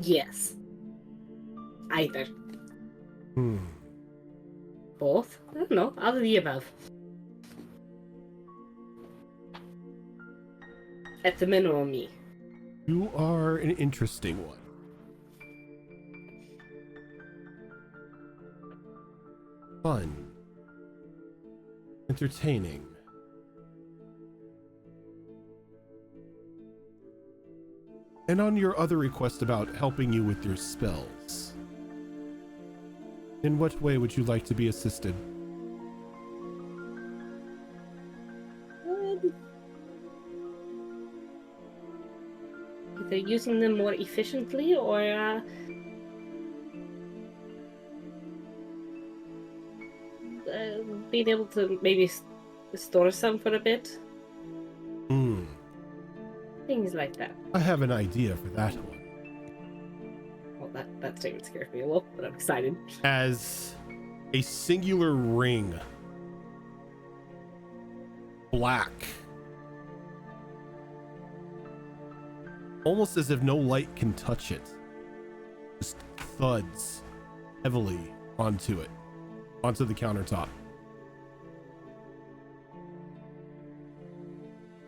Yes. Either. Both? I don't know. All of the above. At the minimum, me. You are an interesting one. Fun. Entertaining. And on your other request about helping you with your spells, in what way would you like to be assisted? Either using them more efficiently or being able to maybe store some for a bit. Things like that. I have an idea for that one. Well, that statement scares me a little, but I'm excited. As a singular ring, black, almost as if no light can touch it, just thuds heavily onto the countertop.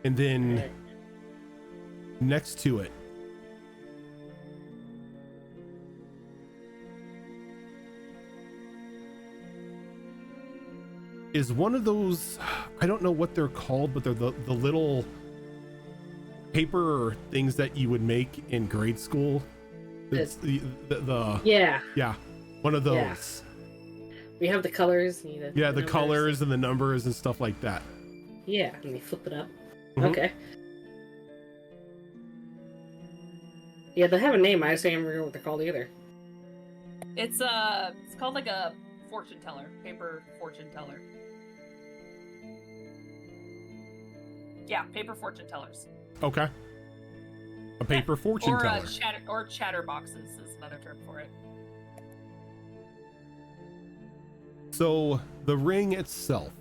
And then next to it is one of those, I don't know what they're called, but they're the little paper things that you would make in grade school. It's Yeah. One of those. Yeah. We have the colors. The colors and the numbers and stuff like that. Yeah, and they flip it up. Mhm. Okay. Yeah, they have a name. I just don't remember what they're called either. It's called like a fortune teller, paper fortune teller. Yeah, paper fortune tellers. Okay. A paper fortune teller. Or chatterboxes is another term for it. So the ring itself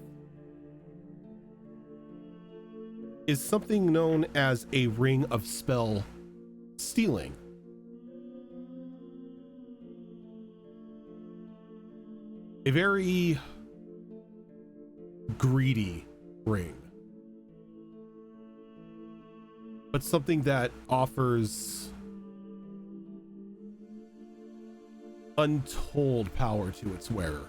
is something known as a ring of spell stealing. A very greedy ring, but something that offers untold power to its wearer.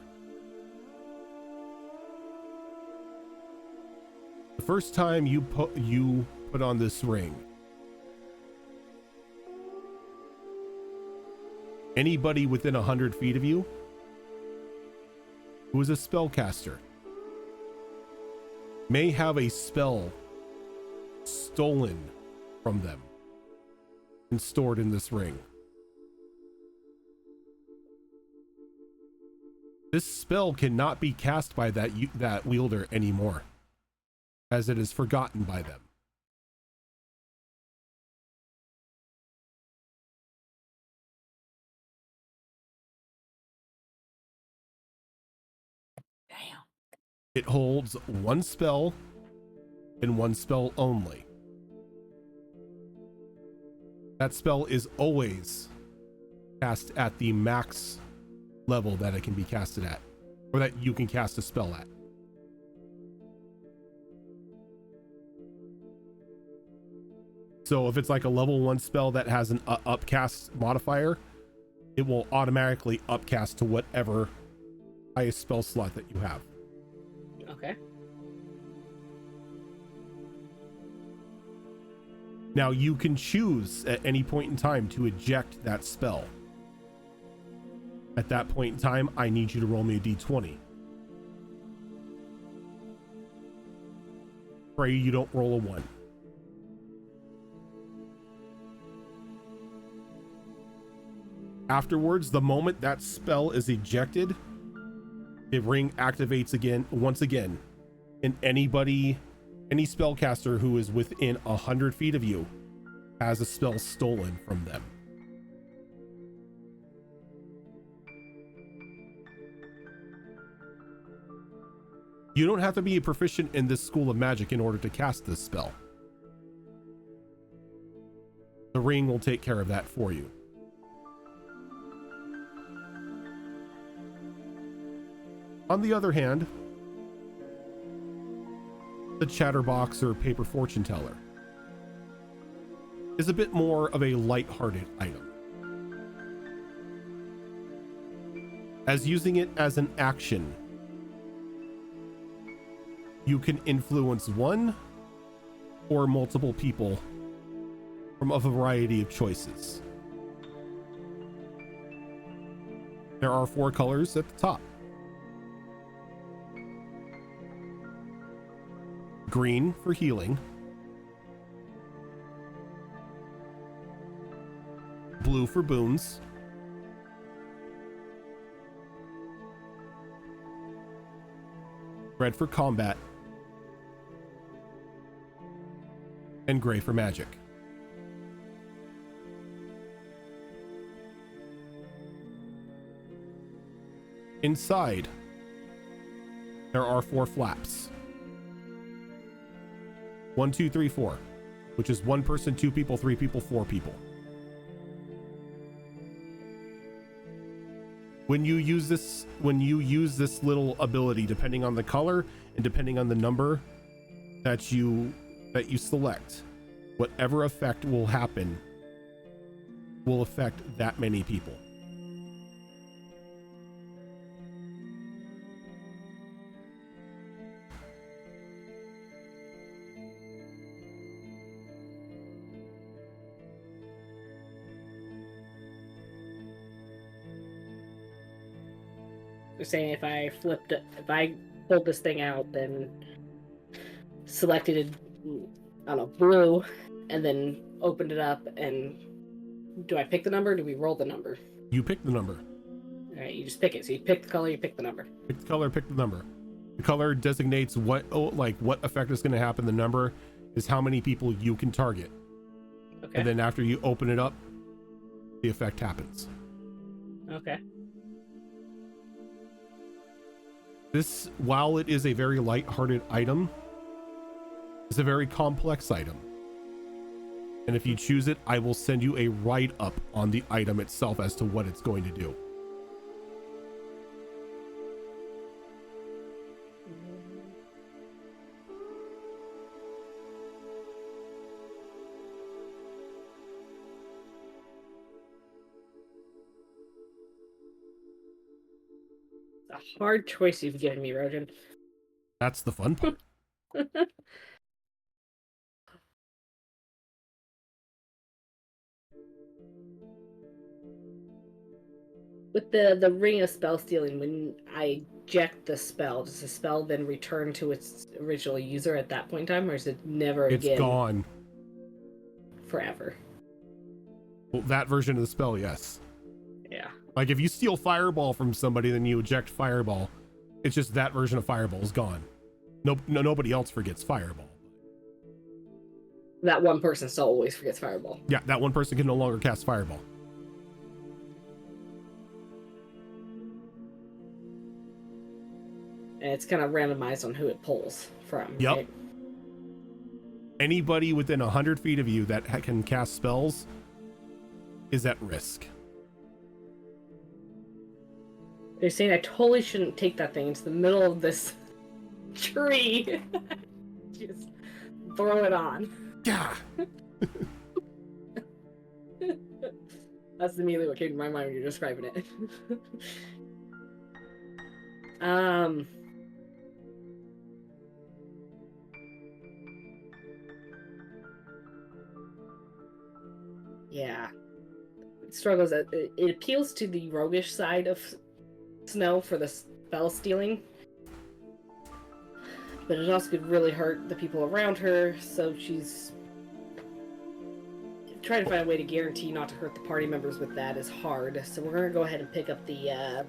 The first time you put on this ring, anybody within 100 feet of you who is a spellcaster may have a spell stolen from them and stored in this ring. This spell cannot be cast by that wielder anymore. as it is forgotten by them. Damn. It holds one spell and one spell only. That spell is always cast at the max level that it can be casted at, or that you can cast a spell at. So if it's like a level 1 spell that has an upcast modifier, it will automatically upcast to whatever highest spell slot that you have. Okay. Now you can choose at any point in time to eject that spell. At that point in time, I need you to roll me a d20. Pray you don't roll a 1. Afterwards, the moment that spell is ejected, the ring activates again, once again, and any spellcaster who is within 100 feet of you has a spell stolen from them. You don't have to be a proficient in this school of magic in order to cast this spell. The ring will take care of that for you. On the other hand, the chatterbox or paper fortune teller is a bit more of a light-hearted item, as using it as an action, you can influence one or multiple people from a variety of choices. There are 4 colors at the top. Green for healing, blue for boons, red for combat, and gray for magic. Inside, there are 4 flaps. 1, 2, 3, 4, which is 1 person, 2 people, 3 people, 4 people. When you use this little ability, depending on the color and depending on the number that you select, whatever effect will happen will affect that many people. You're saying if I pulled this thing out, then selected it, I don't know, blue, and then opened it up, and do I pick the number or do we roll the number? You pick the number. Alright, you just pick it. So you pick the color, you pick the number. Pick the color, pick the number. The color designates what effect is going to happen. The number is how many people you can target. Okay. And then after you open it up, the effect happens. Okay. This, while it is a very light-hearted item, is a very complex item. And if you choose it, I will send you a write-up on the item itself as to what it's going to do. A hard choice you've given me, Rojan. That's the fun part. With the ring of spell stealing, when I eject the spell, does the spell then return to its original user at that point in time, or is it never again? It's gone. Forever. Well, that version of the spell, yes. Yeah. Like if you steal Fireball from somebody, then you eject Fireball. It's just that version of Fireball is gone. Nobody else forgets fireball. That one person still always forgets fireball. Yeah, that one person can no longer cast fireball. And it's kind of randomized on who it pulls from. Yep. Right? Anybody within 100 feet of you that can cast spells is at risk. They're saying I totally shouldn't take that thing into the middle of this tree. Just throw it on. Yeah. That's immediately what came to my mind when you're describing it. Yeah. It struggles. It appeals to the roguish side of Snow for the spell stealing. But it also could really hurt the people around her, so she's trying to find a way to guarantee not to hurt the party members with that is hard. So we're gonna go ahead and pick up the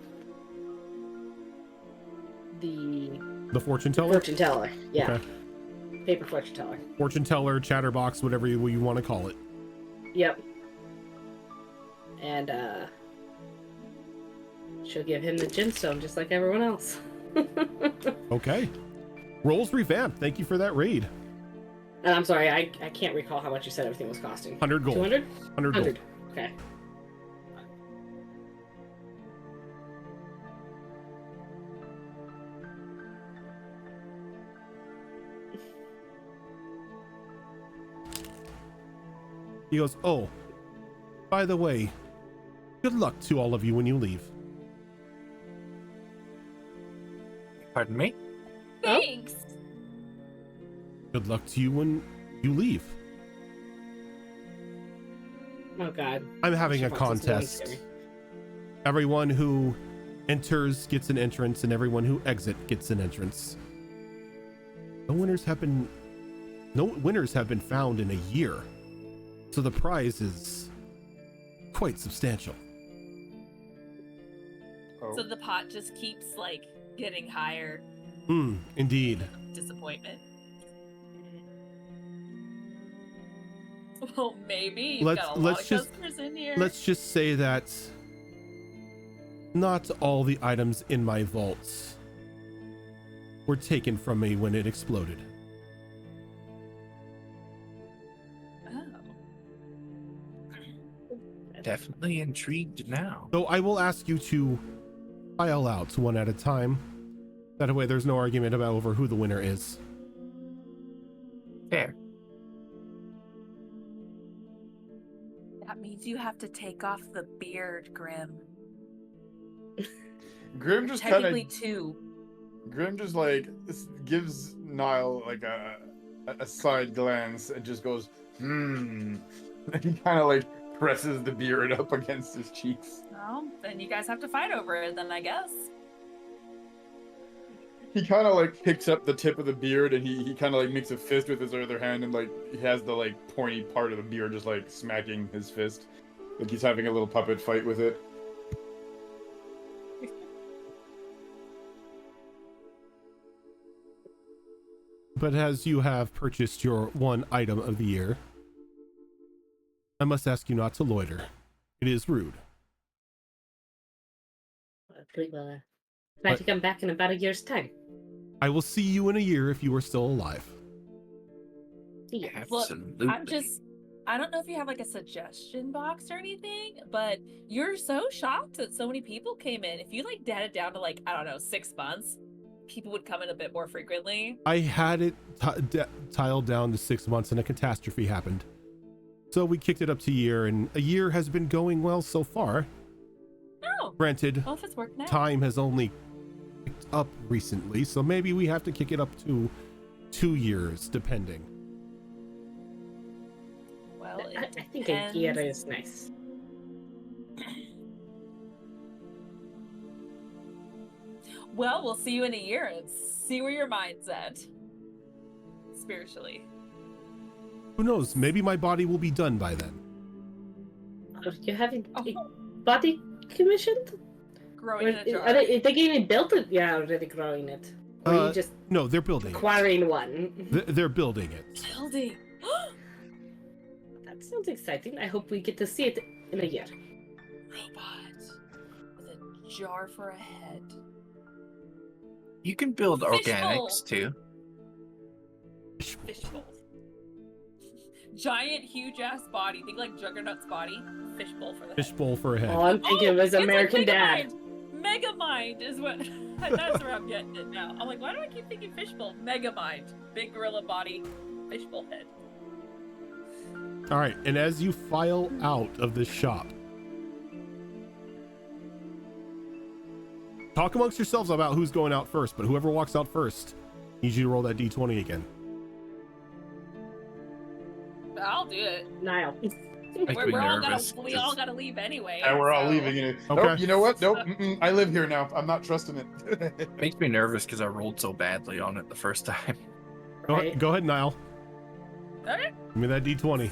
fortune teller? Fortune teller, yeah. Okay. Paper fortune teller. Fortune teller, chatterbox, whatever you want to call it. Yep. And she'll give him the gemstone just like everyone else. Okay. Rolls revamped. Thank you for that raid. And I'm sorry, I can't recall how much you said everything was costing. 100 gold. 200? 100 gold. Okay. He goes, oh, by the way, good luck to all of you when you leave. Pardon me? Thanks. Good luck to you when you leave. Oh god. I'm having She a wants us to contest. scary. Everyone who enters gets an entrance, and everyone who exits gets an entrance. No winners have been found in a year, so the prize is quite substantial. Oh. So the pot just keeps like getting higher. Indeed. Disappointment. Well, maybe you've Let's- got a let's lot of just- customers in here. Let's just say that not all the items in my vaults were taken from me when it exploded. Oh. Definitely intrigued now. So I will ask you to file out one at a time. That way there's no argument about over who the winner is. Fair. That means you have to take off the beard, Grim. Grim just kind Technically of two. Grim just like gives Niall like a side glance and just goes, And he kind of like presses the beard up against his cheeks. Well, then you guys have to fight over it then, I guess. He kind of like picks up the tip of the beard and he kind of like makes a fist with his other hand and like he has the like pointy part of the beard just like smacking his fist. Like he's having a little puppet fight with it. But as you have purchased your one item of the year, I must ask you not to loiter. It is rude. Well, try to come back in about a year's time. I will see you in a year if you are still alive. Yeah. Look, Absolutely. I don't know if you have like a suggestion box or anything, but you're so shocked that so many people came in. If you like had it down to like, I don't know, 6 months, people would come in a bit more frequently. I had it tiled down to 6 months and a catastrophe happened. So we kicked it up to a year, and a year has been going well so far. Oh, Granted, well, if it's working out. time has only picked up recently, so maybe we have to kick it up to 2 years, depending. Well, it I think depends. a year is nice. Well, we'll see you in a year and see where your mind's at. Spiritually. Who knows? Maybe my body will be done by then. You having Oh, a body commissioned? growing in a jar. Are they getting built it? Yeah, already growing it. Or are you just No, they're building acquiring one? They're building it. Building. That sounds exciting. I hope we get to see it in a year. Robot with a jar for a head. You can build Fishbowl. organics too. Fishbowl. Giant, huge ass body. Think like Juggernaut's body. Fishbowl for the head. Fishbowl for a head. All I'm thinking of is it's American like Dad. Megamind is what. That's where I'm getting it now. I'm like, why do I keep thinking fishbowl? Megamind. Big gorilla body. Fishbowl head. All right, and as you file out of this shop, talk amongst yourselves about who's going out first, but whoever walks out first needs you to roll that d20 again. I'll do it. Niall. Makes me nervous. We all gotta leave anyway. And we're all so- leaving it. Okay. Nope, you know what? Nope. I live here now. I'm not trusting it. Makes me nervous because I rolled so badly on it the first time. Right. Go ahead, Niall. Okay. Give me that d20.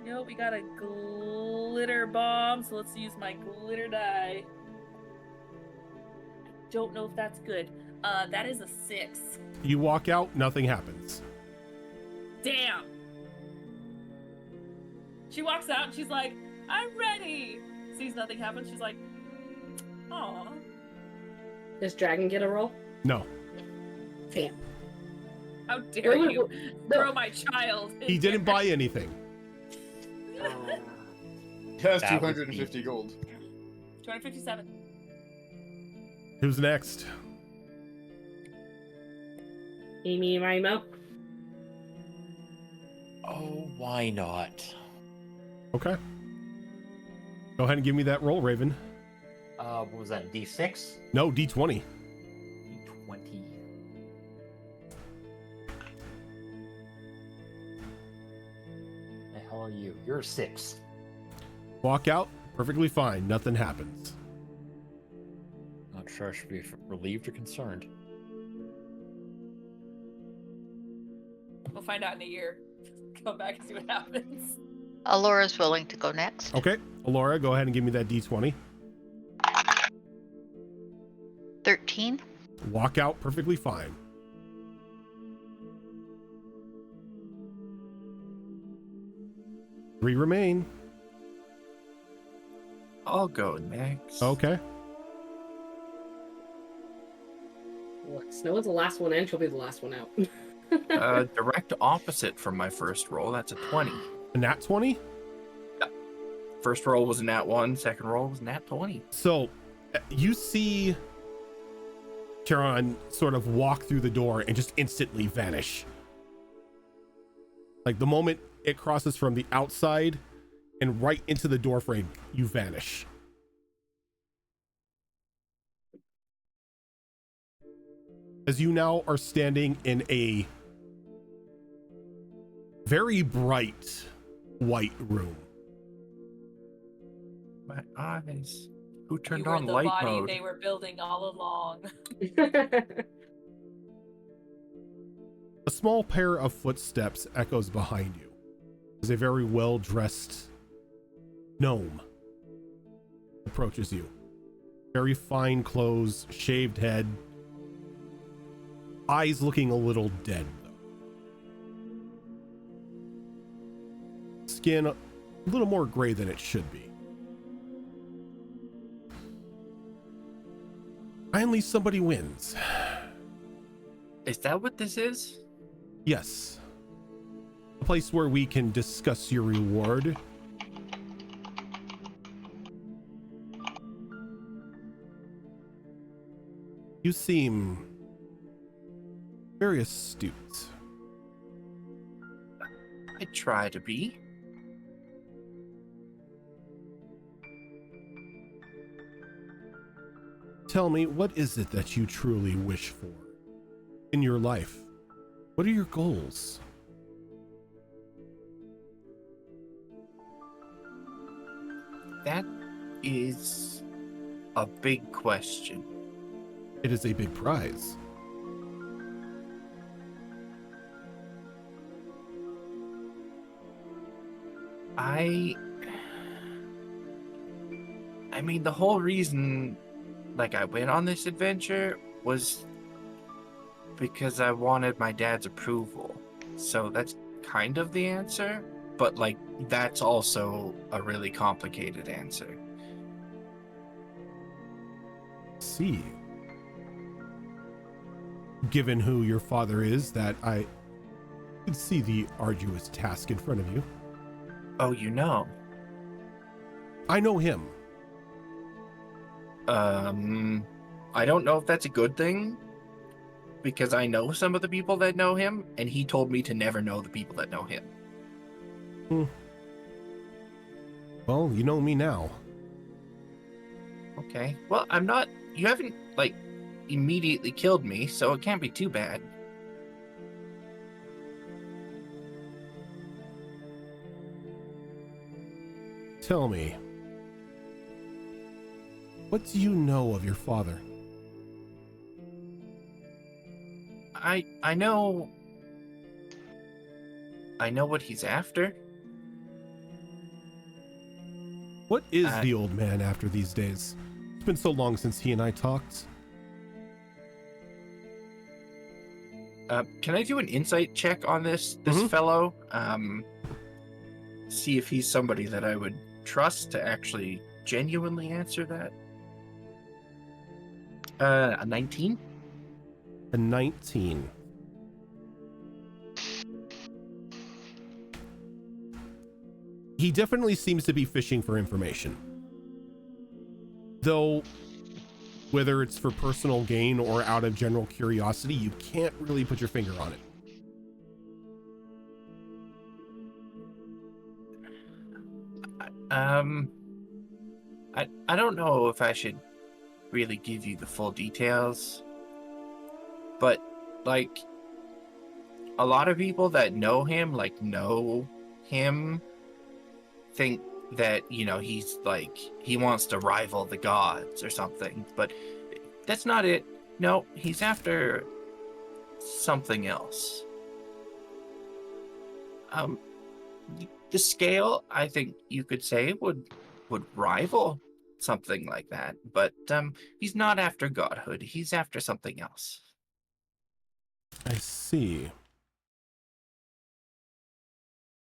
You know, we got a glitter bomb, so let's use my glitter die. Don't know if that's good. That is a 6. You walk out, nothing happens. Damn. She walks out and she's like, I'm ready. Sees nothing happen. She's like, aw. Does Dragon get a roll? No, Damn. How dare Wait, you no. throw my child in he didn't here. buy anything. Has That would 250 gold. 257. Who's next? Amy Rimo. Oh, why not? Okay. Go ahead and give me that roll, Raven. What was that? D6? No, d20. D20. The hell are you? You're a 6. Walk out, perfectly fine. Nothing happens. Not sure I should be relieved or concerned. We'll find out in a year. Come back and see what happens. Alora's willing to go next. Okay, Alora, go ahead and give me that d20. 13. Walk out, perfectly fine. Three remain. I'll go next. Okay. Well, Snow is the last one in, she'll be the last one out. Direct opposite from my first roll. That's a 20. A nat 20? First roll was a nat 1. Second roll was nat 20. So you see Charon sort of walk through the door and just instantly vanish. Like the moment it crosses from the outside and right into the door frame, you vanish. As you now are standing in a very bright white room. My eyes. Who turned You were on the light body mode? they were building all along. A small pair of footsteps echoes behind you as a very well-dressed gnome approaches you. Very fine clothes, shaved head, eyes looking a little dead though. Skin a little more gray than it should be. Finally, somebody wins. Is that what this is? Yes. A place where we can discuss your reward. You seem very astute. I try to be. Tell me, what is it that you truly wish for in your life? What are your goals? That is a big question. It is a big prize. I mean, the whole reason like I went on this adventure was because I wanted my dad's approval. So that's kind of the answer, but like that's also a really complicated answer. See. Given who your father is, that I can see the arduous task in front of you. Oh, you know. I know him. I don't know if that's a good thing, because I know some of the people that know him, and he told me to never know the people that know him. Well, you know me now. Okay. Well, you haven't, like, immediately killed me, so it can't be too bad. Tell me, what do you know of your father? I know what he's after. What is the old man after these days? It's been so long since he and I talked. Can I do an insight check on this fellow? See if he's somebody that I would trust to actually genuinely answer that. A 19? A 19. He definitely seems to be fishing for information. Though, whether it's for personal gain or out of general curiosity, you can't really put your finger on it. I don't know if I should really give you the full details, but like a lot of people that know him, think that, you know, he's like, he wants to rival the gods or something, but that's not it. No, he's after something else. The scale, I think you could say, would rival something like that, but he's not after godhood. He's after something else. I see.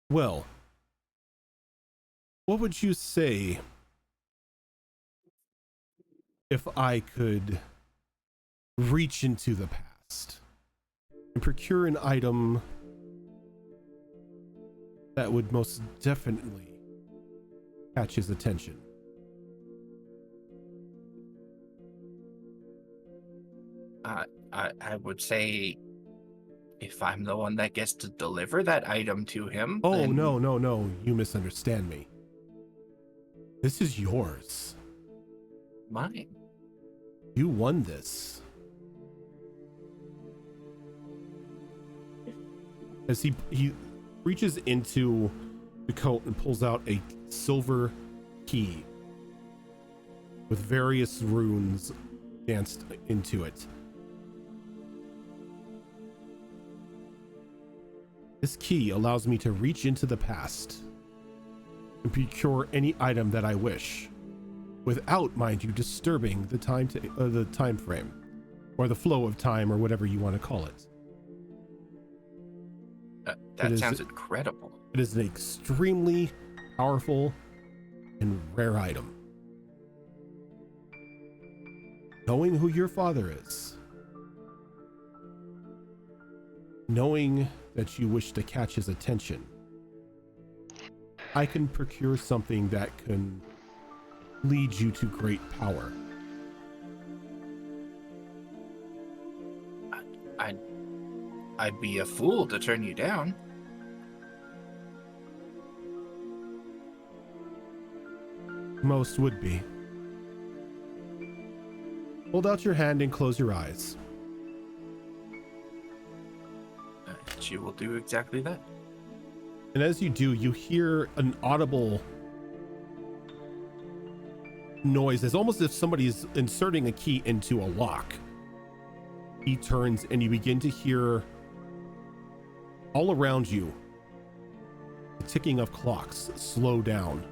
Well, what would you say if I could reach into the past and procure an item that would most definitely catch his attention? I would say if I'm the one that gets to deliver that item to him. Oh, then... no, you misunderstand me. This is yours. Mine. You won this. As he reaches into the coat and pulls out a silver key with various runes danced into it. This key allows me to reach into the past and procure any item that I wish, without, mind you, disturbing the time frame, or the flow of time, or whatever you want to call it. That sounds incredible. It is an extremely powerful and rare item. Knowing who your father is, knowing that you wish to catch his attention, I can procure something that can lead you to great power. I'd be a fool to turn you down. Most would be. Hold out your hand and close your eyes. She will do exactly that. And as you do, you hear an audible noise. It's almost as if somebody's inserting a key into a lock. He turns and you begin to hear all around you the ticking of clocks slow down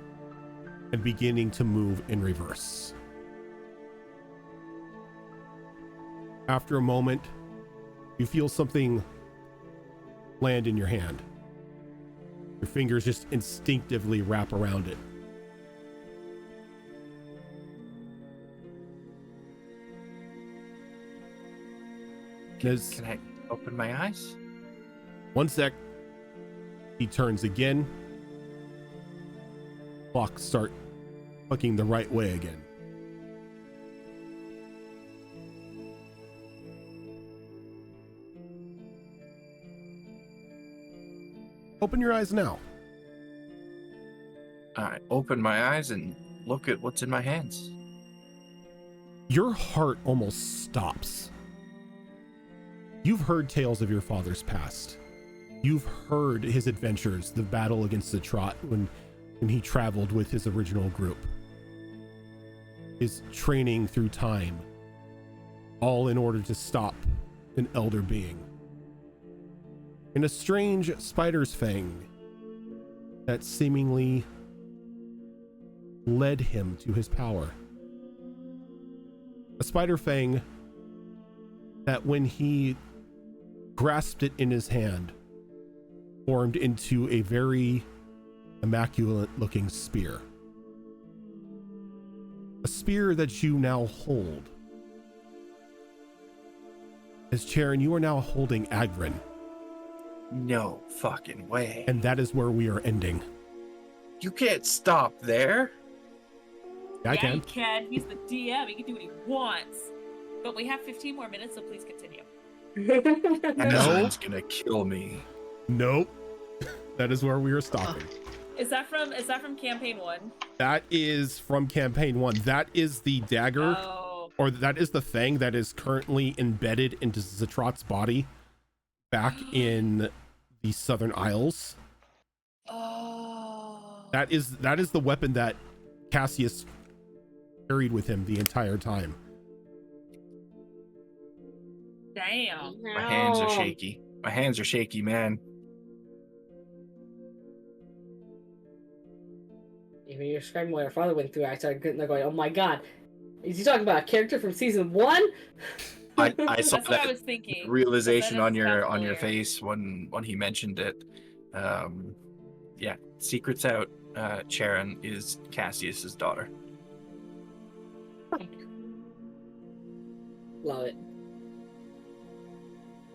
and beginning to move in reverse. After a moment, you feel something land in your hand. Your fingers just instinctively wrap around it. Can I open my eyes? One sec. He turns again. Clocks start fucking the right way again. Open your eyes now. I open my eyes and look at what's in my hands. Your heart almost stops. You've heard tales of your father's past. You've heard his adventures, the battle against the Trot when he traveled with his original group. His training through time, all in order to stop an elder being. And a strange spider's fang that seemingly led him to his power. A spider fang that when he grasped it in his hand, formed into a very immaculate looking spear. A spear that you now hold. As Charon, you are now holding Agrin. No fucking way. And that is where we are ending. You can't stop there. Yeah, I can. He can. He's the DM. He can do what he wants. But we have 15 more minutes, so please continue. Agrin's gonna kill me. Nope. That is where we are stopping. Is that from campaign 1? That is from campaign 1. That is the dagger, or that is the fang that is currently embedded into Zatrot's body back in the Southern Isles. Oh. That is the weapon that Cassius carried with him the entire time. Damn. My hands are shaky. My hands are shaky, man. Even you're describing what your father went through, I started going, oh my god. Is he talking about a character from season 1? I saw That's what I that was thinking. realization on your familiar. face when he mentioned it. Yeah, secret's out. Charon is Cassius's daughter. Love it.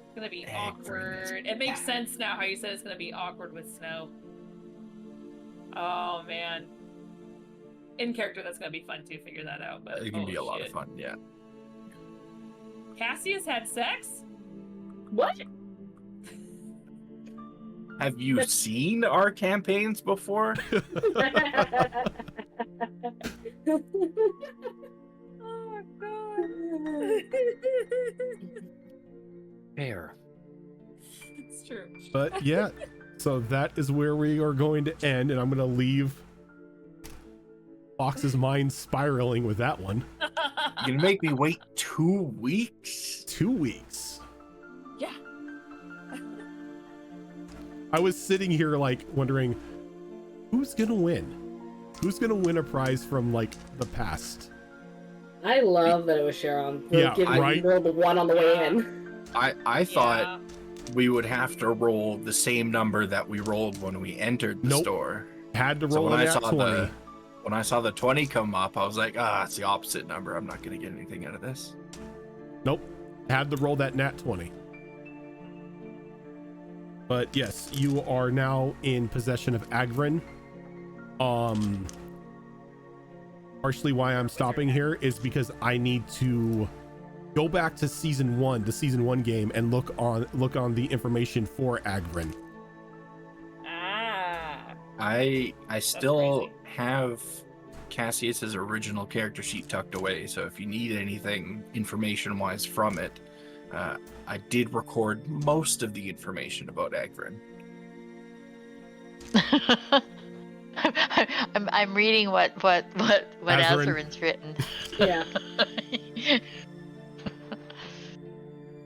It's gonna be awkward. It makes sense now how you said it's gonna be awkward with Snow. Oh man. In character, that's gonna be fun to figure that out. But It can be a lot of fun, yeah. Cassius had sex? What? Have you seen our campaigns before? Oh god. Fair. It's true. But yeah, so that is where we are going to end, and I'm going to leave Fox's mind spiraling with that one. You're gonna make me wait 2 weeks? 2 weeks. Yeah. I was sitting here like wondering, who's gonna win? Who's gonna win a prize from like the past? I love that it was Sharon. Yeah, right. Rolled the 1 on the way in. I thought we would have to roll the same number that we rolled when we entered the store. Had to So roll when a I nat saw 20. when I saw the 20 come up, I was like, it's the opposite number. I'm not gonna get anything out of this. Nope. Had to roll that nat 20. But yes, you are now in possession of Agrin. Partially why I'm stopping here is because I need to go back to season 1, the season 1 game, and look on the information for Agrin. Ah. I still have Cassius's original character sheet tucked away, so if you need anything information-wise from it, I did record most of the information about Agrin. I'm reading what Azarin. Azarin's written. Yeah.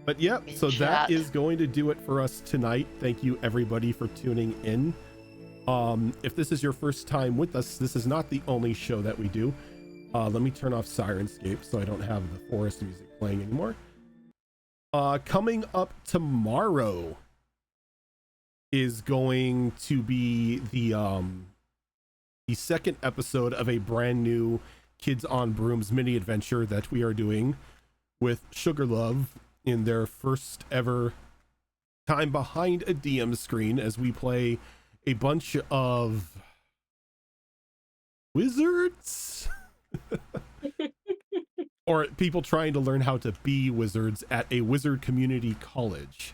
But yep, Good so that chat. is going to do it for us tonight. Thank you everybody for tuning in. If this is your first time with us, this is not the only show that we do. Let me turn off Sirenscape so I don't have the forest music playing anymore. Coming up tomorrow is going to be the second episode of a brand new Kids on Brooms mini adventure that we are doing with Sugar Love in their first ever time behind a DM screen as we play a bunch of wizards or people trying to learn how to be wizards at a wizard community college.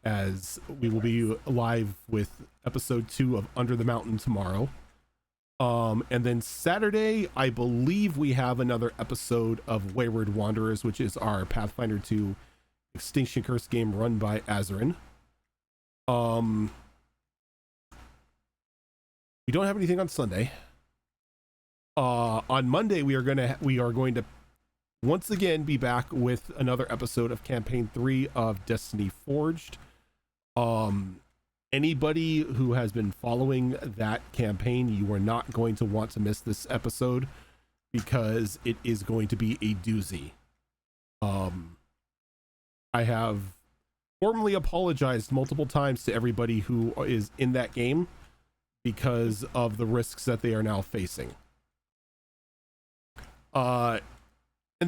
As we will be live with episode 2 of Under the Mountain tomorrow. And then Saturday, I believe we have another episode of Wayward Wanderers, which is our Pathfinder 2 Extinction Curse game run by Azarin. We don't have anything on Sunday. On Monday, we are going to once again be back with another episode of Campaign 3 of Destiny Forged. Anybody who has been following that campaign, you are not going to want to miss this episode because it is going to be a doozy. I have formally apologized multiple times to everybody who is in that game because of the risks that they are now facing. And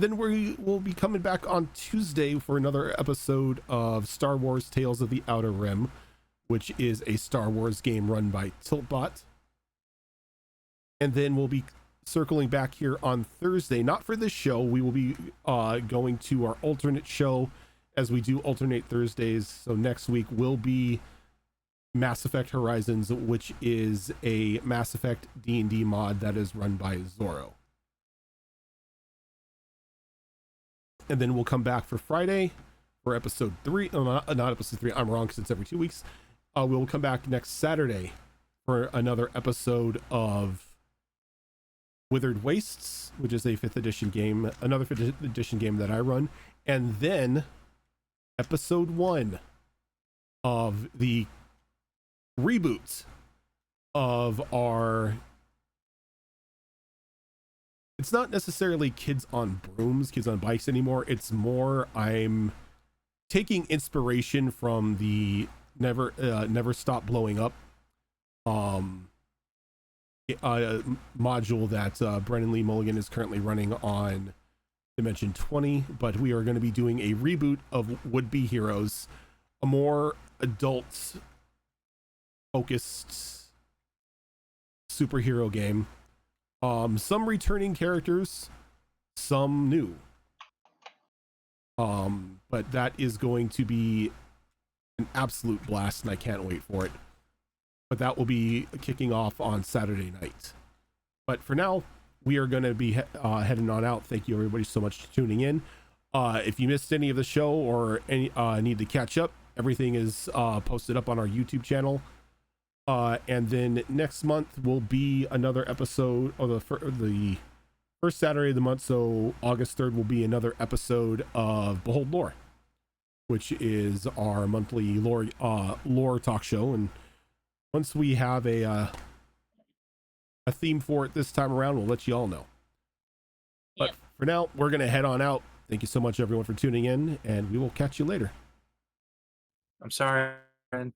then we will be coming back on Tuesday for another episode of Star Wars Tales of the Outer Rim, which is a Star Wars game run by Tiltbot. And then we'll be circling back here on Thursday, not for this show. We will be going to our alternate show as we do alternate Thursdays. So next week will be Mass Effect Horizons, which is a Mass Effect D&D mod that is run by Zorro. And then we'll come back for Friday for episode 3. Oh, not episode 3. I'm wrong because it's every 2 weeks. We'll come back next Saturday for another episode of Withered Wastes, which is a 5th edition game, another 5th edition game that I run. And then episode 1 of the reboot of our... It's not necessarily Kids on Brooms, Kids on Bikes anymore. It's more I'm taking inspiration from the Never Stop Blowing Up module that Brennan Lee Mulligan is currently running on Dimension 20, but we are going to be doing a reboot of Would Be Heroes, a more adult focused superhero game. Some returning characters, some new. But that is going to be an absolute blast, and I can't wait for it. But that will be kicking off on Saturday night. But for now, we are going to be heading on out. Thank you everybody so much for tuning in. If you missed any of the show or any need to catch up, everything is posted up on our YouTube channel. And then next month will be another episode of the first Saturday of the month. So August 3rd will be another episode of Behold Lore, which is our monthly lore talk show. And once we have a theme for it this time around, we'll let you all know. But for now, we're going to head on out. Thank you so much, everyone, for tuning in, and we will catch you later. I'm sorry, friend.